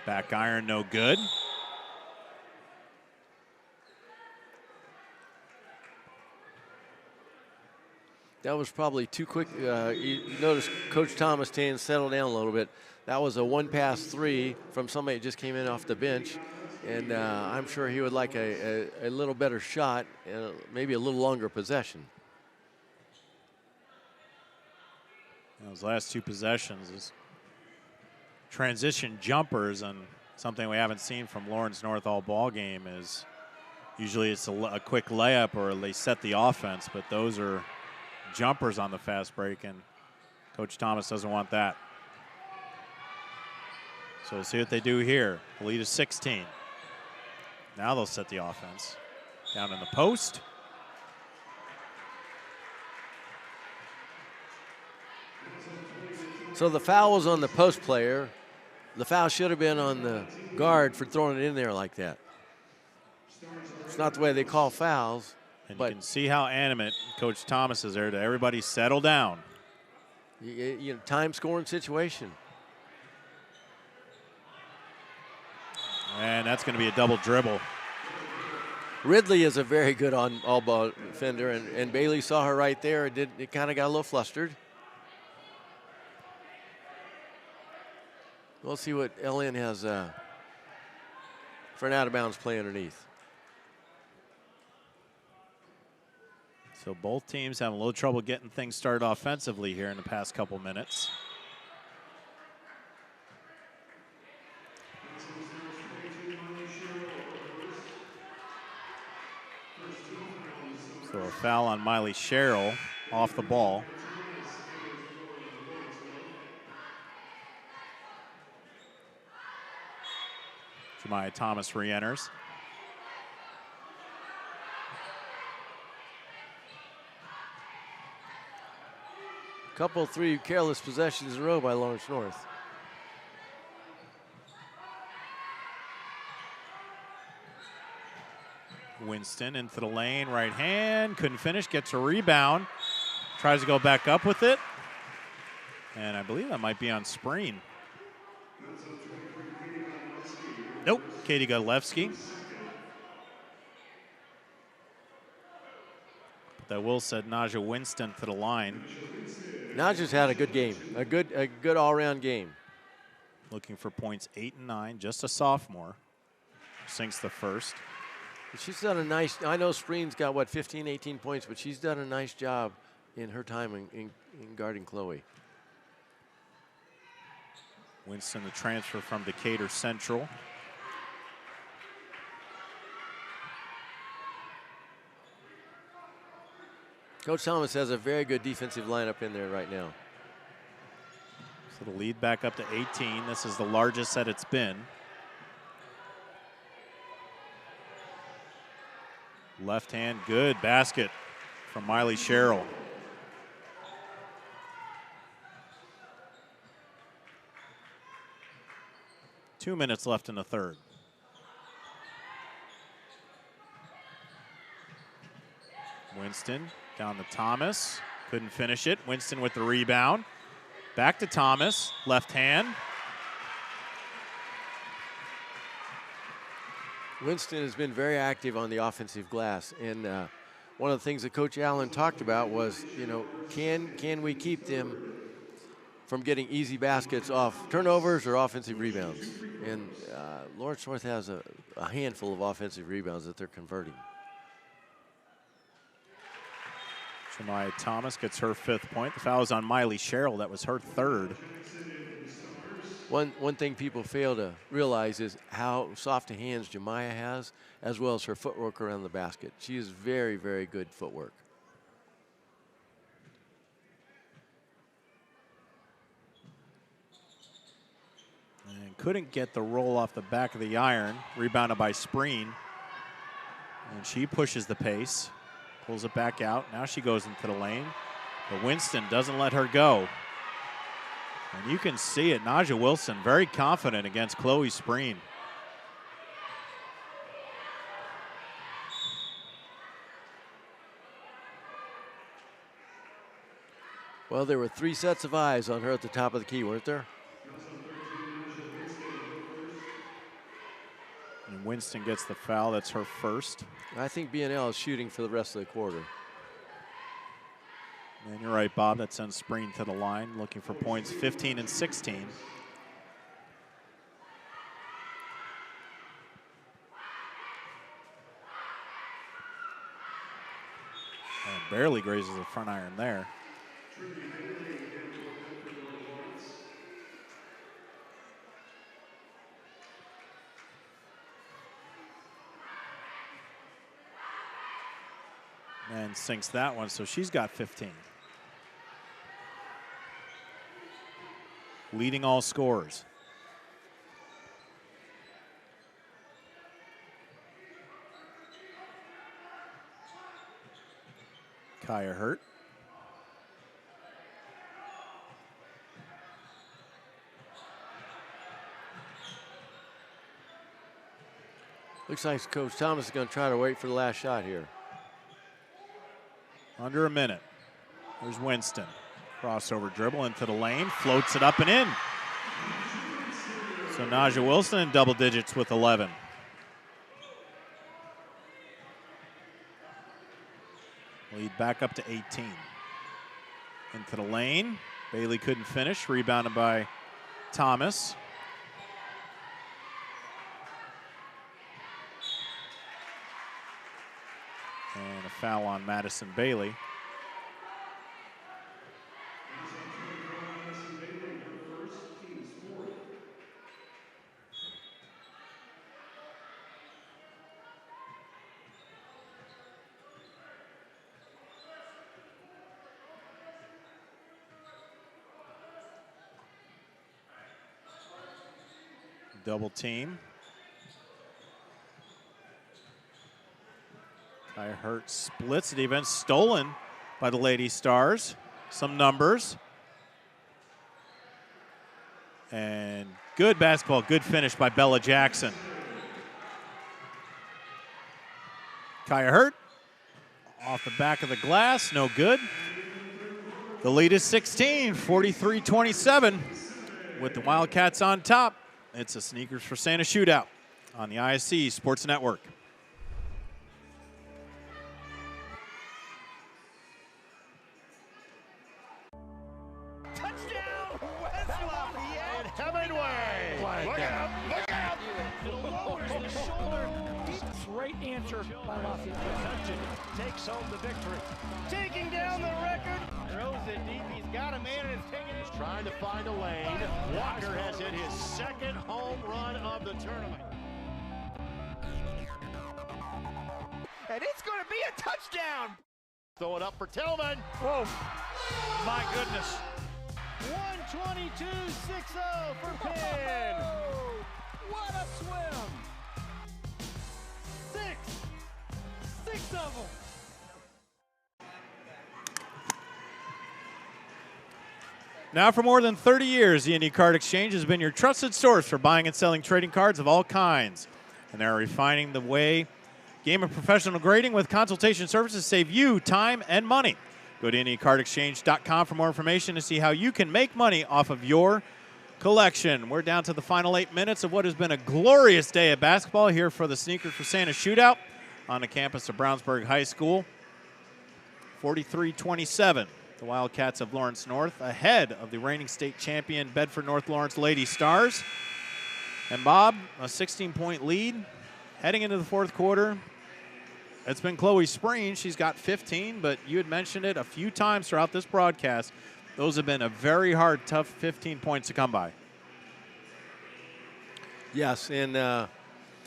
back iron no good. that was probably too quick. You notice Coach Thomas saying settle down a little bit. That was a 1-pass 3 from somebody that just came in off the bench. And I'm sure he would like a little better shot, maybe a little longer possession. Those last 2 possessions is transition jumpers, and something we haven't seen from Lawrence North all ball game is usually it's a quick layup or they set the offense, but those are jumpers on the fast break, and Coach Thomas doesn't want that. So we'll see what they do here. The lead is 16. Now they'll set the offense. Down in the post. So the foul was on the post player. The foul should have been on the guard for throwing it in there like that. It's not the way they call fouls. And but you can see how animate Coach Thomas is there to everybody settle down. You know, time scoring situation. And that's going to be a double dribble. Ridley is a very good all-ball defender, and Bailey saw her right there. It kind of got a little flustered. We'll see what LN has for an out-of-bounds play underneath. So both teams having a little trouble getting things started offensively here in the past couple minutes. So a foul on Miley Sherrill off the ball. Jemiah Thomas re-enters. Couple 3 careless possessions in a row by Lawrence North. Winston into the lane, right hand, couldn't finish, gets a rebound, tries to go back up with it, and I believe that might be on Spreen. Nope, Katie Godlewski. But that will send Naja Winston to the line. Naja's had a good game, a good all-around game. Looking for points 8 and 9, just a sophomore. Sinks the first. She's done a nice, I know Spreen's got, what, 15, 18 points, but she's done a nice job in her time in guarding Chloe. Winston, the transfer from Decatur Central. Coach Thomas has a very good defensive lineup in there right now. So the lead back up to 18. This is the largest that it's been. Left hand, good basket from Miley Sherrill. Two minutes left in the third. Winston down to Thomas, couldn't finish it. Winston with the rebound. Back to Thomas, left hand. Winston has been very active on the offensive glass, and one of the things that Coach Allen talked about was, you know, can we keep them from getting easy baskets off turnovers or offensive rebounds? And Lawrence North has a handful of offensive rebounds that they're converting. Jemiah Thomas gets her 5th point. The foul is on Miley Sherrill. That was her 3rd. One thing people fail to realize is how soft of hands Jemiah has, as well as her footwork around the basket. She is very, very good footwork. And couldn't get the roll off the back of the iron. Rebounded by Spreen. And she pushes the pace, pulls it back out. Now she goes into the lane. But Winston doesn't let her go. And you can see it. Naja Wilson very confident against Chloe Spreen. Well, there were 3 sets of eyes on her at the top of the key, weren't there? And Winston gets the foul. That's her first. I think B&L is shooting for the rest of the quarter. And you're right, Bob. That sends Spreen to the line, looking for points 15 and 16. And barely grazes the front iron there. And sinks that one, so she's got 15. Leading all scorers. Kaya Hurt. Looks like Coach Thomas is going to try to wait for the last shot here. Under a minute. There's Winston. Crossover dribble into the lane, floats it up and in. So Naja Wilson in double digits with 11. Lead back up to 18. Into the lane. Bailey couldn't finish. Rebounded by Thomas. And a foul on Madison Bailey. Double team. Kaya Hurt splits the defense, stolen by the Lady Stars. Some numbers. And good basketball, good finish by Bella Jackson. Kaya Hurt off the back of the glass, no good. The lead is 16, 43-27 with the Wildcats on top. It's a Sneakers for Santa shootout on the ISC Sports Network. Touchdown, West Lafayette, Hemingway. Look out, look out. It lowers the shoulder. Great answer by Lafayette. Takes home the victory. Taking down the record. Throws it deep. He's got a man and it's taking it. He's trying to find a lane. Walker has hit his second home run of the tournament. And it's going to be a touchdown. Throw it up for Tillman. Whoa. My goodness. 122-6-0 for Penn. What a swim. Six of them. Now for more than 30 years, the Indy Card Exchange has been your trusted source for buying and selling trading cards of all kinds. And they're refining the way game of professional grading with consultation services save you time and money. Go to IndyCardExchange.com for more information to see how you can make money off of your collection. We're down to the final 8 minutes of what has been a glorious day of basketball here for the Sneakers for Santa shootout on the campus of Brownsburg High School. 43-27. The Wildcats of Lawrence North ahead of the reigning state champion Bedford North Lawrence Lady Stars. And Bob, a 16-point lead heading into the fourth quarter. It's been Chloe Spreen. She's got 15, but you had mentioned it a few times throughout this broadcast. Those have been a very hard, tough 15 points to come by. Yes, and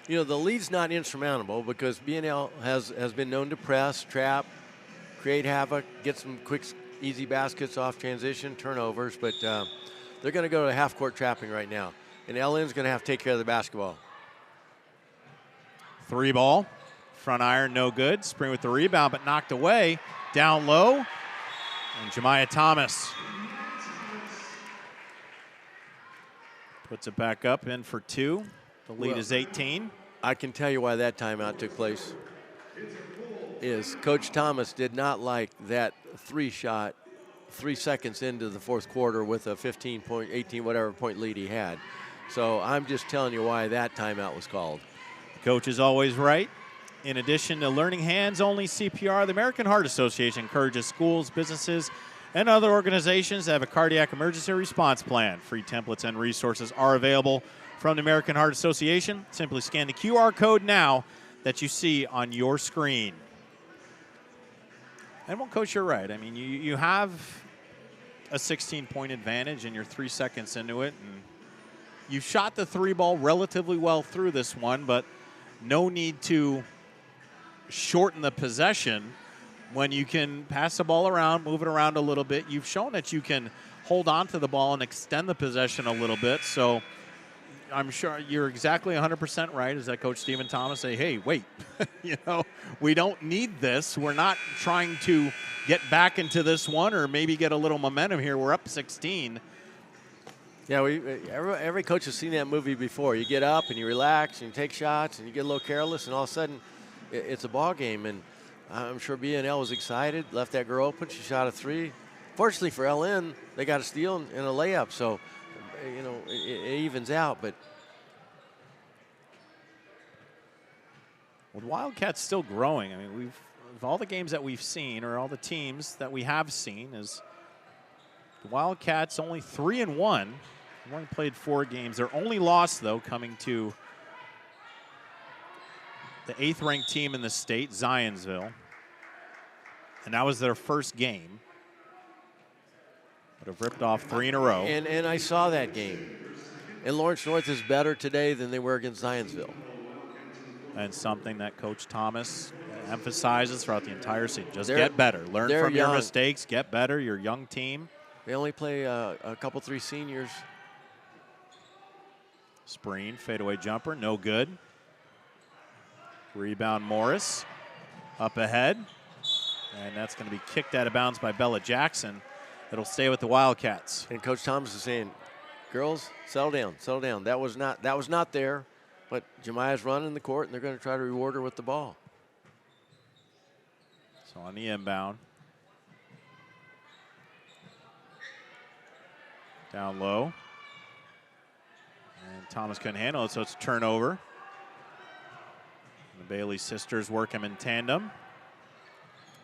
you know, the lead's not insurmountable because B&L has been known to press, trap, create havoc, get some quick, easy baskets off transition, turnovers, but they're going to go to half-court trapping right now. and LN's going to have to take care of the basketball. 3 ball. Front iron, no good. Spring with the rebound, but knocked away. Down low. And Jemiah Thomas puts it back up, in for 2. The lead is 18. I can tell you why that timeout took place. Is Coach Thomas did not like that 3-shot 3 seconds into the fourth quarter with a 15 point, 18, whatever point lead he had. So I'm just telling you why that timeout was called. Coach is always right. In addition to learning hands-only CPR, the American Heart Association encourages schools, businesses, and other organizations to have a cardiac emergency response plan. Free templates and resources are available from the American Heart Association. Simply scan the QR code now that you see on your screen. And, well, Coach, you're right. I mean, you have a 16-point advantage, and you're 3 seconds into it. And you shot the 3 ball relatively well through this one, but no need to shorten the possession when you can pass the ball around, move it around a little bit. You've shown that you can hold on to the ball and extend the possession a little bit. So I'm sure you're exactly 100% right, is that Coach Stephen Thomas say, hey, wait, we don't need this. We're not trying to get back into this one or maybe get a little momentum here. We're up 16. Yeah, every coach has seen that movie before. You get up and you relax and you take shots and you get a little careless, and all of a sudden it's a ball game. And I'm sure B&L was excited, left that girl open. She shot a 3. Fortunately for LN, they got a steal and a layup. So, it evens out. But well, the Wildcats still growing. I mean, of all the games that we've seen, or all the teams that we have seen, is the Wildcats only 3-1. They've only played 4 games. Their only loss, though, coming to the 8th-ranked team in the state, Zionsville. And that was their first game. Would have ripped off 3 in a row. And I saw that game. And Lawrence North is better today than they were against Zionsville. And something that Coach Thomas emphasizes throughout the entire season. Just get better. Learn from your mistakes. Get better. You're a young team. They only play a couple, 3 seniors. Spreen, fadeaway jumper, no good. Rebound Morris, up ahead. And that's going to be kicked out of bounds by Bella Jackson. It'll stay with the Wildcats. And Coach Thomas is saying, girls, settle down, settle down. That was not there, but Jemiah's running the court, and they're going to try to reward her with the ball. So on the inbound. Down low. And Thomas couldn't handle it, so it's a turnover. And the Bailey sisters work him in tandem.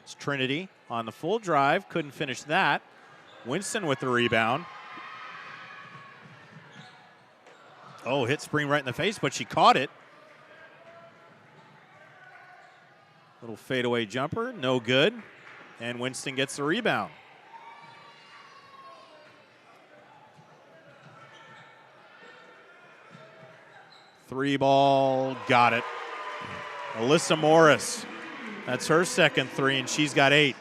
It's Trinity on the full drive. Couldn't finish that. Winston with the rebound. Oh, hit Spring right in the face, but she caught it. Little fadeaway jumper, no good. And Winston gets the rebound. Three ball, got it. Alyssa Morris, that's her second 3, and she's got 8.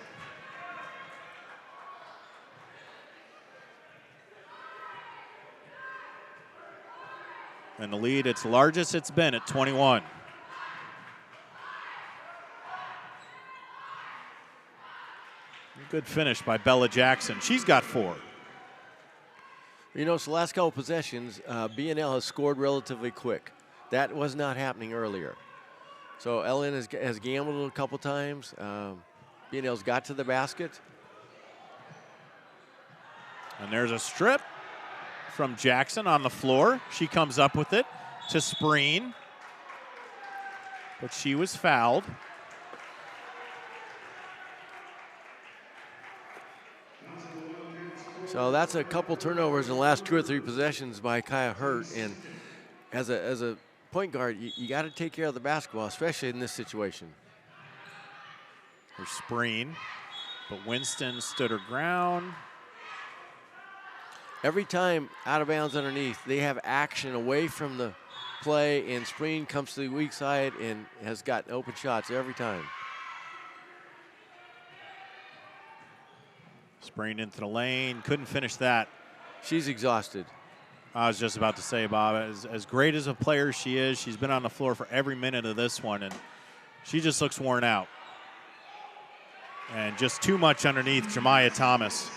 And the lead, it's largest it's been at 21. Good finish by Bella Jackson. She's got 4. You know, it's the last couple possessions, B&L has scored relatively quick. That was not happening earlier. So LN has gambled a couple times. B&L's got to the basket. And there's a strip from Jackson on the floor. She comes up with it to Spreen. But she was fouled. So that's a couple turnovers in the last 2 or 3 possessions by Kaya Hurt. And as a point guard, you got to take care of the basketball, especially in this situation. For Spreen, but Winston stood her ground. Every time out of bounds underneath, they have action away from the play, and Spreen comes to the weak side and has got open shots every time. Spreen into the lane, couldn't finish that. She's exhausted. I was just about to say, Bob, as great as a player she is, she's been on the floor for every minute of this one, and she just looks worn out. And just too much underneath Jemiah Thomas.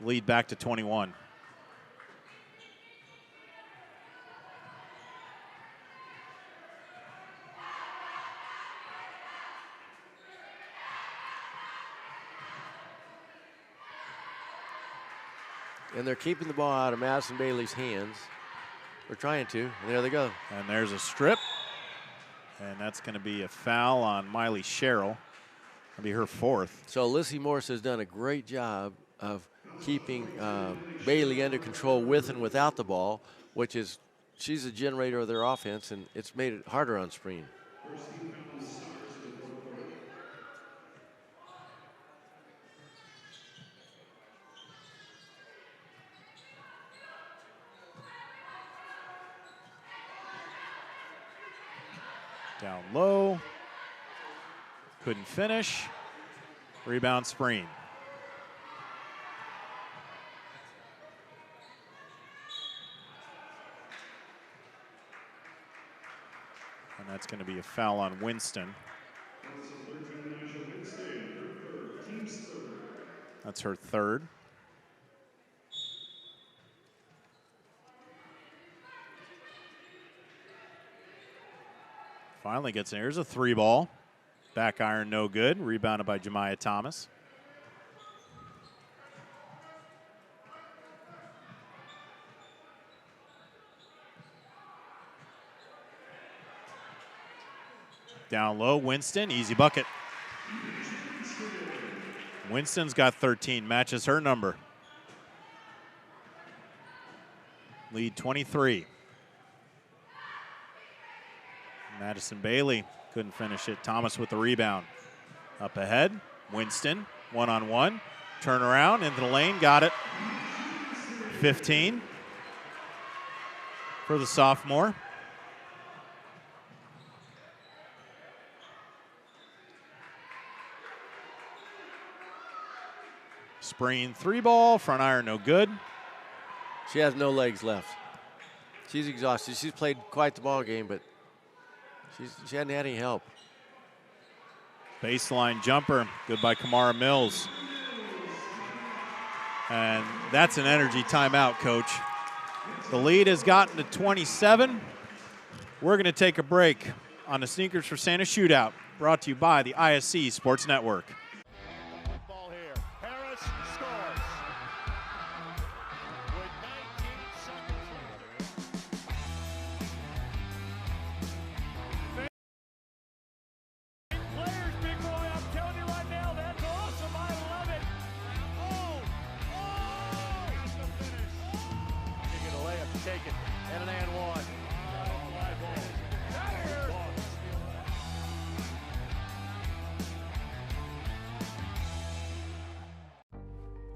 Lead back to 21. And they're keeping the ball out of Madison Bailey's hands. We're trying to, and there they go. And there's a strip. And that's going to be a foul on Miley Sherrill. That'll be her fourth. So Lissy Morse has done a great job of keeping Bailey under control with and without the ball, which is, she's a generator of their offense, and it's made it harder on Spreen. Down low. Couldn't finish. Rebound Spreen. And that's going to be a foul on Winston. That's her third. Finally gets in. Here's a three ball. Back iron, no good. Rebounded by Jemiah Thomas. Down low, Winston, easy bucket. Winston's got 13, matches her number. Lead 23. Madison Bailey couldn't finish it. Thomas with the rebound. Up ahead, Winston, one-on-one. Turn around, into the lane, got it. 15 for the sophomore. Spreen three ball, front iron no good. She has no legs left. She's exhausted. She's played quite the ball game, but she hadn't had any help. Baseline jumper, good by Kamara Mills. And that's an energy timeout, Coach. The lead has gotten to 27. We're going to take a break on the Sneakers for Santa Shootout, brought to you by the ISC Sports Network. Ball here. Harris scores. With 19 seconds. Players, big boy, I'm telling you right now, that's awesome. I love it. Oh! That's the finish. You get a layup to take it. And an and one.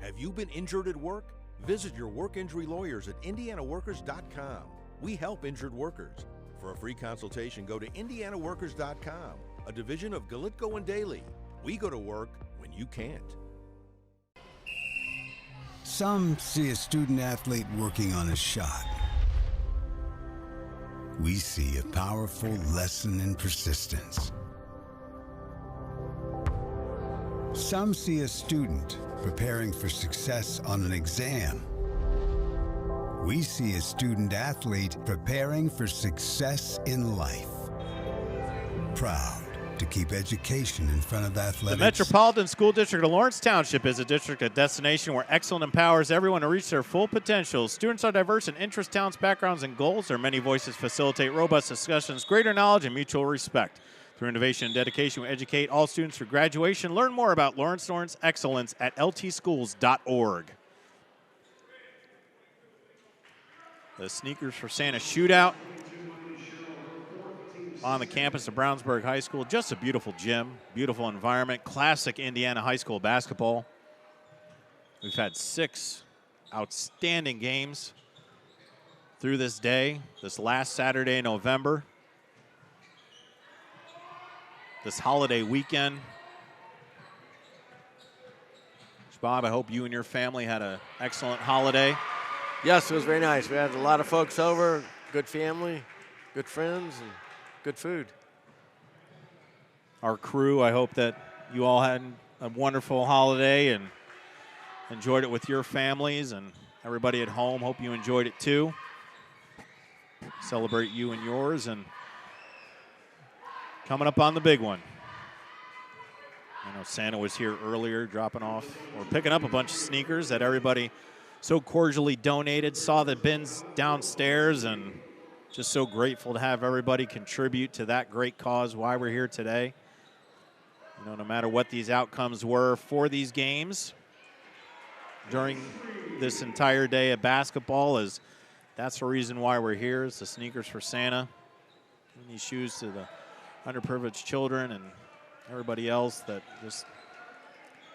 Have you been injured at work? Visit your work injury lawyers at indianaworkers.com. We help injured workers. For a free consultation, go to indianaworkers.com, a division of Galitko and Daly. We go to work when you can't. Some see a student athlete working on a shot. We see a powerful lesson in persistence. Some see a student preparing for success on an exam. We see a student athlete preparing for success in life. Proud to keep education in front of athletics. The Metropolitan School District of Lawrence Township is a district, a destination where excellence empowers everyone to reach their full potential. Students are diverse in interests, talents, backgrounds, and goals. Their many voices facilitate robust discussions, greater knowledge, and mutual respect. Through innovation and dedication, we educate all students through graduation. Learn more about Lawrence Excellence at ltschools.org. The Sneakers for Santa Shootout on the campus of Brownsburg High School. Just a beautiful gym, beautiful environment, classic Indiana high school basketball. We've had 6 outstanding games through this day, this last Saturday in November. This holiday weekend. Bob, I hope you and your family had an excellent holiday. Yes, it was very nice. We had a lot of folks over, good family, good friends, and good food. Our crew, I hope that you all had a wonderful holiday and enjoyed it with your families, and everybody at home, hope you enjoyed it too. Celebrate you and yours, and coming up on the big one. I know Santa was here earlier dropping off or picking up a bunch of sneakers that everybody so cordially donated, saw the bins downstairs, and just so grateful to have everybody contribute to that great cause, why we're here today. You know, no matter what these outcomes were for these games during this entire day of basketball, is that's the reason why we're here, is the Sneakers for Santa. And these shoes to the underprivileged children and everybody else that just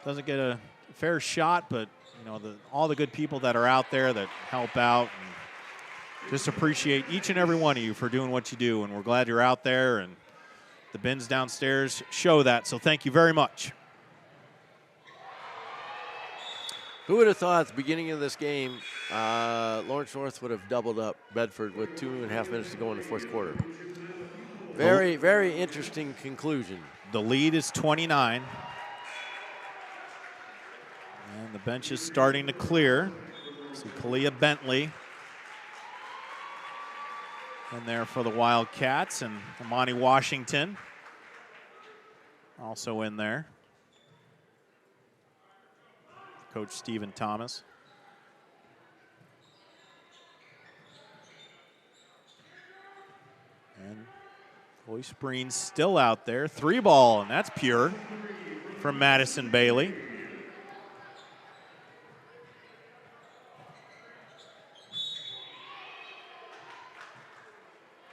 doesn't get a fair shot, but you know, all the good people that are out there that help out, and just appreciate each and every one of you for doing what you do, and we're glad you're out there, and the bins downstairs show that, so thank you very much. Who would have thought at the beginning of this game, Lawrence North would have doubled up Bedford with 2.5 minutes to go in the fourth quarter? Very, very interesting conclusion. The lead is 29. And the bench is starting to clear. See Kalia Bentley in there for the Wildcats, and Amani Washington also in there. Coach Stephen Thomas. And Boy Spreen's still out there. 3-ball, and that's pure from Madison Bailey.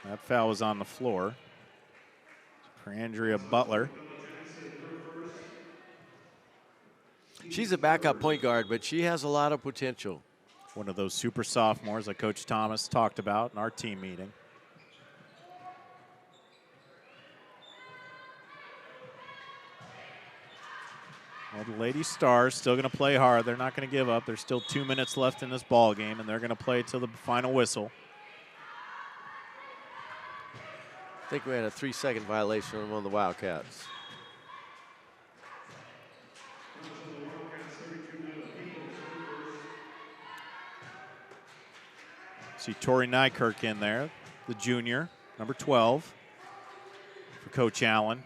That foul was on the floor for Andrea Butler. She's a backup point guard, but she has a lot of potential. One of those super sophomores that Coach Thomas talked about in our team meeting. Well, the Lady Stars still going to play hard. They're not going to give up. There's still 2 minutes left in this ball game, and they're going to play till the final whistle. I think we had a 3-second violation on one of the Wildcats. See Tori Nykirk in there, the junior, number 12 for Coach Allen.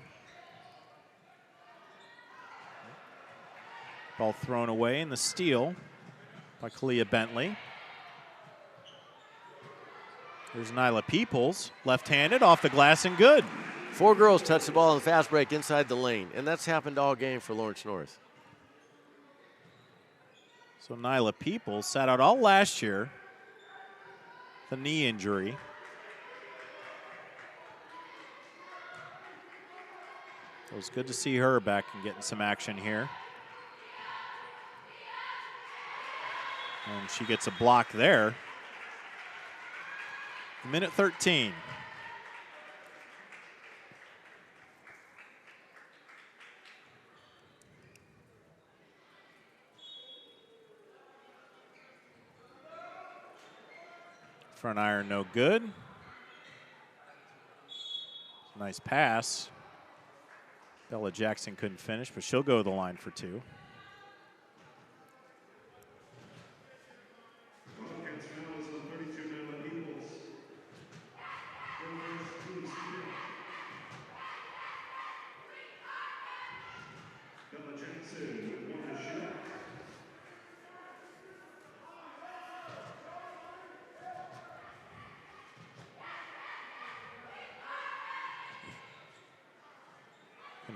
Ball thrown away, and the steal by Kalia Bentley. There's Nyla Peoples, left-handed, off the glass and good. 4 girls touch the ball in the fast break inside the lane, and that's happened all game for Lawrence North. So Nyla Peoples sat out all last year, the knee injury. It was good to see her back and getting some action here. And she gets a block there. Minute 13. Front iron no good. Nice pass. Bella Jackson couldn't finish, but she'll go to the line for 2.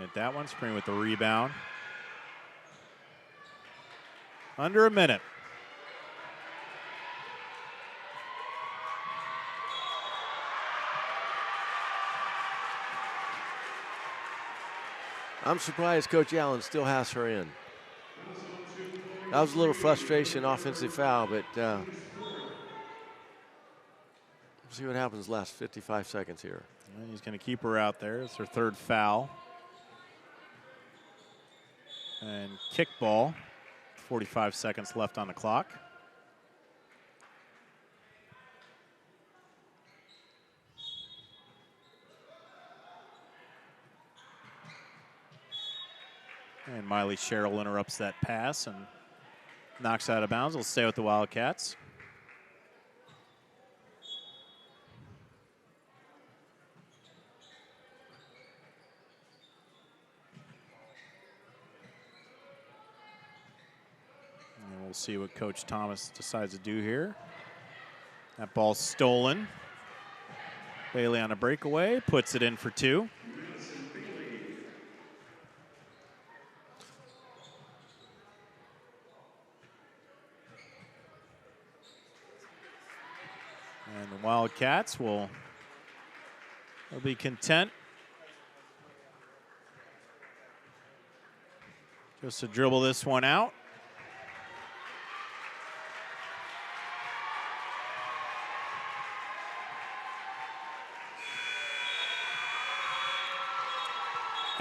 At that one, Spring with the rebound. Under a minute. I'm surprised Coach Allen still has her in. That was a little frustration, offensive foul, but we'll see what happens last 55 seconds here. And he's going to keep her out there. It's her 3rd foul. And kickball 45 seconds left on the clock. And Miley Sherrill interrupts that pass and knocks out of bounds. We'll stay with the Wildcats. And we'll see what Coach Thomas decides to do here. That ball's stolen. Bailey on a breakaway, puts it in for 2. And the Wildcats will be content just to dribble this one out.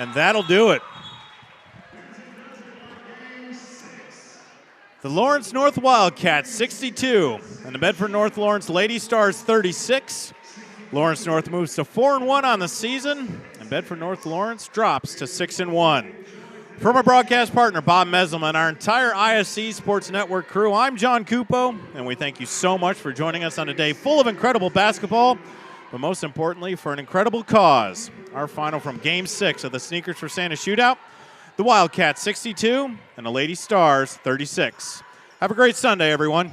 And that'll do it. The Lawrence North Wildcats 62 and the Bedford North Lawrence Lady Stars 36. Lawrence North moves to 4-1 on the season, and Bedford North Lawrence drops to 6-1. From our broadcast partner, Bob Meselman, our entire ISC Sports Network crew, I'm John Cupo, and we thank you so much for joining us on a day full of incredible basketball, but most importantly, for an incredible cause. Our final from Game 6 of the Sneakers for Santa Shootout, the Wildcats 62 and the Lady Stars 36. Have a great Sunday, everyone.